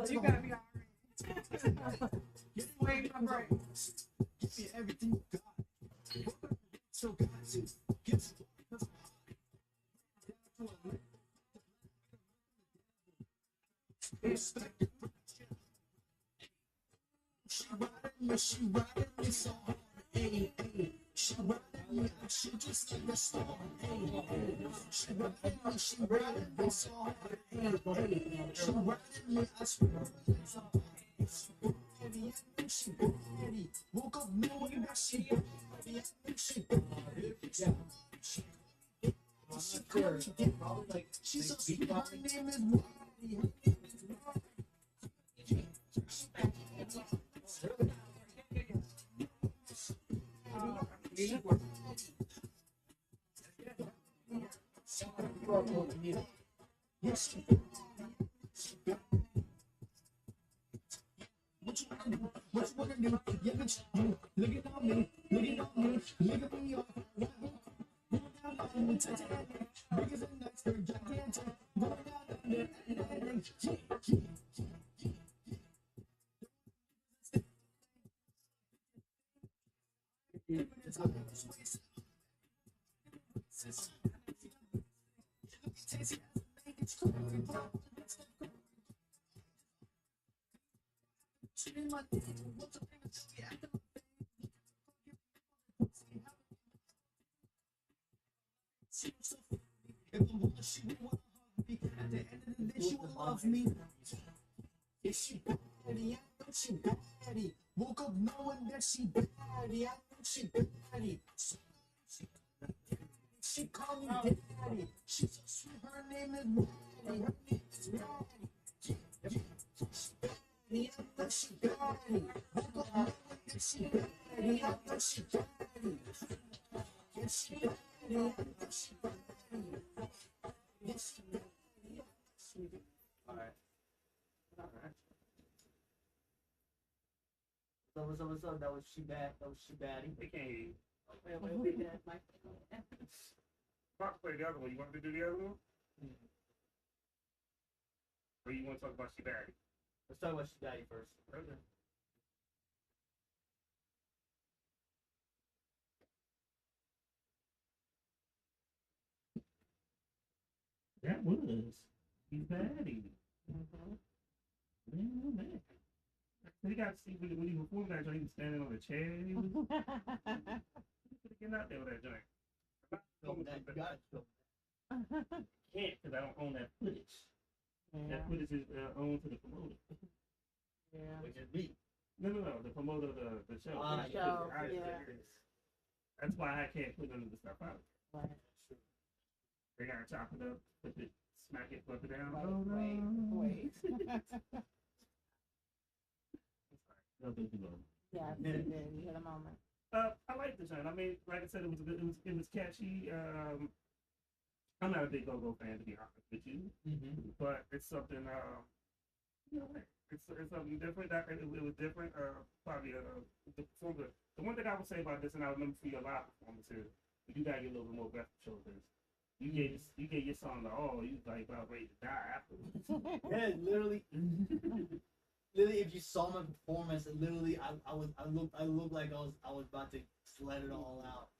You gotta be alright. Get away from my brain. Give me everything you got. So got to get to expect it. She riding me so hard. Hey, hey. She riding me, she just like a star. She riding me, she riding me so hard. She riding me, I swear. She body, woke up knowing that she body, she body. She called me like she's so sweet. Her name is Marty. Her name is what you wanna do? What you wanna do? Yeah, bitch, you look at me, look at me, look at me up. Because I'm not for gigantic. Going out there, she will want to hug me. At the end of the day, she will love me. If she body, I know she body. Woke up knowing that she body, I know she body. She called me daddy. She's so sweet, her name is Maddie. Her name is Maddie. I know she body. Woke up knowing that she body, I know she body. Yes, she body, I know she body. Alright. So what's up? That was She Bad. That was She Baddie. They can't hear you. Wait. That's my Fox play the other one. You want me to do the other one? Or you want to talk about She Baddie? Let's talk about She Baddie first. Okay. That was She Baddie. Man. So you got to see when he performed that joint, he was standing on a chair. He was getting out there with that joint. Film that. You got to film that. Can't because I don't own that footage. That footage is owned to the promoter. Yeah. Which is me. No. The promoter of the show. The show, yeah. That's why I can't put none of the stuff out. Right. They gotta chop it up, flip it, smack it, flip it down. Wait. No big deal. Yeah, you did. You had a moment. I like the joint. I mean, like I said, it was good. It was catchy. I'm not a big go-go fan, to be honest with you, but it's something. You know, it's something different. It was different. Probably the one thing I would say about this, and I remember for your live performances, you gotta get a little bit more breath control this. You gave your song the all. You was like about ready to die afterwards. Yeah, literally. Literally, if you saw my performance, literally, I looked like I was about to let it all out.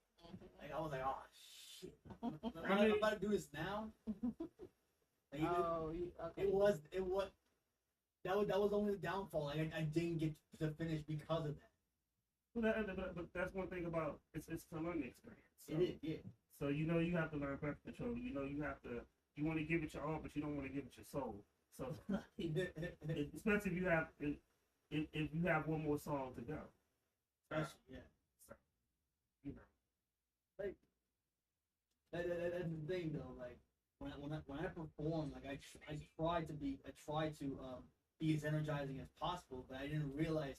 Like I was like, oh shit, I'm about to do this now. Like, okay. It was that was only the downfall. Like I didn't get to finish because of that. But that's one thing about it's a learning experience. So, it is, yeah. So you have to learn breath control. You want to give it your all, but you don't want to give it your soul. So especially if you have one more song to go. Yeah. So, like that's the thing though. Like when I perform, like I try to be as energizing as possible, but I didn't realize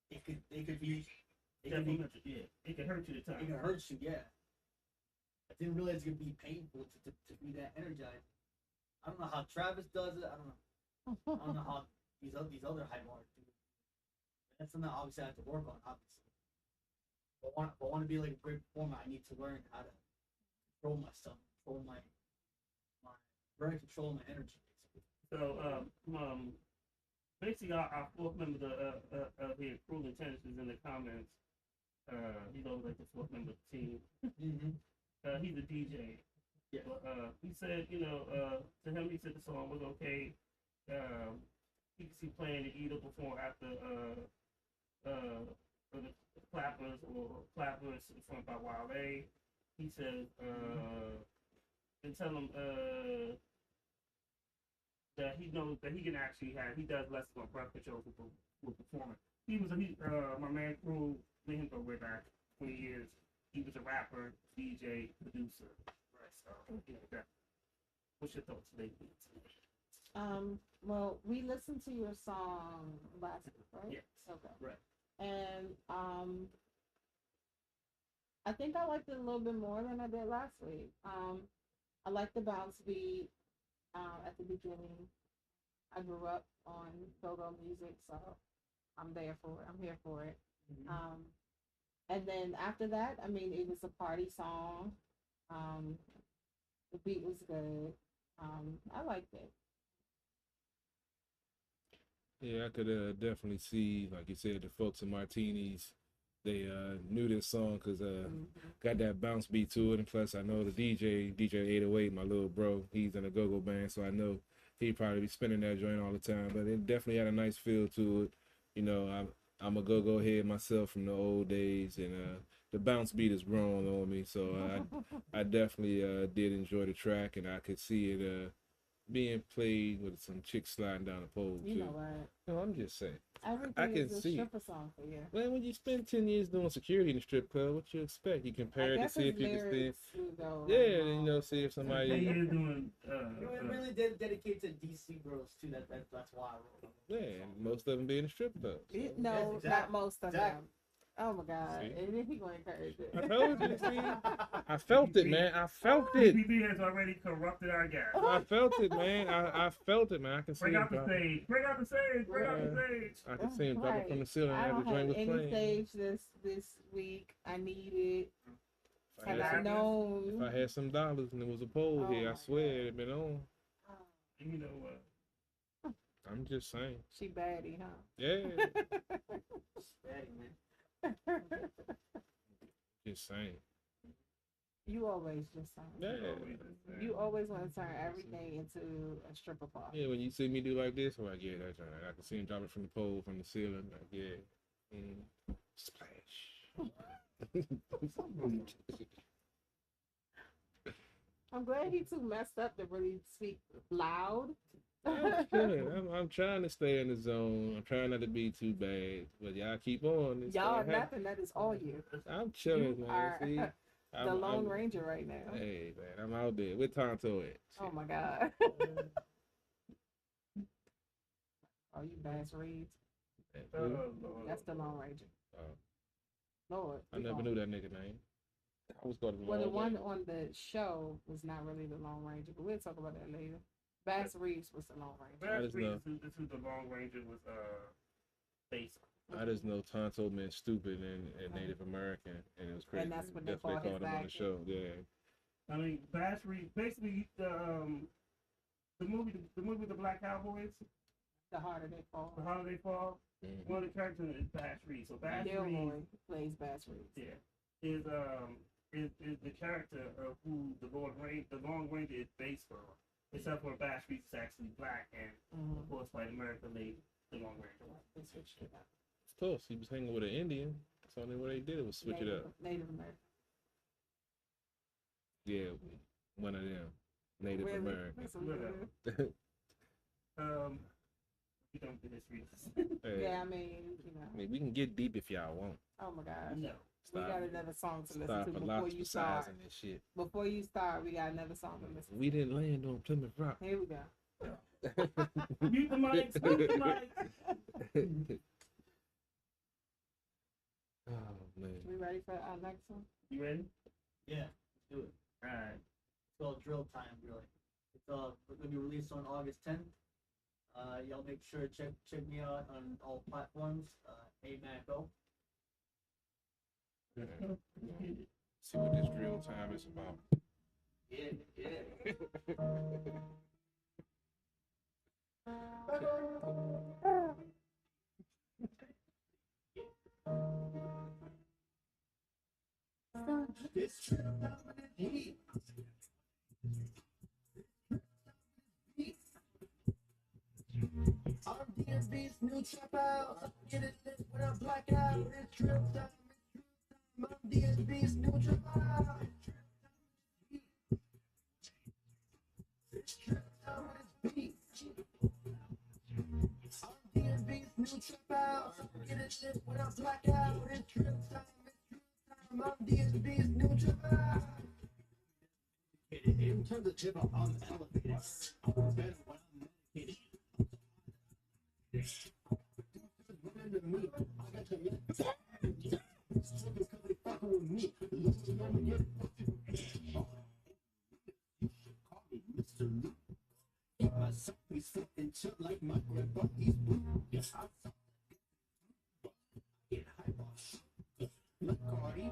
it could be. It could hurt you at times. It could hurt you, yeah. I didn't realize it could be painful to be that energized. I don't know how Travis does it. I don't know how these other high bars do it. That's something obviously I have to work on, obviously. But if I want to be like a great performer, I need to learn how to control myself, control my learn to control my energy, basically. So basically our fourth member of here, Cruel Intentions, is in the comments. He's always like the fourth member of the team. He's a DJ. Yeah. He said, to him, he said the song was okay. He could see playing the Edo perform after the clappers or clappers informed by Wale. He said, and tell him that he knows that he can actually he does lessons on breath control for performing. My man Crew, me and him go way back 20 years. He was a rapper, DJ, producer. Right, so that. What's your thoughts lately? Well, we listened to your song last week, right? Yes. Okay. Right. And I think I liked it a little bit more than I did last week. I like the bounce beat at the beginning. I grew up on go-go music, so I'm there for it. I'm here for it. Mm-hmm. And then after that, I mean, it was a party song. The beat was good. I liked it. Yeah, I could definitely see, like you said, the folks in Martinis, they knew this song because got that bounce beat to it. And plus, I know the DJ 808, my little bro, he's in a go-go band, so I know he'd probably be spinning that joint all the time. But it definitely had a nice feel to it. You know, I'm a go-go head myself from the old days, and the bounce beat has grown on me. So I definitely did enjoy the track, and I could see it being played with some chicks sliding down the pole too. You know what? No, I'm just saying. Everything I can is a see. stripper song for you. Well, when you spend 10 years doing security in the strip club, what you expect? You compare it to see if you can stand. Yeah, you know, see if somebody. You're doing. It really did dedicate to DC girls too. That's why I wrote them. Yeah, and most of them being in strip clubs. No, Yes, not most of exactly. them. Oh my God! See? And then he gonna encourage it. I told you, see? I felt it, man. I felt it. PB has already corrupted our guy. I felt it, man. I felt it, man. I can see Bring him out the dropping. stage. Bring out the stage. Bring out the stage. I can see him dropping from the ceiling I as the don't have joint was any playing. stage this week. I need it. If I Had had I some- known. If I had some dollars and there was a pole Oh here, I my swear God. it'd have been on. You know what? I'm just saying. She baddie, huh? Yeah, Hey, man. just saying. You always just saying. Yeah. You always want to turn everything into a stripper bar. Yeah, when you see me do like this, I'm like, yeah, that's right. I can see him dropping from the pole, from the ceiling. Like, yeah. Splash. I'm glad he too messed up to really speak loud. I'm chilling. I'm trying to stay in the zone. I'm trying not to be too bad. But y'all keep on. It's Y'all, gonna happen. nothing. That is all you. I'm chilling, You man. are See? the Lone Ranger right now. Hey, man, I'm out there. Where Tonto at? Oh my God. Oh, you Bass Reeves. That's the Lone Ranger. Lord. I never knew that nigga name. I was going to Well, the one on the show was not really the Lone Ranger, but we'll talk about that later. Bass Reeves was the Lone Ranger. Bass Reeves is who the Long Ranger was based on. I just know Tonto meant stupid and Native American, and it was crazy. And that's what they That's what called his him on the back. show. Yeah. I mean, Bass Reeves, basically the movie The Black Cowboys. The Harder They Fall. The Harder They Fall. Mm-hmm. One of the characters is Bass Reeves. So Bass Gilroy Reeves plays Bass Reeves. Yeah, is the character of who the Long Ranger is based on. Except for Bass Reeves is actually black, and of course, white America made the Long Ranger. They switched it up. Of course, he was hanging with an Indian. So only what they did was switch it up. Native American. Yeah, one of them. Native Really? American. That's what We don't do this reason. Hey, Yeah, I mean, you know. I mean, we can get deep if y'all want. Oh my gosh. No. We Stop. got another song to listen Stop to before you start. philosophizing and shit. Before you start, we got another song to listen We didn't land on Plymouth Rock. to. Here we go. Mute the mics. Mute the mics. Oh man. We ready for our next one? You ready? Yeah, let's do it. All right. It's called Drill Time, really. It's going to be released on August 10th. Y'all make sure to check me out on all platforms. AMACO. See what this drill time is about. Yeah. This heat. RDB's new trap out. Get it lit with when I black out. It's trip time. My DSB's new trip out. It's trip time with his beat. I'm DSB's new trip out. Get it lit when I black out. It's trip time. I'm DSB's new trip out. In terms of trip, I'm elevated. I'm better when I'm medicated. To me, I got your because they fucking with me. Call me Mr. Luke. Keep myself peaceful and chill like my grandpa. He's blue. Yes, I saw get hype off. Like Cardi.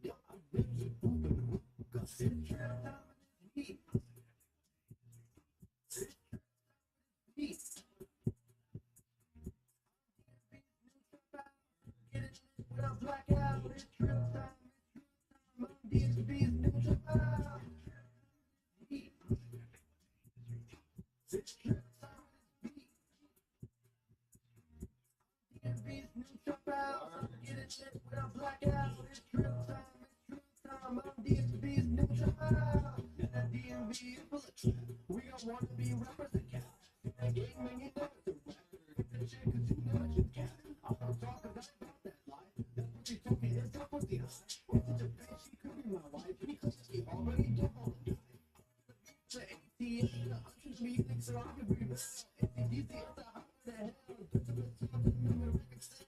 Yeah, I'm really moving. Cause it's trap down in the heat. Heat. When I black out, it's trip time. My DSB's new trip out. It's trip time. DSB's new trip out. Get it lit when I black out. It's trip time. My DSB's new trip out. And that DMV is full of trap. We don't want to be rappers and cats. That game, man, you know it's a rap. That shit, cause you know it's a cat. I don't talk about that life. That's what you talking is up with the eye. What's such a bitch? She could be my wife. Because she already did all the time. The ATM, the hundreds music, so I can breathe. It's easy as a hot the hell. Put to the top and then the record sale.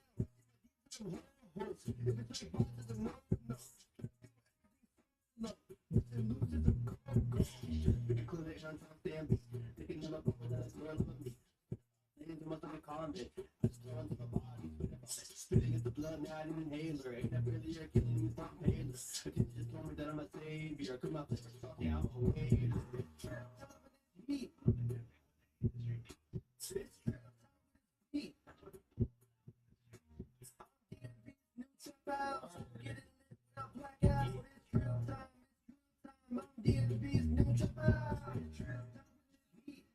If it's like bosses and no. No, Mr. Losers of Congo. Including on top Bambi. Picking them up over that girl of me. Names must have been convict. I still under my body. Spitting at the blood, now I didn't inhaler. Ain't that really you're killing me from paler. I can just tell me that I'm a savior. Come out there, talking out my way. Heat. It's heat. New trip out. Get it lit, I'm black out. It's trip time. My DSB's new trip out. Heat.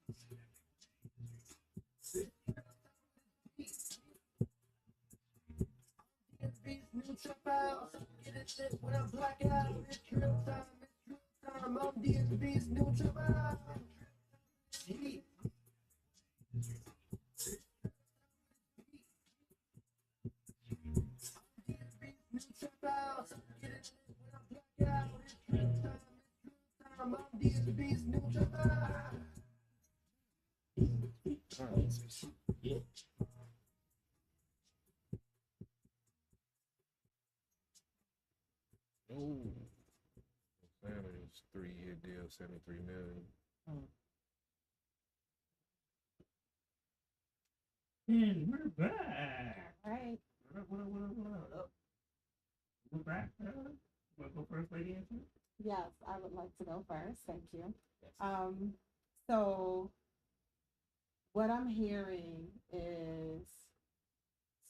DSB's new trip out. Get it lit when I black out. It's trip time. I'm DSB's new trip out. Heat. New trip out. Get it lit when I black out. It's trip time. I'm DSB's new trip out. Yeah. Oh, Sanders 3-year deal, $73 million. And we're back. All right. What up? We're back. Want to go first, lady? Yes, I would like to go first. Thank you. So what I'm hearing is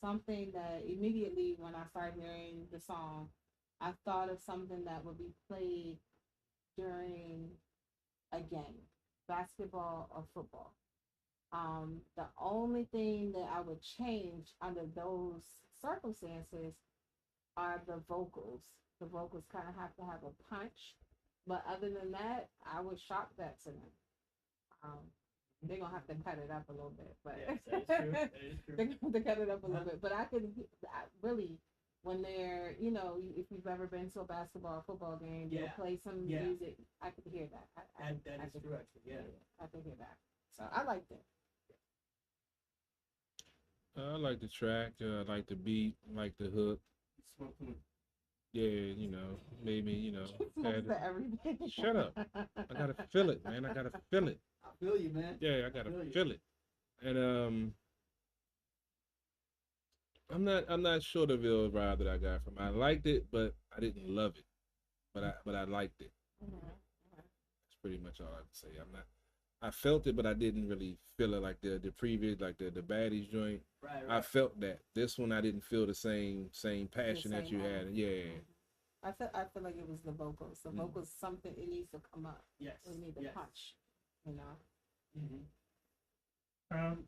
something that immediately when I started hearing the song, I thought of something that would be played during a game, basketball or football. The only thing that I would change under those circumstances are the vocals. The vocals kind of have to have a punch, but other than that, I would shop that to them. They're gonna have to cut it up a little bit, but Yes, that is true. That is true. they're gonna have to cut it up a little bit. But I really, when they're, if you've ever been to a basketball or football game, they'll play some music. I could hear that. I That is true, actually. Yeah. I could hear that. So I liked it. I like the track. I like the beat. I like the hook. Yeah, maybe, Smokes for everything. Shut up. I gotta feel it, man. I gotta feel it. I feel you, man. Yeah, I gotta feel it. And I'm not sure the Ville vibe that I got from it. I liked it, but I didn't love it. But I liked it. That's pretty much all I have to say. I felt it, but I didn't really feel it like the previous, like the Baddies joint. Right. I felt that. This one I didn't feel the same passion that you had. Yeah. I feel like it was the vocals. The vocals, something it needs to come up. Yes. It needs a punch. Mm-hmm.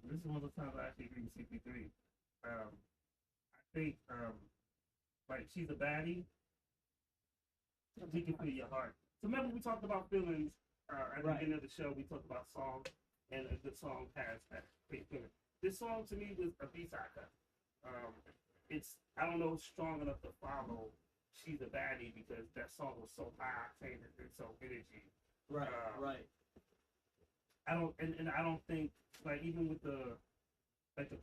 This is one of the times I actually agree with CP3. think like She's a Baddie, you can feel your heart. So remember we talked about feelings at the beginning of the show. We talked about songs, and a good song has great feeling. This song to me was a B-side cut. It's I don't know strong enough to follow She's a Baddie because that song was so high octane and so energy. Right, right. I don't think like even with the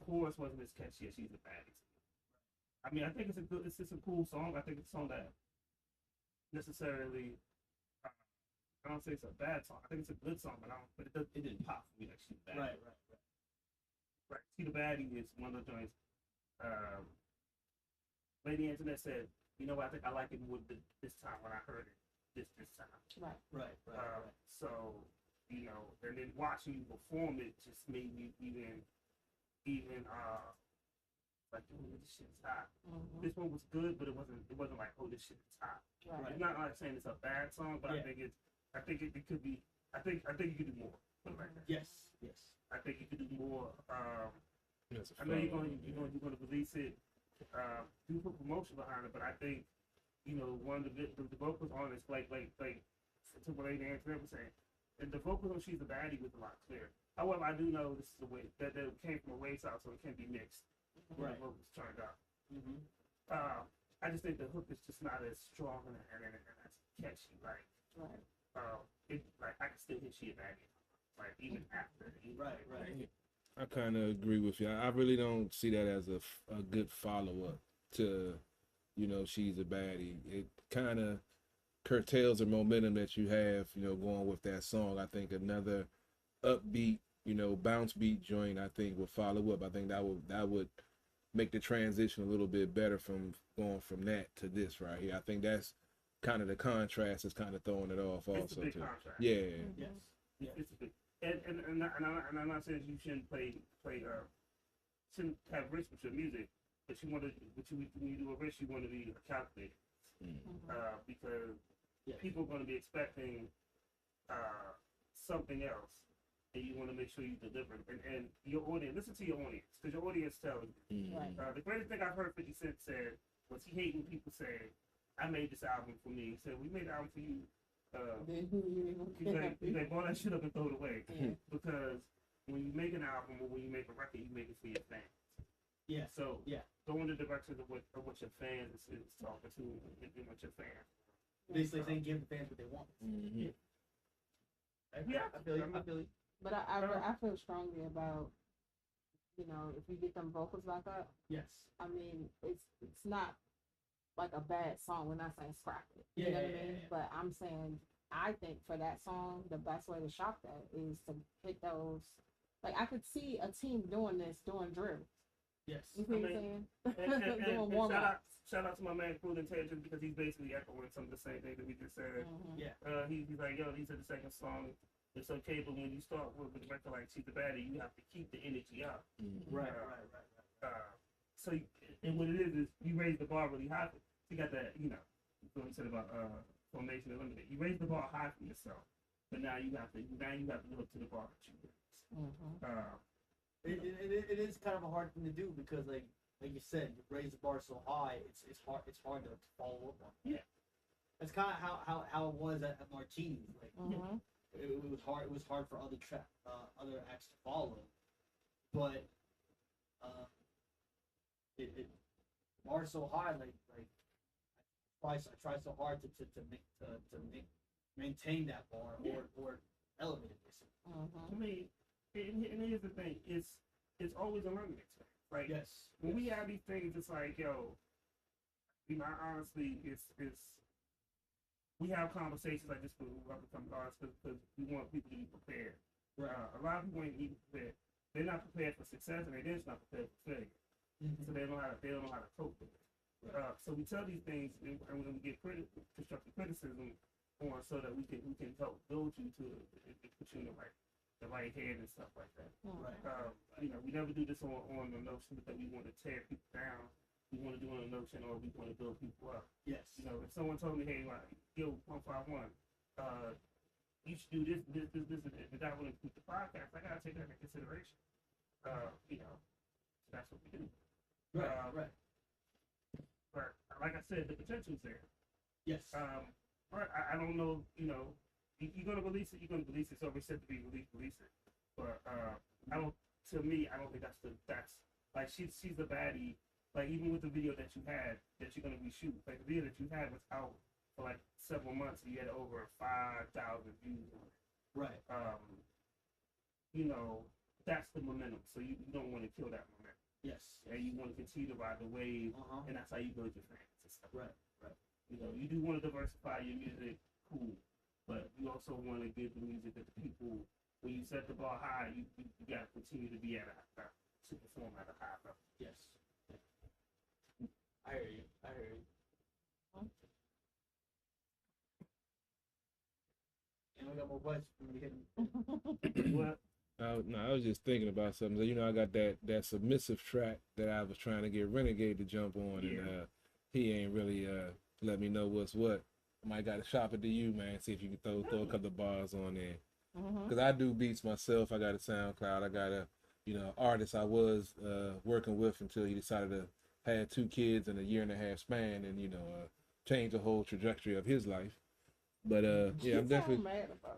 chorus wasn't as catchy as She's a Baddie. I mean, I think it's just a cool song. I think it's a song that necessarily I don't say it's a bad song. I think it's a good song, but it didn't pop for me like She's a Baddie. Right. She's a Baddie is one of the joints. Lady Antoinette said, "You know what? I think I like it more this time when I heard it this time." Right. So you know, and then watching you perform it just made me even like, oh, this shit's hot. This one was good, but it wasn't like, oh, this shit is hot. It's not like saying it's a bad song, but I think it could be. I think you could do more. Like that. Yes. I think you could do more. I know you're going to release it. Do put promotion behind it, but I think one of the vocals on it's like to what Lady Antoinette was saying, and the vocals on She's a Baddie was a lot clearer. However, I do know this is a way that it came from a wayside, so it can be mixed. The vocals turned out. I just think the hook is just not as strong and as catchy. Like I can still hear She a Baddie, like even after. Right. I kind of agree with you. I really don't see that as a good follow-up to, She's a Baddie. It kind of curtails the momentum that you have, going with that song. I think another upbeat, bounce beat joint, I think would follow up. I think that would make the transition a little bit better from going from that to this right here. I think that's kind of the contrast that's kind of throwing it off also. It's a big too. contrast. Yeah. Yes. It's a big. And I'm not saying you shouldn't shouldn't have risk with your music, but when you do a risk, you want to be calculated, because people are going to be expecting something else, and you want to make sure you deliver. And your audience, listen to your audience, because your audience tells you. The greatest thing I've heard 50 Cent said was he hated when people say, "I made this album for me." He said, "We made the album for you." He's like, blow that shit up and throw it away. Because when you make an album or when you make a record, you make it for your fans. So go in the direction of what your fans is talking to and what your fans. Basically saying give the fans what they want. I feel you. But I feel strongly about, if you get them vocals back up. Yes. I mean, it's not like a bad song. We're not saying scrap it. You know what I mean? But I'm saying, I think for that song, the best way to shop that is to hit those. Like, I could see a team doing drill. Yes. You see what I'm saying? And shout out to my man Cruel Intelligence, because he's basically echoing some of the same things that we just said. He's like, yo, these are the second song. It's okay, but when you start with a record like She's a Baddie, you have to keep the energy up. Right. So, and what it is you raise the bar really high. You got that, what we said about Formation Unlimited. You raise the bar high for yourself, but now you have to live up to the bar that you raise. It is kind of a hard thing to do because, like you said, you raise the bar so high, it's hard to follow up on. Yeah, that's kind of how it was at Martini's. Like it was hard. It was hard for other acts to follow, but it bar so high, like I try so hard to maintain that bar or elevate it. I mean, and here's the thing: it's always a learning experience. Like when we have these things, it's like, yo, honestly, it's we have conversations like this with upcoming artists because we want people to be prepared. A lot of people ain't even prepared. They're not prepared for success, and they're just not prepared for failure. So they don't know how to cope with it. So we tell these things, and when we get constructive criticism on, so that we can help build you to put you in the right head and stuff like that. We never do this on the notion that we want to tear people down. We want to do it on the notion, or we want to build people up. Yes. If someone told me, hey, like, yo, 151, you should do this, and that would include the podcast, I gotta take that into consideration. That's what we do. Right. but like I said, the potential's there. Yes. But I don't know. You know, you're gonna release it. You're gonna release it. So if it's said to be released, release it. But I don't. To me, I don't think that's like she's the baddie. Like even with the video that you had that you're gonna reshoot, like the video that you had was out for like several months and you had over 5,000 views on it. Right. You know, that's the momentum. So you don't want to kill that momentum. Yes. And you want to continue to ride the wave, and that's how you build your fans and stuff. Right. Right. You know, you do want to diversify your music, cool, but you also want to give the music that the people. When you set the bar high, you got to continue to be to perform at a high level. Yes. I hear you. I hear you. And we got more questions when we hit them. What? No, I was just thinking about something. So, you know, I got that submissive track that I was trying to get Renegade to jump on, and he ain't really let me know what's what. I might got to shop it to you, man. See if you can throw a couple of bars on there. Because I do beats myself. I got a SoundCloud. I got a, you know, artist I was working with until he decided to have 2 kids in a 1.5-year span, and you know, change the whole trajectory of his life. But yeah, I'm definitely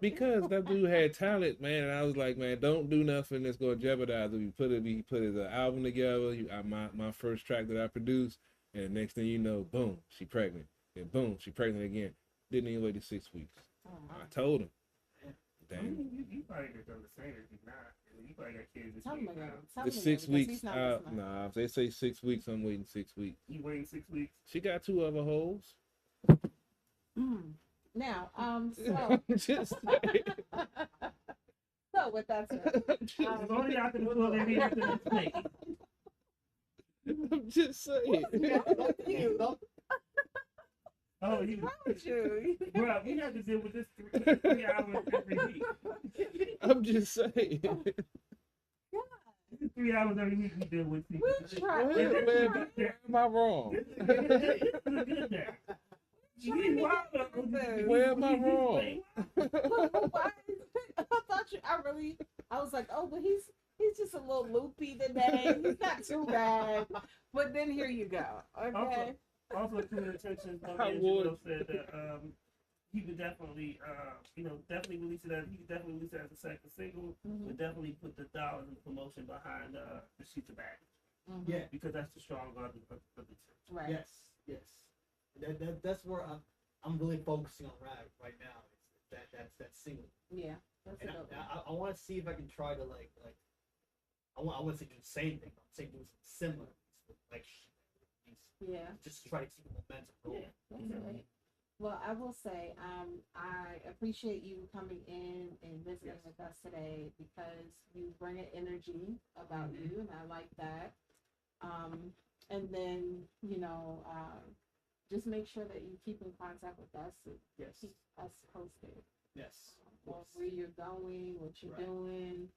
because that dude had talent, man. And I was like, man, don't do nothing that's gonna jeopardize it. We put his album together. My first track that I produced, and next thing you know, boom, she pregnant, and boom, she pregnant again. Didn't even wait 6 weeks. I told him. Damn. I mean, you probably could have done the same if you're not. You probably got kids this week. The 6 weeks. Nah, if they say 6 weeks, I'm waiting 6 weeks. You waiting 6 weeks? She got 2 other hoes. Now, so just so with that said, only after the floor they meet after the snake. I'm just saying. Oh, you. Bro, we have to deal with this 3 hours every week. I'm just saying. 3 hours every week we deal with people. Where am I wrong? Where am I wrong? I was like, oh, but he's just a little loopy today. He's not too bad. But then here you go. Okay. Also to the attention, Angelo said that he would definitely, definitely release it as a second single, but definitely put the dollars and promotion behind the She's a Baddie. Yeah, because that's the strong of the two. Right. Yes. That's where I'm really focusing on right now. It's that single. Yeah. That's and I want to see if I can try to like I want to do the same thing. I'm saying do something similar, like. Just try to keep the momentum going. Yeah, that's right. Well, I will say, I appreciate you coming in and visiting with us today because you bring an energy about you, and I like that. And then, just make sure that you keep in contact with us and keep us posted. Yes. Where you're going, what you're doing.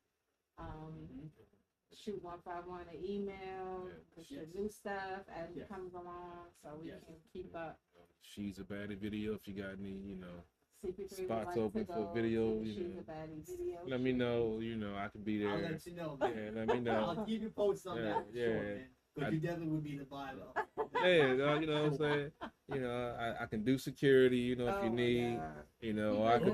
Shoot 151 an email, push your new stuff as it comes along, so we can keep up. She's a Baddie video. If you got any, CP3 spots open for video, She's a Baddie video. Let me know. I could be there. I'll let you know. Yeah, let me know. I'll keep you posted on that. Yeah. Sure, man. But you definitely would be the vibe. Yeah, you know what I'm saying. I can do security. If you need. Or I could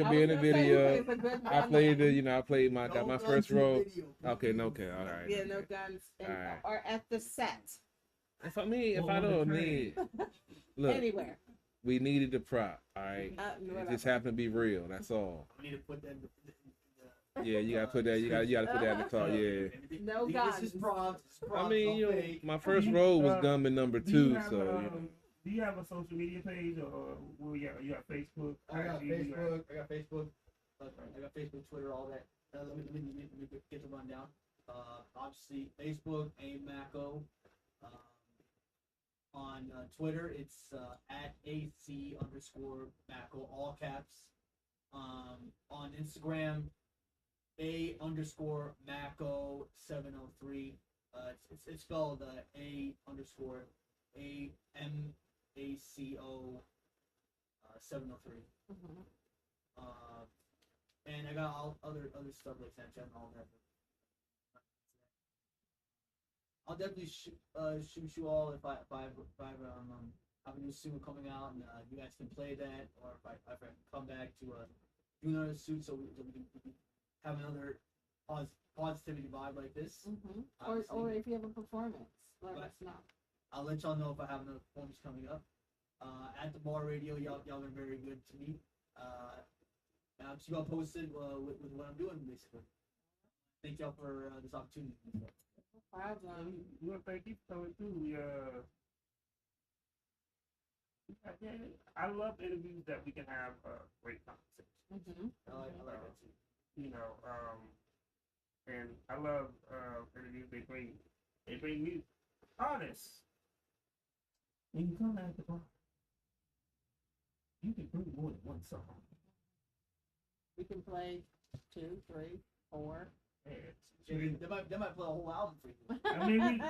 be in a video. I played I played got my first role. Okay, all right. Yeah, no guns, or at the set. If I don't need, look, anywhere. We needed the prop. All right, it just happened to be real. That's all. We need to put that. Yeah, you gotta put that. You gotta put that in the car. Yeah. No guns. This is props. I mean, my first role was gunman number 2. So. Do you have a social media page or you have Facebook? I got Facebook. I got Facebook, Twitter, all that. Let me get the rundown. Obviously, Facebook, AMACO. On Twitter, it's at AC_Macco, all caps. On Instagram, A_Macco703. It's spelled A_AMACO 703. And I got all other stuff like Snapchat and all that. I'll definitely shoot you all if I have a new single coming out and you guys can play that, or if I come back to do another shoot so we can have another positivity vibe like this. Or if you have a performance, let us know. I'll let y'all know if I have another performance coming up. At the bar radio, y'all are very good to me. I'll keep y'all posted with what I'm doing, basically. Thank y'all for this opportunity. No problem. We want to thank you for coming through. I love interviews that we can have great conversations. I like that too. You know, and I love interviews they bring music. Artists, when you come at the bar, you can bring more than one song. We can play 2, 3, 4. They might play a whole album for you. I mean,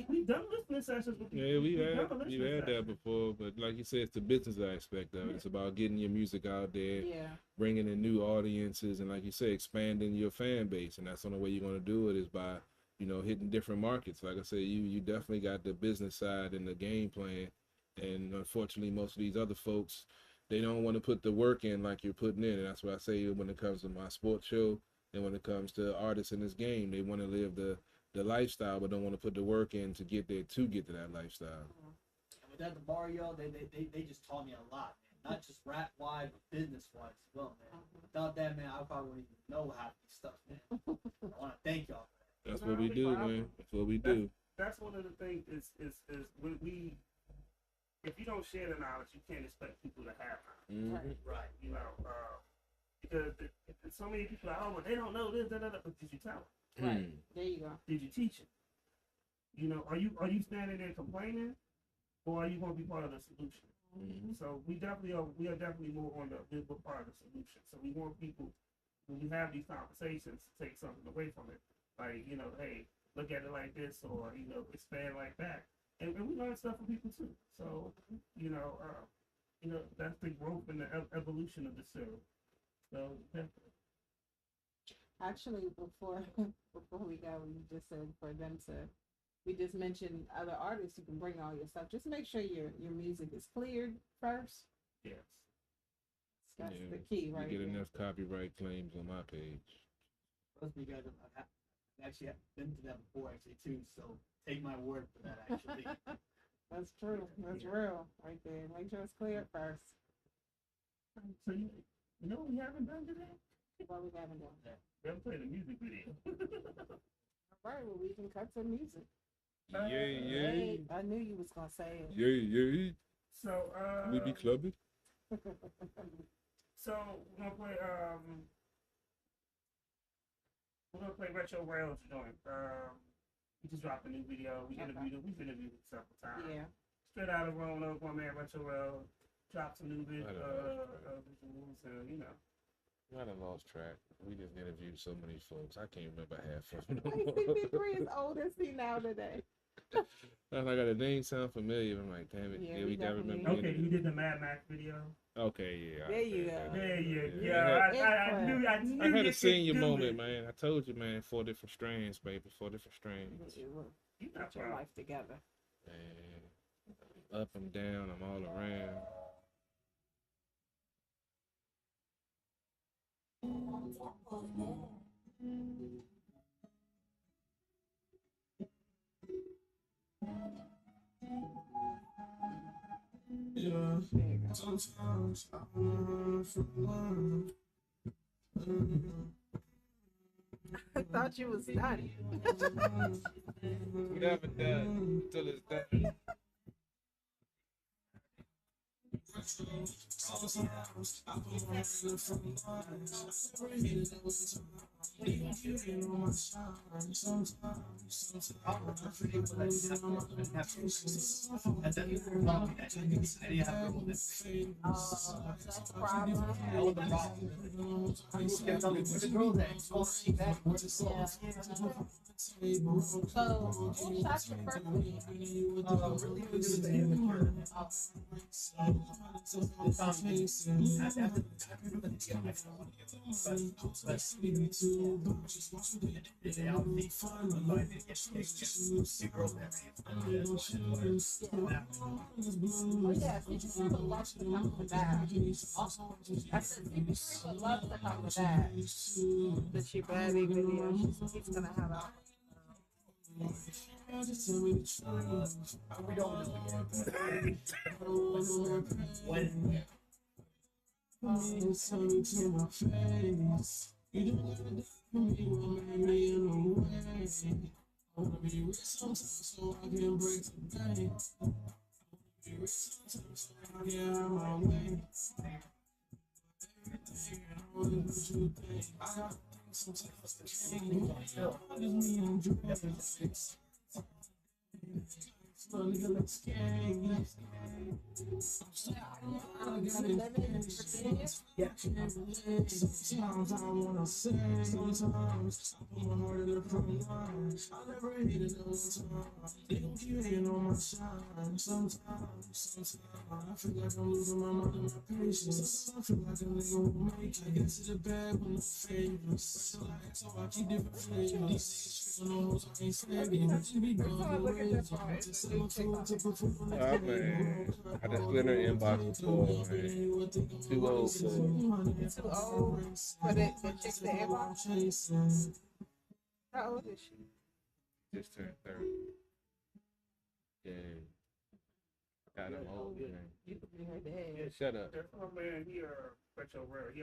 we've done listening sessions with people. Yeah, we've had that before, but like you said, it's the business aspect of it. It's about getting your music out there, bringing in new audiences, and like you said, expanding your fan base. And that's the only way you're going to do it is by, you know, hitting different markets. Like I said, you definitely got the business side and the game plan. And unfortunately, most of these other folks, they don't want to put the work in like you're putting in. And that's what I say when it comes to my sports show. And when it comes to artists in this game, they want to live the lifestyle, but don't want to put the work in to get there to get to that lifestyle. And with that, the bar, y'all, they just taught me a lot, man. Not just rap wise, but business wise as well, man. Without that, man, I probably wouldn't even know how to do stuff, man. I want to thank y'all for that. That's what we do, man. That's what we do. That's one of the things is when we, if you don't share the knowledge, you can't expect people to have knowledge. Right. You know, because so many people are, oh, well, they don't know this, but did you tell them? Right. There you go. Did you teach them? You know, are you standing there complaining, or are you going to be part of the solution? So we are definitely more on we're part of the solution. So we want people, when we have these conversations, to take something away from it. Like, you know, hey, look at it like this, or, you know, expand like that. And we learn stuff from people too. So, you know, that's the growth and the evolution of the show. So definitely. Actually, before we go, you just said for them to, we just mentioned other artists you can bring all your stuff. Just make sure your music is cleared first. Yes. That's the key, right? You get enough copyright claims on my page. Trust me, guys, I've actually been to that before, actually, too. So take my word for that, actually. That's true. That's real, right there. Make sure it's cleared first. So you know what we haven't done today? What we haven't done? We haven't played a music video. All right, well, we can cut some music. Yay. I knew you was gonna say it. Yay. So we be clubbing. So we're gonna play Retro Rails joint. We just dropped a new video. We've interviewed him several times. Yeah. Straight out of Roanoke, my man Retro Rails dropped some new visuals, and you know. I done lost track. We just interviewed so many folks. I can't remember half of them. CP3 is old as he now today. I got a name sound familiar. I'm like, damn it. Yeah, we gotta remember. Okay, you did the Mad Max video. Okay, yeah. There you go. There you go. I knew I had a senior moment, man. I told you, man. 4 different strands, baby. 4 different strands. You got your life together. Man, up and down. I'm all around. Yeah, sometimes I run from love. I thought you was done. We never done until it's done. Sometimes I run from love. You on my side. Sometimes I feel like I'm So, who shot the first one? Really, it was the amateur. Oh yeah, people would love to come to that. I said people would love to come to that. The She Baddie video. He's gonna have a. We don't when Sometimes I wanna say, sometimes I put my heart in the front line. I never hated no time. They gon' keep hating on my shine. Sometimes I feel like I'm losing my mind and my patience. I feel like a nigga won't make it. I get to the bag with no favors. So I keep different flavors. I ain't saving. I just be going away. Just I'm fool to perform. Oh man, I just split her inbox before, man. Too old for it. Too old for the chick to inbox. How old is she? Just turned 30. Yeah. Got him old, man. You could be her dad. Shut up. Oh man, he retro rare. He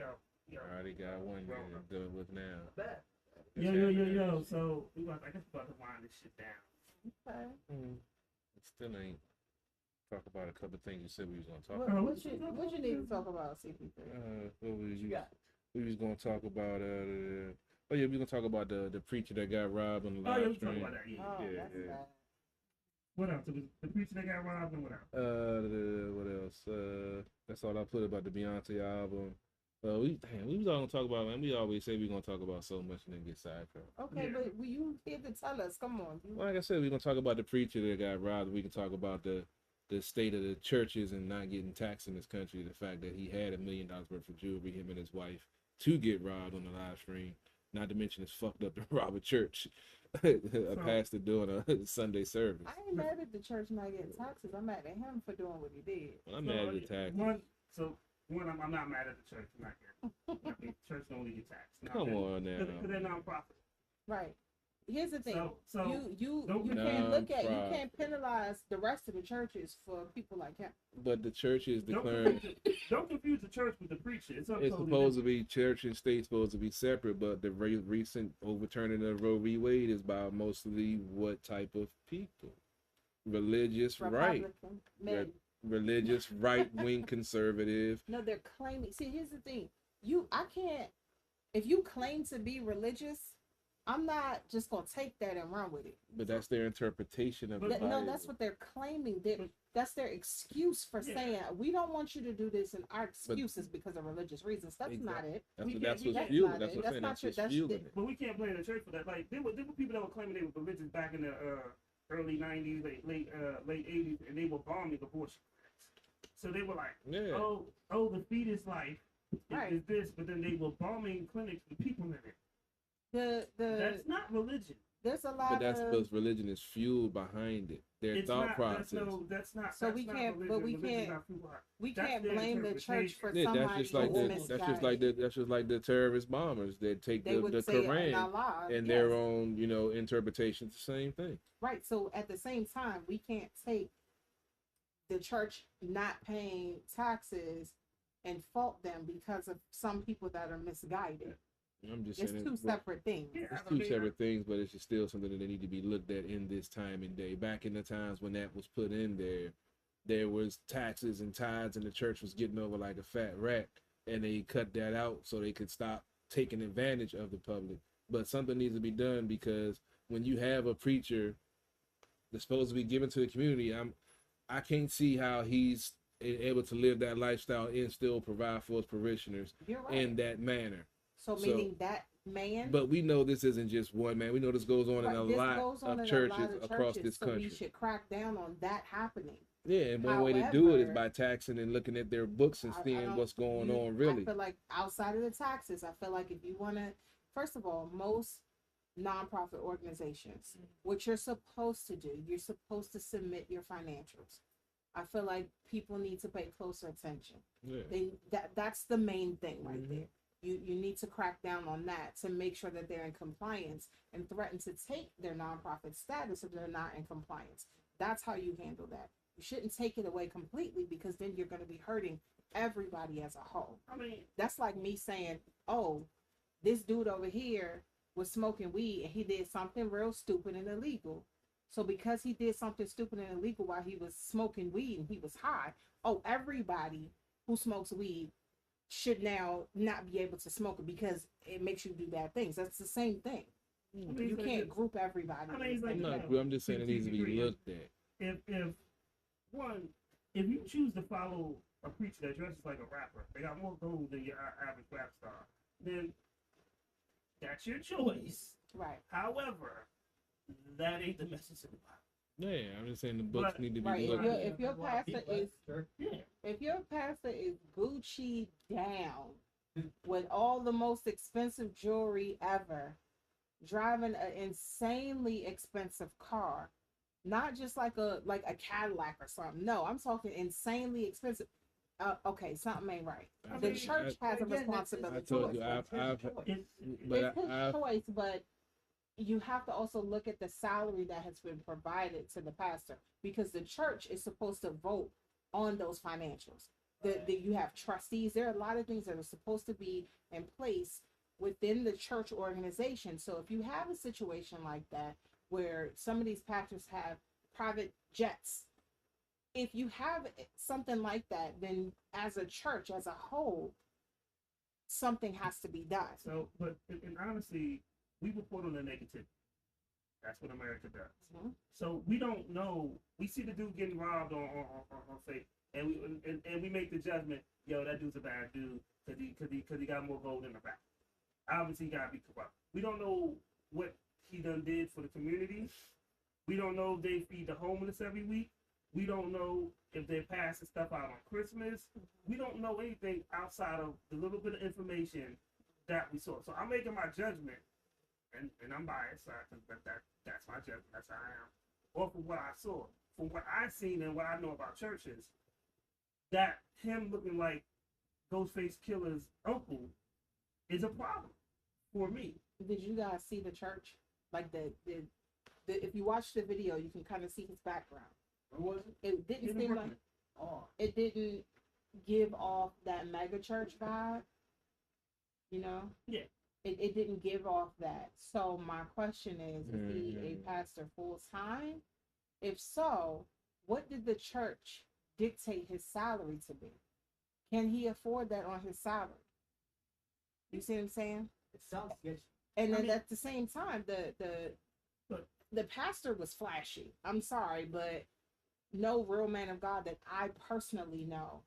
Already got one here to deal with now. Yo. So I guess we're about to wind this shit down. Okay. It still ain't talk about a couple of things you said we was gonna talk about. What you need to talk about, CP3? We was gonna talk about oh yeah, we gonna talk about the preacher that got robbed on the live stream. Yeah. What else? The preacher that got robbed and what else? What else? That's all I put about the Beyonce album. We was all gonna talk about, man. We always say we're gonna talk about so much and then get sidetracked. Okay, but you here to tell us? Come on. Well, like I said, we're gonna talk about the preacher that got robbed. We can talk about the state of the churches and not getting taxed in this country. The fact that he had $1 million worth of jewelry, him and his wife, to get robbed on the live stream. Not to mention it's fucked up to rob a church. A pastor doing a Sunday service. I ain't mad at the church not getting taxes. I'm mad at him for doing what he did. Well, I'm mad at the taxes. I'm not mad at the church. I'm not here. The church don't need get taxed. Come on now. Because they're nonprofit. Right. Here's the thing. So you can't look at, you can't penalize the rest of the churches for people like him. But the church is declaring. Don't confuse the church with the preacher. It's supposed to be church and state supposed to be separate, but the recent overturning of Roe v. Wade is by mostly what type of people? Religious right. Religious right wing conservative. No, they're claiming. See, here's the thing. I can't. If you claim to be religious, I'm not just gonna take that and run with it. But that's their interpretation of it. No, that's what they're claiming. That's their excuse for saying we don't want you to do this, and our excuse is because of religious reasons. That's not it. That's what's fueling. That's what's fueling it. But we can't blame the church for that. Like there were people that were claiming they were religious back in the early '90s, late '80s, and they were bombing abortion clinics. So they were like, oh, the fetus life is this, but then they were bombing clinics with people in it. That's not religion. There's a lot. But that's because religion is fueled behind it. Their thought process. That's not. So we can't. But we can't blame the church for somebody that's just like the terrorist bombers that take the Quran and their own, interpretations. The same thing. Right. So at the same time, we can't take the church not paying taxes and fault them because of some people that are misguided. I'm just saying, two separate things. It's two separate things, but it's still something that they need to be looked at in this time and day. Back in the times when that was put in there was taxes and tithes, and the church was getting over like a fat rat, and they cut that out so they could stop taking advantage of the public. But something needs to be done, because when you have a preacher that's supposed to be given to the community, I can't see how he's able to live that lifestyle and still provide for his parishioners in that manner. So meaning that man. But we know this isn't just one man. We know this goes on in a lot of churches across this so country. we should crack down on that happening. Yeah, and one way to do it is by taxing and looking at their books and seeing what's going on. Really, I feel like outside of the taxes, I feel like if you want to, first of all, most nonprofit organizations, what you're supposed to do, you're supposed to submit your financials. I feel like people need to pay closer attention. Yeah. That's the main thing right there. You need to crack down on that to make sure that they're in compliance and threaten to take their nonprofit status if they're not in compliance. That's how you handle that. You shouldn't take it away completely because then you're going to be hurting everybody as a whole. I mean, that's like me saying, oh, this dude over here was smoking weed and he did something real stupid and illegal. So because he did something stupid and illegal while he was smoking weed and he was high, oh, everybody who smokes weed should now not be able to smoke it because it makes you do bad things. That's the same thing. You can't group everybody. I'm just saying it needs to be looked at. If you choose to follow a preacher that dresses like a rapper, they got more gold than your average rap star, then that's your choice. Right. However, that ain't the message of the Bible. Yeah, I'm just saying the books need to be looked at. If your pastor is Gucci down with all the most expensive jewelry ever, driving an insanely expensive car, not just like a Cadillac or something. No, I'm talking insanely expensive. Okay, something ain't right. The church has a responsibility. I told you, it's his choice, but you have to also look at the salary that has been provided to the pastor because the church is supposed to vote on those financials. You have trustees. There are a lot of things that are supposed to be in place within the church organization. So if you have a situation like that where some of these pastors have private jets, if you have something like that, then as a church, as a whole, something has to be done. So, but and honestly, we report on the negativity. That's what America does. Mm-hmm. So we don't know. We see the dude getting robbed on fake, and we make the judgment. Yo, that dude's a bad dude because he got more gold in the back. Obviously, he gotta be corrupt. We don't know what he done did for the community. We don't know if they feed the homeless every week. We don't know if they're passing stuff out on Christmas. We don't know anything outside of the little bit of information that we saw. So I'm making my judgment, and I'm biased, but that's my judgment. That's how I am. Or from what I saw, from what I've seen and what I know about churches, that him looking like Ghostface Killer's uncle is a problem for me. Did you guys see the church? Like the if you watch the video, you can kind of see his background. What was it? It didn't seem like it didn't give off that mega church vibe. You know? Yeah. It didn't give off that. So my question is he a pastor full time? If so, what did the church dictate his salary to be? Can he afford that on his salary? You see what I'm saying? It sounds sketchy. And then at the same time, the pastor was flashy. I'm sorry, but no real man of God that I personally know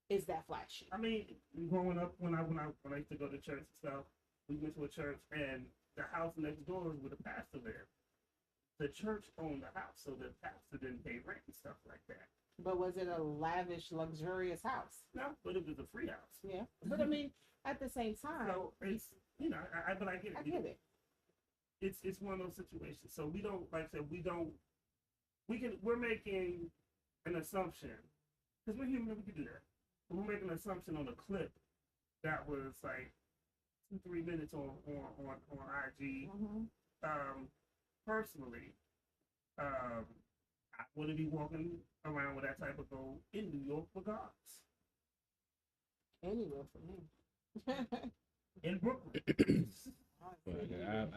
is that flashy. I mean, growing up when I used to go to church and stuff, we went to a church and the house next door was with a pastor there. The church owned the house, so the pastor didn't pay rent and stuff like that. But was it a lavish, luxurious house? No, but it was a free house. Yeah, but I mean, at the same time, so it's but I get it. I get it. It's one of those situations. So we don't, like I said, we're making an assumption because we're human. We can do that. But we're making an assumption on a clip that was like 2-3 minutes on IG. Mm-hmm. Personally, I wouldn't be walking around with that type of gold in New York regardless. Anywhere for me. In Brooklyn.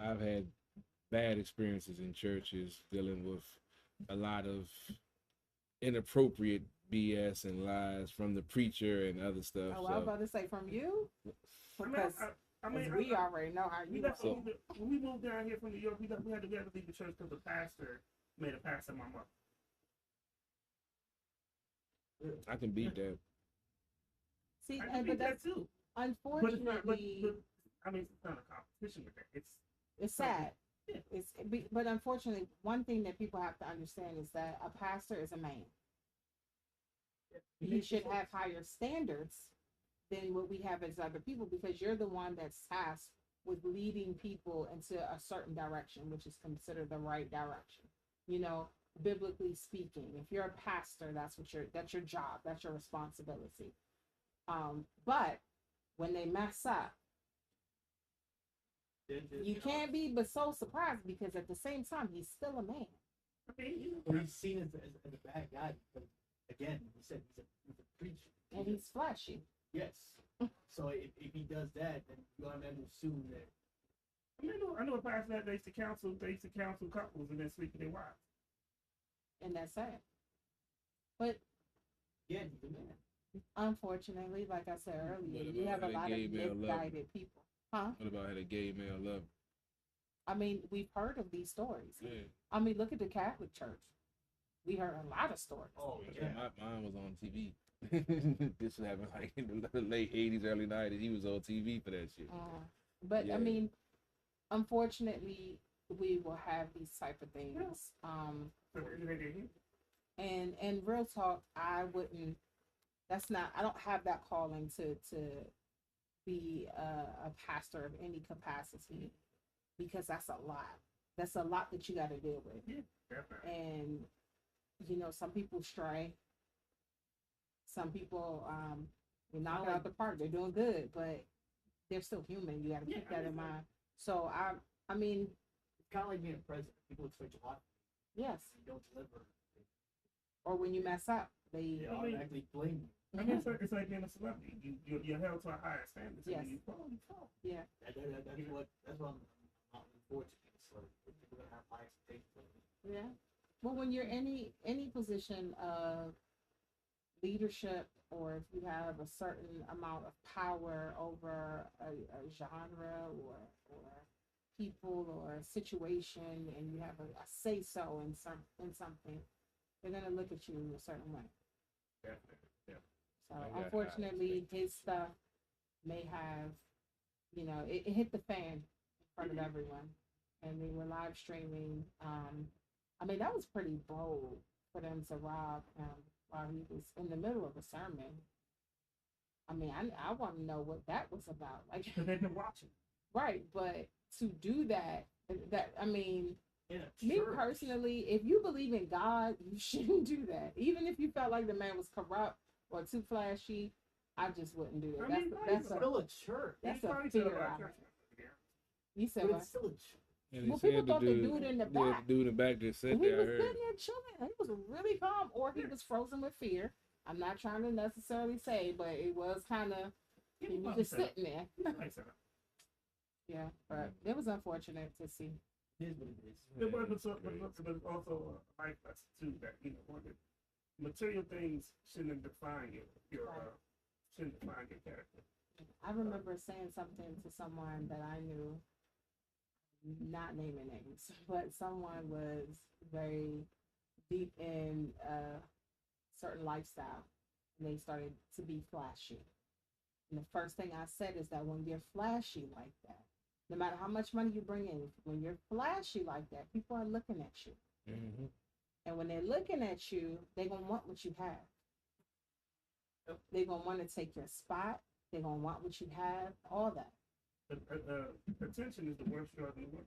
I've had bad experiences in churches dealing with a lot of inappropriate BS and lies from the preacher and other stuff. Oh, I was about to say from you? Because we already know how you are. When we moved down here from New York, we had to leave the church because the pastor made a pass at my mother. I can beat that. See, but that's too. Unfortunately, but I mean, it's not a competition with that. It's sad. Yeah. But unfortunately, one thing that people have to understand is that a pastor is a man. He should have higher standards than what we have as other people, because you're the one that's tasked with leading people into a certain direction, which is considered the right direction. You know, biblically speaking, if you're a pastor, that's your job, that's your responsibility. But when they mess up, you can't be but so surprised, because at the same time, he's still a man. Well, he's seen as a bad guy. But again, he said he's a preacher. And he's flashy. Yes. So if he does that, then you're gonna assume that. I know a pastor that they used to counsel couples and then sleep with their wives. And that's sad. But yeah, he's a man. Unfortunately, like I said earlier, What you about have a how lot the of gay male love misguided people. Huh? What about had a gay male love? I mean, we've heard of these stories. Yeah. I mean, look at the Catholic Church. We heard a lot of stories. Oh yeah. Mine was on TV. This happened like in the late 80s, early 90s. He was on TV for that shit. But Yeah. I mean, unfortunately, we will have these type of things. And real talk, I wouldn't. I don't have that calling to be a pastor of any capacity, because that's a lot. That's a lot that you got to deal with. Yeah, definitely. And you know, some people stray. Some people, they're knocking out the park. They're doing good, but they're still human. You got to keep that in mind. So I mean, it's kind of like being a president. People expect a lot. Yes. You don't deliver. Or when you mess up, they automatically blame you. I mean, it's like being a celebrity. You're held to a higher standard. So Yes. when you fall. Yeah. That's what I'm looking forward to. So people gonna have high expectations. Yeah. Well, when you're any position of leadership, or if you have a certain amount of power over a genre or people or a situation, and you have a say so in something, they're gonna look at you in a certain way. Definitely. Yeah. So I got unfortunately, his stuff may have, you know, it hit the fan in front of everyone, and they were live streaming. I mean, that was pretty bold for them to rob him while he was in the middle of a sermon. I mean, I want to know what that was about. Like, because they've been watching. Right, but to do that I mean, Yeah, me personally, if you believe in God, you shouldn't do that. Even if you felt like the man was corrupt or too flashy, I just wouldn't do it. That's still a church. That's He's a probably fear. still a I have. church. You said But what? it's still a church. And Well, they people said the thought the dude in the back. The dude in the back just sat He there. I was heard. sitting there chilling. He was really calm, or he was frozen with fear. I'm not trying to necessarily say, but it was kind of, he was just sitting there. Yeah, but it was unfortunate to see. It is what it is. It was, but also a life lesson too, that material things shouldn't define shouldn't define your character. I remember saying something to someone that I knew, not naming names, but someone was very deep in a certain lifestyle, and they started to be flashy. And the first thing I said is that when you're flashy like that, no matter how much money you bring in, when you're flashy like that, people are looking at you. Mm-hmm. And when they're looking at you, they're going to want what you have. They're going to want to take your spot. They're going to want what you have, all that. Attention is the worst drug in the world.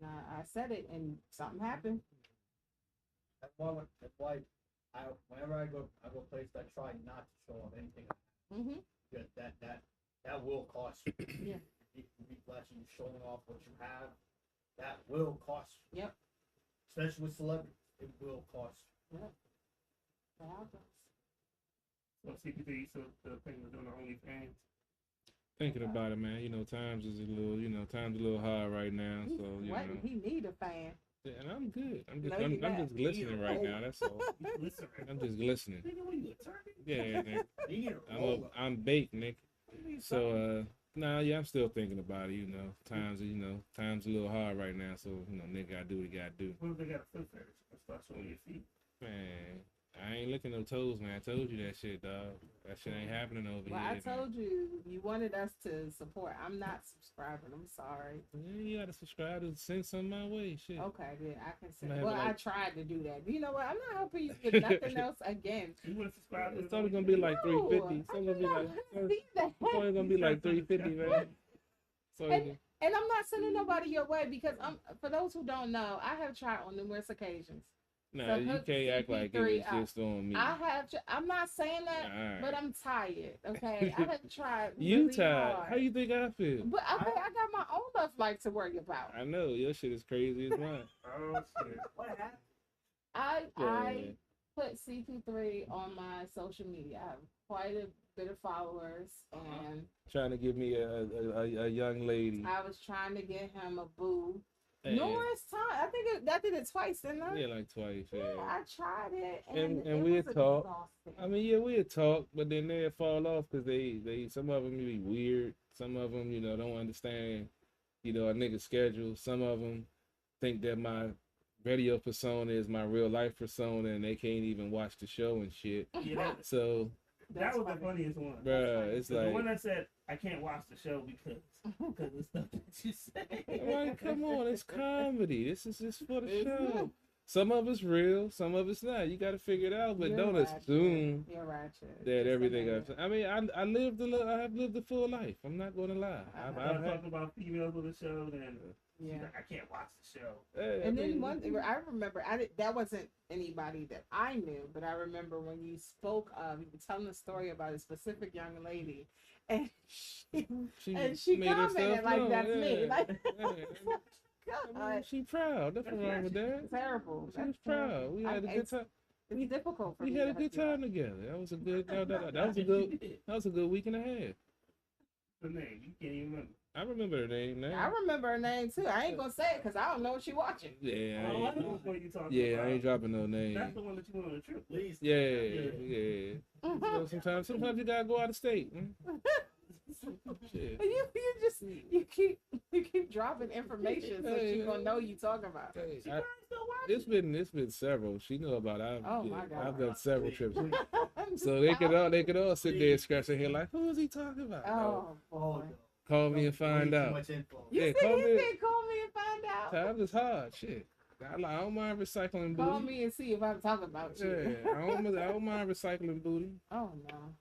And I said it, and something happened. That's why whenever I go places, I try not to show off anything. Mm-hmm. Because that will cost you. Yeah. If you be flashing, showing off what you have, that will cost you. Yep. Especially with celebrities, it will cost you. Yep. That happens. So CPT, so the thing we're doing the OnlyFans. Thinking about it, man. Times is a little hard right now. So He need a fan. Yeah, and I'm good. I'm just No, you're I'm not. just glistening right now. That's all. I'm just glistening. Yeah, Nick. I'm baked, Nick. So I'm still thinking about it. Times a little hard right now. So Nick gotta do what he gotta do. What if they got a foot fetish and start showing your feet? Man, I ain't licking no toes, man. I told you that shit, dog. That shit ain't happening over Well, here. I told you wanted us to support. I'm not subscribing. I'm sorry. Yeah, you gotta subscribe to send something my way. Shit. Okay, then I can say. I'ma have Well, it I like- tried to do that. You know what? I'm not helping you with nothing else again. You want to subscribe to It's only gonna be like No, 350. It's I only do gonna be not like. wanna see that. It's only gonna be like 350, man. So And I'm not sending nobody your way because for those who don't know, I have tried on numerous occasions. nah, to you hook can't act like it was CP3 up. just on me. I'm not saying that, Alright. but I'm tired. Okay, I have tried. You really tired? hard. How you think I feel? But okay, I got my own love life to worry about. I know your shit is crazy as mine. Oh shit. What happened? I Yeah. put CP3 on my social media. I have quite a bit of followers, and Trying to give me a young lady. I was trying to get him a boo. And- Numerous times. I think I did it twice, didn't I? Yeah, like twice. Yeah, Yeah. I tried it, And it we'd was talk. exhausting. I mean, yeah, we'd talk, but then they'd fall off because they some of them be weird. Some of them, don't understand, a nigga's schedule. Some of them think that my radio persona is my real life persona, and they can't even watch the show and shit. Yeah, So, that was the funniest one. bruh, it's The like, one that said, I can't watch the show because of the stuff that you say. like, come on, it's comedy. This is just for the show. Some of it's real, some of it's not. You got to figure it out, but You're don't ratchet. assume You're ratchet. that Just everything. admit it. I mean, I have lived a full life. I'm not going to lie. I I've had. talk about females on the show, then Yeah. she's like, I can't watch the show. I And then mean, one thing I remember, that wasn't anybody that I knew, but I remember when you spoke of, you were telling a story about a specific young lady, and she made commented herself like, known, "That's me." yeah. Like, Yeah. I God, mean, she proud. Nothing wrong with that. terrible. She was That's proud. terrible. We had a good It's time. difficult for We me had a to good do that. time together. That was a good. That was a good. That was a good week and a half. The name, you can't even remember. I remember her name now. I remember her name too. I ain't gonna say it because I don't know if she watching. Yeah, Oh, I I know ain't, what you talking yeah, about. I ain't dropping no name. That's the one that you went on a trip with. Yeah, yeah. So sometimes you gotta go out of state. Shit. You keep dropping information so she gonna know you talking about. Hey, She I- probably still watching. It's been several. She know about it. Oh, my God. I've done several trips. I'm just So they could out. all sit there and scratch their head like, who is he talking about? Oh boy. Call me and find Way out. Too much info. You Yeah, said call he me. said call me and find out. Time is hard. Shit. I don't mind recycling booty. Call me and see if I'm talking about you. Yeah, I don't mind recycling booty. Oh no.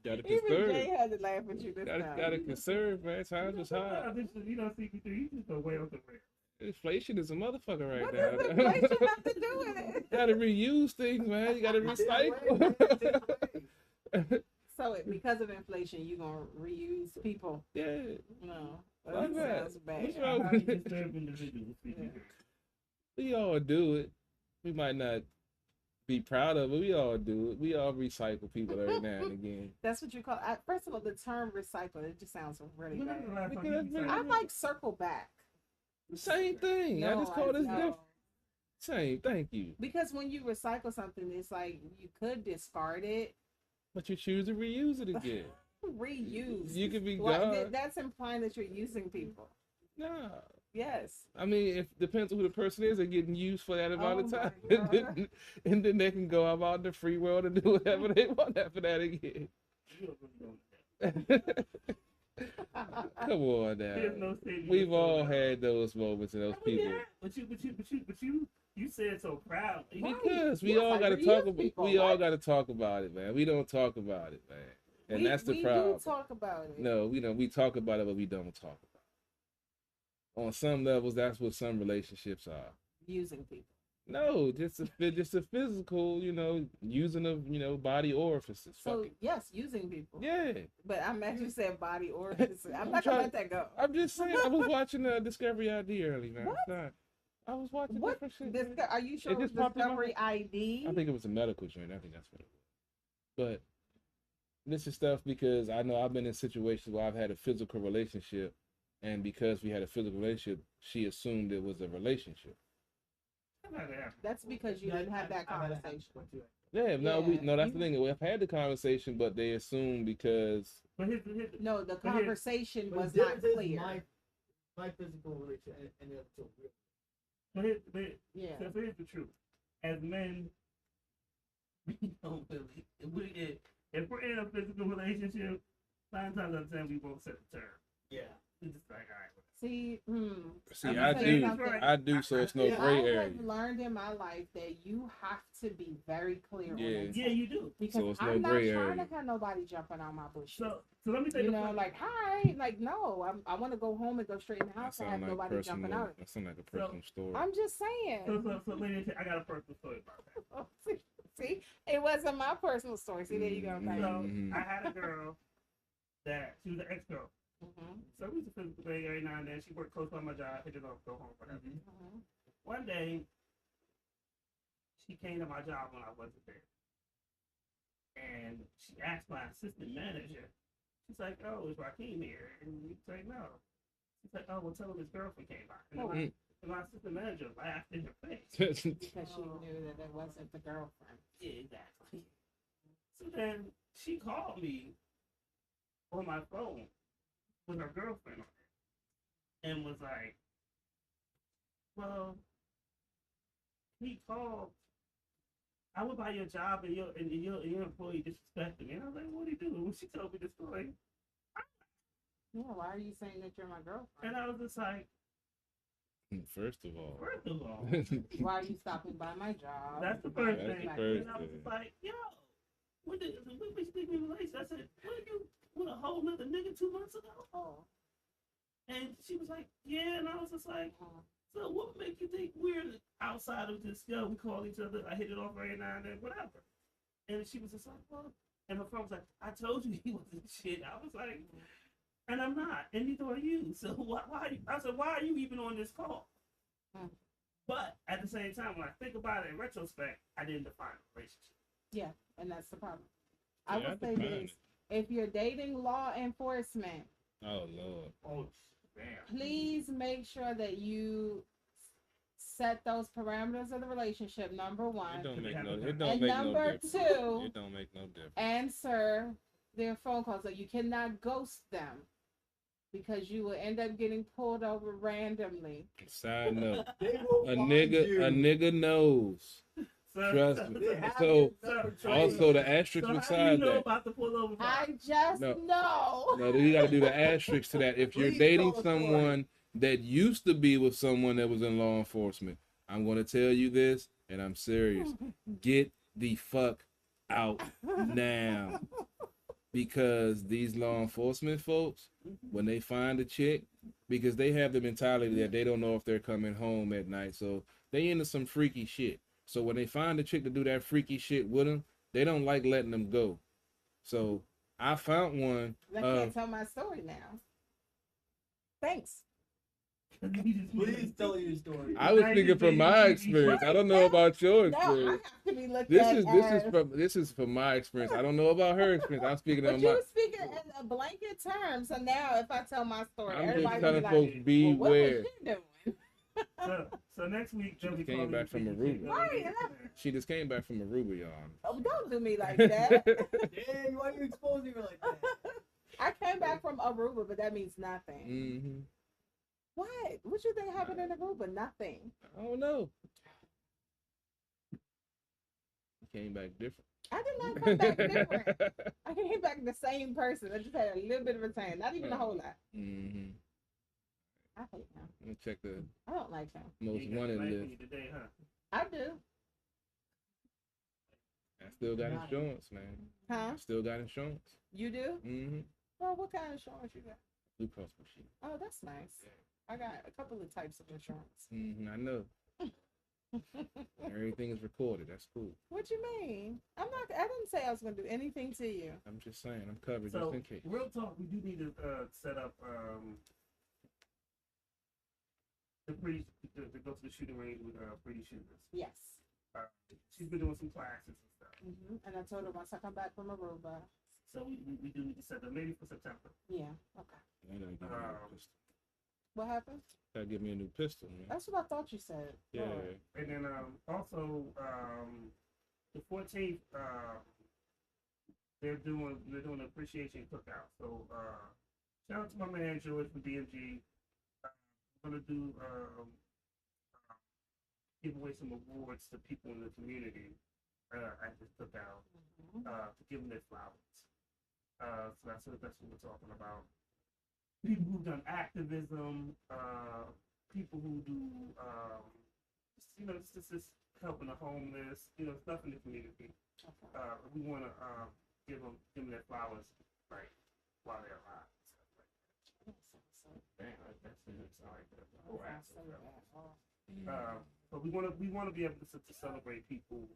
Gotta Even conserve. Jay had to laugh at you this time. Gotta conserve, man. Times is hard. You know, CP3, you just go way off the rail. Inflation is a motherfucker right What now. does inflation have to do with it? Gotta reuse things, man. You gotta recycle. So because of inflation, you gonna reuse people? Yeah. No, Like that. sounds bad. What's wrong How with you it? disturb individuals, CP3? We all do it. We might not be proud of it. We all do it. We all recycle people every now and again. That's what you call. First of all, the term recycle, it just sounds really When bad. was the last time Because you that's recycled? I like circle back. Same thing. I just call this know. different. Same. Thank you. Because when you recycle something, it's like you could discard it, But you choose to reuse it again. reuse. You could be Well, God. that's implying that you're using people. Nah. Yes. I mean, it depends on who the person is. They're getting used for that amount of Oh my time, God. and then they can go out in the free world and do whatever they want after that again. You don't really know that. Come on There's now. no statement We've to all that. had those moments and those Oh, people. yeah. But you said so proud. Because we Yes, all I got to reuse talk about. people. We all What? got to talk about it, man. We don't talk about it, man, and that's the we problem. do talk about it. No, we don't. We talk about it, but we don't talk about it. On some levels, that's what some relationships are. Using people. No, just a physical, using of body orifices. So Fuck it. yes, using people. Yeah, But I'm glad you said body orifices. I'm not trying- gonna let that go. I'm just saying. I was watching Discovery ID early, man. What? Sorry. I was watching What? different shit. Are you sure It it was just popped in my Discovery ID? I think it was a medical joint. I think that's what it was. But this is stuff because I know I've been in situations where I've had a physical relationship, and because we had a physical relationship, she assumed it was a relationship. That's because you didn't have that conversation. Yeah, Yeah, that's the thing. We've had the conversation, but they assume because No, the But here- conversation But was the not difference is clear. My physical relationship ended up so real. Yeah. So here's the truth. As men, we don't really. If we're in a physical relationship, 9 times out of 10 we won't set the term. Yeah. It's just like, all right. See, See, I do, so it's no gray I area. have learned in my life that you have to be very clear on it. Yeah, you do. Because So it's no I'm not gray trying area. to have nobody jumping on my bushes. So let me tell you you, know, like, hi, like, no, I want to go home and go straight in the That house and have sound like nobody jumping personal. out. That sound like a personal story. I'm just saying. So ladies, I got a personal story about that. See, it wasn't my personal story. See, there you go. Baby. So I had a girl that she was an ex-girl. So we used to physical thing every now and then. She worked close by my job, hit it off, go home, whatever. One day, she came to my job when I wasn't there. And she asked my assistant manager, she's like, oh, is Raheem here? And he's like, no. She's like, oh, well, tell him his girlfriend came by. And my assistant manager laughed in her face. Because she knew that it wasn't the girlfriend. Yeah, exactly. So then she called me on my phone with her girlfriend on it and was like, well, he called. I went by your job and your employee disrespected me. And I was like, what did he do? When she told me the story, Yeah, why are you saying that you're my girlfriend? and I was just like, First of all, Why are you stopping by my job? that's the first That's thing. the first And I was thing. just like, yo, when we speak in relation, I said, what you with a whole nother nigga 2 months ago? Oh. And she was like, yeah, and I was just like, so what would make you think we're outside of this? Yo, we call each other, I hit it off every now and then, whatever. And she was just like, well, and my friend was like, I told you he wasn't shit. I was like, and I'm not, and neither are you. So why I said, why are you even on this call? But at the same time, when I think about it in retrospect, I didn't define a relationship. Yeah, and that's the problem. I Yeah, would say define this: if you're dating law enforcement, Oh Lord. Oh damn. please make sure that you set those parameters of the relationship. Number one, It don't make no. It and don't make no number difference. two, It don't make no difference. answer their phone calls. So you cannot ghost them because you will end up getting pulled over randomly. Side note: They will a find nigga, you. a nigga knows. Trust me. So also the asterisk So how do beside you know that. about the pullover? I just No. know. No, you got to do the asterisk to that. If you're Please dating tell the story. someone that used to be with someone that was in law enforcement, I'm going to tell you this, and I'm serious. Get the fuck out now. Because these law enforcement folks, when they find a chick, because they have the mentality that they don't know if they're coming home at night, so they into some freaky shit. So when they find a chick to do that freaky shit with them, they don't like letting them go. So I found one. I can't tell my story now. Thanks. Please tell your story. I was speaking from my experience. I don't know about your No, I experience. have to be looked This at is from my experience. I don't know about her experience. I'm speaking But on you my. were speaking in a blanket term, so now if I tell my story, I'm just everybody telling will folks be like, well, what beware. was you doing? So next week, She they'll be just came calling back from you Aruba. Right, She just came back from Aruba, y'all. Oh, don't do me like that. Damn, why are you exposing her like that? I came back from Aruba, but that means nothing. Mm-hmm. What? What you think happened in Aruba? Nothing. I don't know. Came back different. I did not come back different. I came back the same person. I just had a little bit of a tan, not even a whole lot. Mm-hmm. I hate him. Let me check the I don't like him. most wanted list. Today, huh? I do. I still got insurance, man. Huh? I still got insurance. You do? Mm-hmm. Well, what kind of insurance you got? Blue Cross Blue Shield. Oh, that's nice. I got a couple of types of insurance. Mm-hmm. I know. Everything is recorded. That's cool. What you mean? I didn't say I was gonna do anything to you. I'm just saying. I'm covered So, just in case. real talk, we do need to set up to go to the shooting range with pretty shooters. Yes. She's been doing some classes and stuff. And I told her once I come back from Aruba. So we do need to set up maybe for September. Yeah. Okay. I gotta give me a new pistol. What happened? Gotta give me a new pistol, man. That's what I thought you said. Yeah. Lord. And then also the 14th they're doing an appreciation cookout. So shout out to my man George from DMG. I'm gonna do give away some awards to people in the community at this cookout to give them their flowers. So that's what we're talking about. People who've done activism, people who do, just helping the homeless, stuff in the community. Okay. We want to give them their flowers, like, while they're alive. But we want to be able to celebrate people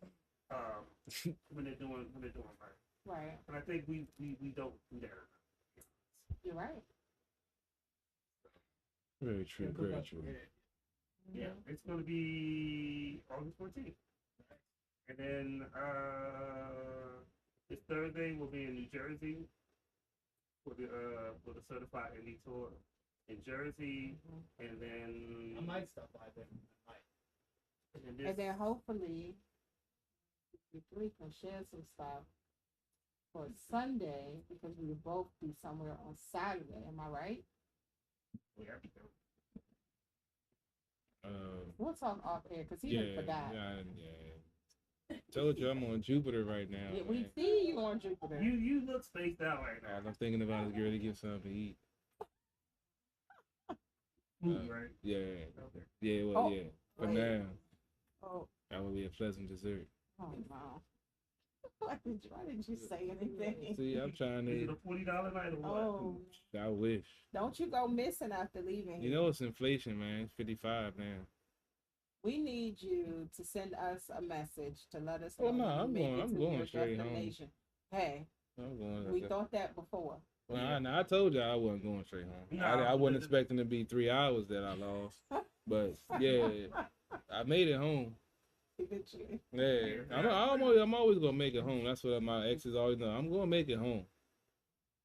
when they're doing right. Right. And I think we don't do that enough. You're right. Very true. Very true. Yeah, it's going to be August 14th. And then this Thursday we'll be in New Jersey for the Certified Indie Tour in Jersey, and then I might stop by then. And then hopefully we three can share some stuff for Sunday because we will both be somewhere on Saturday. Am I right? Yeah. We'll talk off air because he done forgot. Yeah. Told you I'm on Jupiter right now. Yeah, we see you on Jupiter. You look spaced out right now. I'm thinking about this girl to get something to eat. Right? Yeah. Okay. Yeah, well, yeah. For wait. now, Oh, that would be a pleasant dessert. oh no. Why didn't you say anything? See, I'm trying Is it to. a $40 night or what? Oh, I wish. don't you go missing after leaving. You know it's inflation, man. It's 55 now. We need you to send us a message to let us know. Oh, no, when you I'm make going- it I'm to going your straight home. destination. Hey, I'm going. we thought that before. Well, I told you I wasn't going straight home. No, I wasn't expecting to be 3 hours that I lost. But yeah, I made it home. Eventually. Yeah, I'm always gonna make it home. That's what my exes always know. I'm gonna make it home.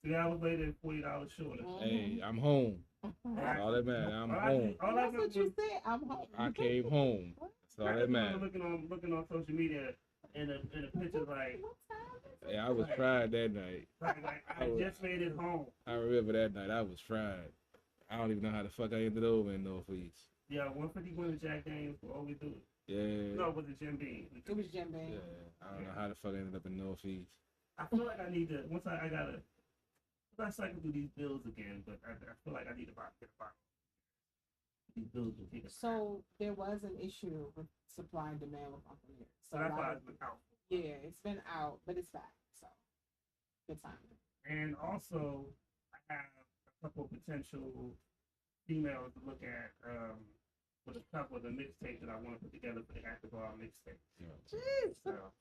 3 hours later, $40 shorter. Hey, I'm home. That's all that matters. I'm home. That's what you said. I'm home. I came home. That's all that matters. Looking on social media and the pictures like Yeah, I was fried that night. I just made it home. I remember that night. I was fried. I don't even know how the fuck I ended over in Northeast. Yeah, 151 to Jack Daniels will always do it. Yeah. No, it was it Jim Beam? It was Jim Beam. Yeah. I don't know how the fuck I ended up in Northeast. I feel like I need to I cycle through these bills again, but I feel like I need to get a bottle. These bills will take us. So there was an issue with supply and demand with Uncle Nick. So that's why it's been out. Yeah, it's been out, but it's back. So good time. And also, I have a couple of potential females to look at for the couple of the mixtape that I want to put together for the Active Bar mixtape. Jeez. So,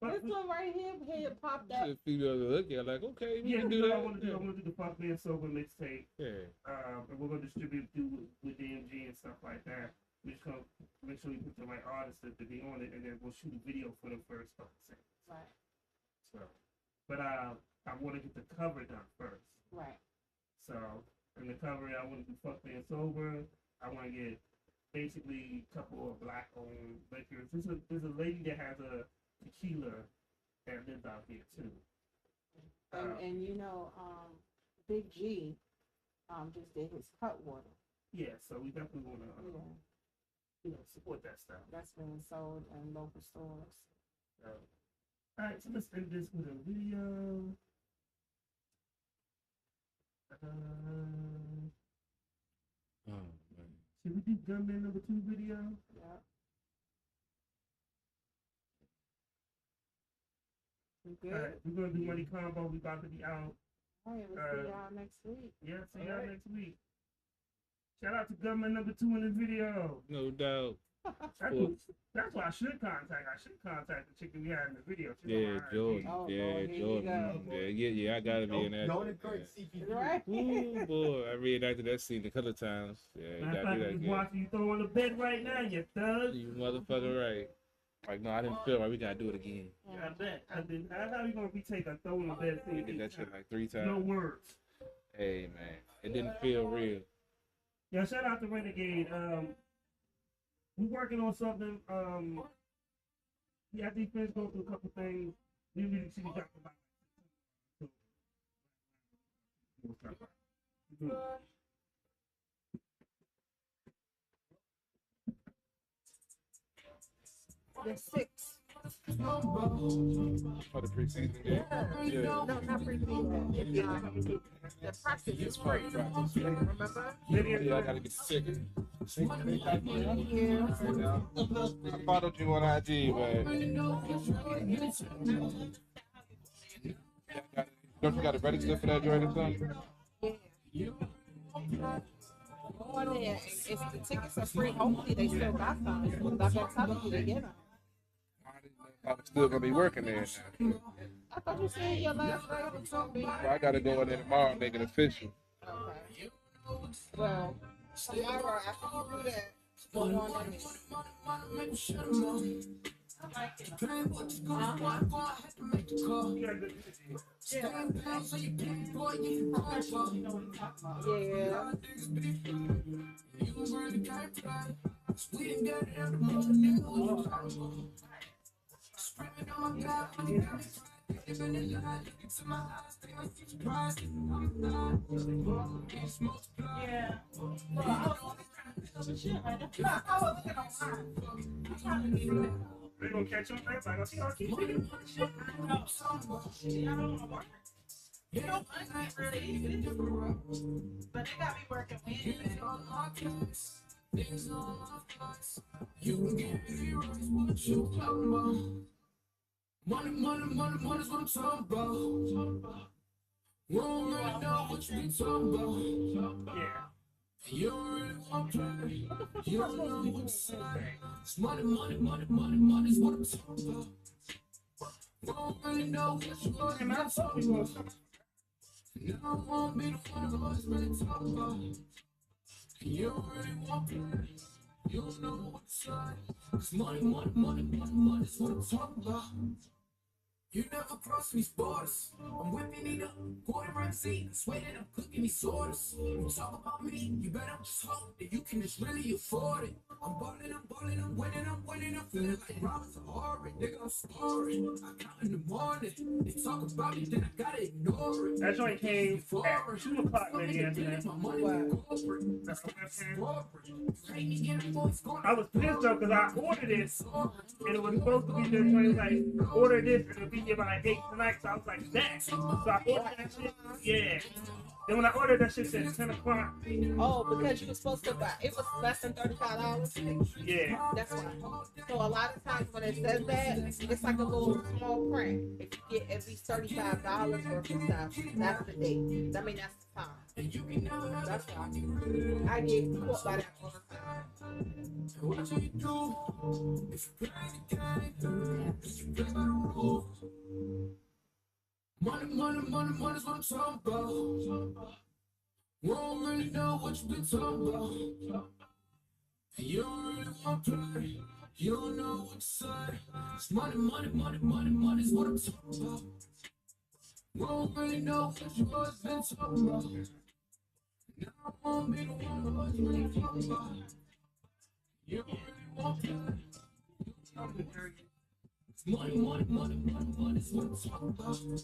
This one right here popped up. If you go to look at like, okay, we yeah, can do that. I want to do the Fuck Man Sober mixtape. Yeah. And we're gonna distribute with DMG and stuff like that. We're just gonna make sure we put the right artists to be on it, and then we'll shoot a video for them first. Right. So, but I want to get the cover done first. Right. So, in the cover, I want to do Fuck Man Sober. I want to get basically a couple of black-owned liquors. There's a lady that has a tequila that lives out here too. And you know, Big G just did his cut water. Yeah, so we definitely want to support that stuff. That's being sold in local stores. All right, so let's end this with a video. Oh man. Should we do Gunman number 2 video? Yeah. We good? All right, we're gonna do Money Combo. We about to be out. All right, we'll see y'all next week. Yeah, see y'all next week. Shout out to Gunman number 2 in this video. No doubt. That's why I should contact. I should contact the chick that we had in the video. She's Yeah, on Jordan. Oh, Yeah, Lord, here you Jordan. go. Yeah, I gotta be in that. Don't encourage CP. Right. Ooh, boy, I reenacted that scene a couple of times. Yeah, you Matter of gotta fact, do that just again. watching you throw on the bed right now, you thug. You motherfucker right. Like, no, I didn't feel right. We gotta do it again. Yeah, I bet. How you gonna retake a throw on the bed We scene? did that shit like 3 times. No words. Hey, man. It didn't feel real. Yeah, shout out to Renegade. We working on something. Yeah, I think Finn's going through a couple things. We really see we got The 6th. For the preseason game. Yeah. No, not preseason. The practice is free. Remember? Yeah, I gotta get the ticket. Yeah. I followed you on IG, but don't you got to register for that joint or something? Go on there. If the tickets are free, hopefully they still got some. Because I've been telling you to get them. I'm still gonna be working there now. I thought you said your last day was gonna be. Well, I gotta go in there tomorrow and make it official. Okay. Well, tomorrow after you do that, go on in They gonna catch up, man. Like, see how keep it. You know, it's really easy. But they got me working Wednesday. You can get me right, what you talking about? Money, money's what I'm talking about. You don't really know what you be talking about. Yeah. You don't really want play. You don't know what to say. It's money's what I'm talking about. You don't really know what you be talking about. You don't want me to find what's really talking about. You don't really want play. You don't know what to say. It's money's what I'm talking about. You never cross these borders. I'm whipping it up, quarter and seat. I swear that I'm cooking these orders. You talk about me, you better just hope that you can just really afford it. I'm balling, I'm winning. I'm feeling like Robinson Horry. Nigga, I'm scoring. I count in the morning. They talk about me, then I gotta ignore it. That joint came at 2 o'clock lady yesterday. My money corporate. That's what I'm saying. I I was pissed though because I ordered it and it was supposed to be there 20 like order this and it'll be here by like 8 tonight. So I was like, that. So I ordered that shit. Yeah. Then when I ordered that shit said 10 o'clock. Oh, because you were supposed to buy it was less than $35. Yeah. That's why. So a lot of times when it says that, it's like a little small print. If you get at least $35 worth of stuff, that's the date. I mean that's the time. That's why. I get caught by that all the time. What you do if you play the game? If you play by the rules. Money's what I'm talking about. You don't really know what you been talking about. You don't really want to play. You don't know what to say. It's money's what I'm talking about. You don't really know what you always been talking about. Now I won't be the one who was really talking about. You don't really want to play. It's money's what I'm talking about.